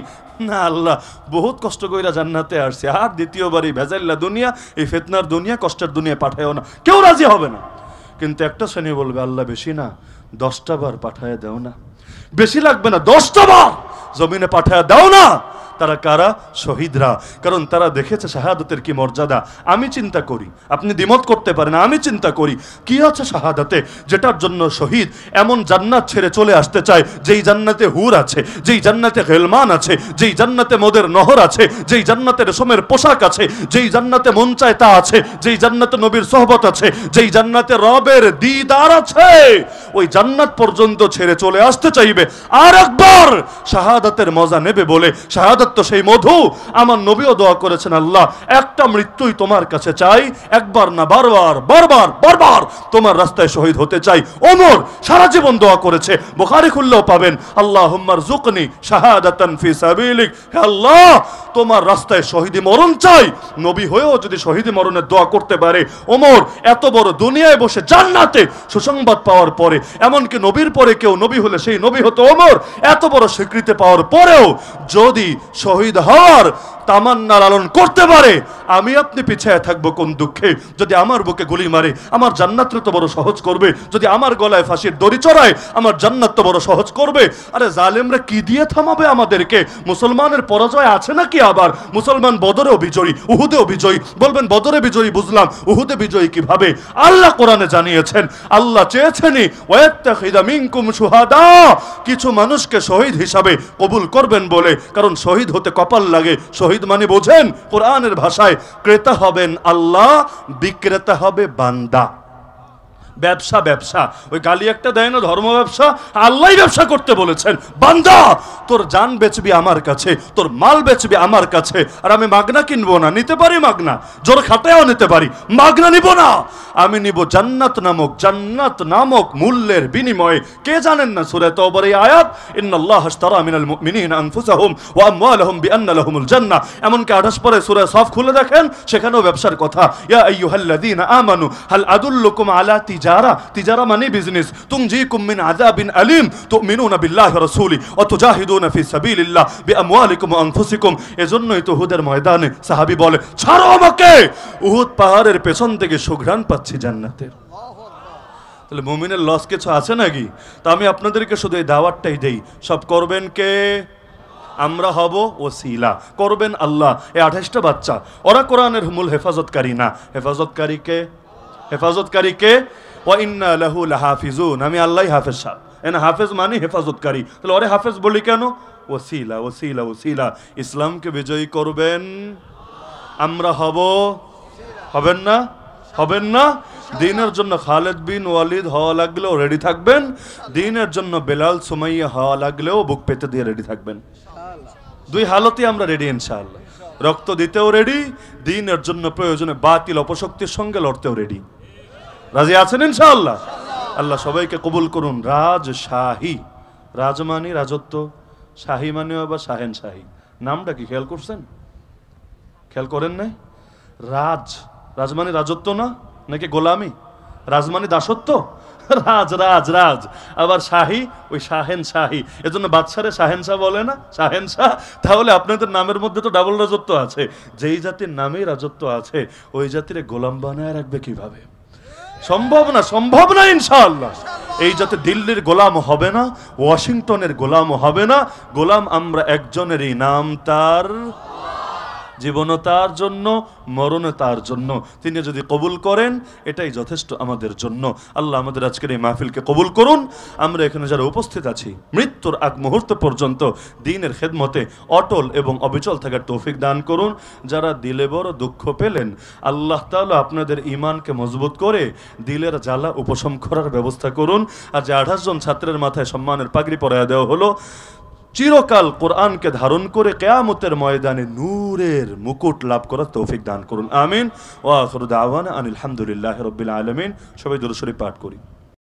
না? আল্লাহ বহুত কষ্ট কইরা জান্নাতে আসছে, আর দ্বিতীয়বারই ভেজাইল্লা দুনিয়া, এই ফিতনার দুনিয়া, কষ্টের দুনিয়া পাঠায়ও না, কেউ রাজি হবে না। কিন্তু একটা শ্রেণী বলবে আল্লাহ বেশি না 10টা বার পাঠায় দাও না, বেশি লাগবে না 10টা বার জমিনে পাঠায় দাও না, তারা কারা? শহীদরা। কারণ তারা দেখেছে শাহাদাতের কি মর্যাদা। আমি চিন্তা করি, আপনি দ্বিমত করতে পারেন, আমি চিন্তা করি কি আছে শাহাদাতে যেটার জন্য শহীদ এমন জান্নাত ছেড়ে চলে আসতে চায় যেই জান্নাতে হুর আছে, যেই জান্নাতে গেলমান আছে, যেই জান্নাতে মদের নহর আছে, যেই জান্নাতে রেশমের পোশাক আছে, যেই জান্নাতে মন চায় তা আছে, যেই জান্নাতে নবীর সোহবত আছে, যেই জান্নাতে রবের দিদার আছে, ওই জান্নাত পর্যন্ত ছেড়ে চলে আসতে চাইবে আর একবার শাহাদাতের মজা নেবে বলে। শাহাদাত তো সেই মধু। আমার নবীও দোয়া করেছেন, আল্লাহ একটা মৃত্যুই তোমার কাছে চাই, একবার না বারবার বারবার বারবার তোমার রাস্তায় শহীদ হতে চাই। ওমর সারা জীবন দোয়া করেছে, বুখারী খুললেও পাবেন, আল্লাহুম্মা রযুকনি শাহাদাতান ফি সাবিলিক, হে আল্লাহ তোমার রাস্তায় শহীদি মরণ চাই। নবী হয়েও যদি শহীদি মরণের দোয়া করতে পারে, ওমর এত বড় দুনিয়ায় বসে জান্নাতে সুসংবাদ পাওয়ার পরে, এমনকি নবীর পরে কেউ নবী হলে সেই নবী হতো ওমর, এত বড় স্বীকৃতি পাওয়ার পরেও যদি শহীদ হওয়ার তামান্না লালন করতে পারে, আমি আপনি পিছায় থাকবো কোন দুঃখে? যদি আমার বুকে গুলি মারে আমার জান্নাত তো বড় সহজ করবে, যদি আমার গলায় ফাঁসির দড়ি চড়ায় আমার জান্নাত তো বড় সহজ করবে। আরে জালেমরা কি দিয়ে থামাবে আমাদেরকে? মুসলমানের পরাজয় আছে নাকি? আবার মুসলমান বদরেও বিজয়ী, উহুদেও বিজয়ী। বলবেন বদরে বিজয়ী বুঝলাম, উহুদে বিজয়ী কিভাবে? আল্লাহ কোরআনে জানিয়েছেন, আল্লাহ চেয়েছেনই ওয়াত্তাখিযা মিনকুম শুহাদা, কিছু মানুষকে শহীদ হিসাবে কবুল করবেন বলে। কারণ শহীদ হতে কপাল লাগে। শহীদ মানে বোঝেন কোরআনের ভাষায়, ক্রেতা হবেন আল্লাহ, বিক্রেতা হবে বান্দা। ব্যবসা ব্যবসা, ওই গালি একটা দেয় না ধর্ম ব্যবসা, আল্লাহই ব্যবসা করতে বলেছেন। বান্দা তোর জান বেচবি আমার কাছে, তোর মাল বেচবি আমার কাছে, আর আমি মাগনা কিনবো না। নিতে পারি মাগনা, জোর খাটায়ও নিতে পারি, মাগনা নিব না। আমি নিব জান্নাত নামক মূল্যের বিনিময়ে। কে জানেন না সূরা তাওবার এই আয়াত, ইন্নাল্লাহ আশতারা মিনাল মুমিনিনা আনফুসাহুম ওয়া আমওয়ালাহুম বিআন্না লাহুমুল জান্নাহ। এমনকি 28 পরে সূরা সফ খুলে দেখেন, সেখানেও ব্যবসার কথা। ইয়া আইয়ুহাল্লাযীনা আমানু হাল আদুল্লুকুম আলা তিজারা মানে বিজনেস, তুনজিকুম মিন আযাবিন আলিম তুমিনুনা বিল্লাহি ওয়া রাসূলি ওয়া তুজাহিদুনা ফি সাবিলিল্লাহ বিআমওয়ালিকুম ওয়া আনফুসিকুম। এজন্যই তো উহুদের ময়দানে সাহাবী বলে, ছাড়ো আমাকে, উহুদ পাহাড়ের পেছন থেকে সুঘ্রাণ পাচ্ছি জান্নাতের। তাহলে মুমিনের লস কিছু আছে নাকি? তা আমি আপনাদেরকে শুধু এই দাওয়াতটাই দেই, সব করবেন কে? আমরা হব ওসিলা, করবেন আল্লাহ। এই 28টা বাচ্চা ওরা কোরআনের মূল হেফাজতকারী না। হেফাজতকারী কে? ওয়া ইন্না লাহু লাহাফিজুন, আমি আল্লাহই হাফেজ সাহেব। এনা হাফেজ মানে হেফাজতকারী। তাহলে ওরে হাফেজ বলি কেন? ওসিলা ওসিলা ওসিলা। ইসলামকে বিজয়ী করবেন, আমরা হবেন না? দিনের জন্য খালেদ বিন ওয়ালিদ হওয়া লাগলেও রেডি থাকবেন, দিনের জন্য বেলাল সুমাইয়া হওয়া লাগলেও বুক পেতে দিয়ে রেডি থাকবেন। দুই হালতে আমরা রেডি ইনশাআল্লাহ। রক্ত দিতেও রেডি, দিনের জন্য প্রয়োজনে বাতিল অপশক্তির সঙ্গে লড়তেও রেডি। রাজি আছেন ইনশাআল্লাহ? আল্লাহ সবাইকে কবুল করুন। রাজশাহী, রাজ মানে রাজত্ব, শাহী মানে আবার শাহেনশাহী। নামটা কি খেয়াল করছেন? খেয়াল করেন নাই? রাজ মানে রাজত্ব না, নাকি গোলামি? রাজ মানে দাসত্ব, রাজ আবার শাহী, ওই শাহেনশাহী। এজন্য বাদশারে শাহেনশাহ বলে না, শাহেনশাহ। তাহলে আপনাদের নামের মধ্যে তো ডাবল রাজত্ব আছে। যেই জাতির নামেই রাজত্ব আছে, ওই জাতির গোলাম বানায় রাখবে কিভাবে? সম্ভব না ইনশাআল্লাহ। এই যাতে দিল্লির গোলাম হবে না, ওয়াশিংটনের গোলাম হবে না। গোলাম আমরা একজনেরই, নাম তার, জীবনও তার জন্য, মরণও তার জন্য। তিনি যদি কবুল করেন এটাই যথেষ্ট আমাদের জন্য। আল্লাহ আমাদের আজকের এই মাহফিলকে কবুল করুন। আমরা এখানে যারা উপস্থিত আছি, মৃত্যুর আগ মুহূর্ত পর্যন্ত দ্বীনের খেদমতে অটল এবং অবিচল থাকার তৌফিক দান করুন। যারা দিলে বড় দুঃখ পেলেন, আল্লাহ তাআলা আপনাদের ঈমানকে মজবুত করে দিলের জ্বালা উপশম করার ব্যবস্থা করুন। আর যে 28 জন ছাত্রের মাথায় সম্মানের পাগড়ি পরায়া দেওয়া হলো, চিরকাল কোরআনকে ধারণ করে কিয়ামতের ময়দানে নূরের মুকুট লাভ করার তৌফিক দান করুন। আমিন। ওয়া আখিরু দাওয়ানা আনিল হামদুলিল্লাহি রাব্বিল আলামিন। সবাই দুরূদ শরীফ পাঠ করি।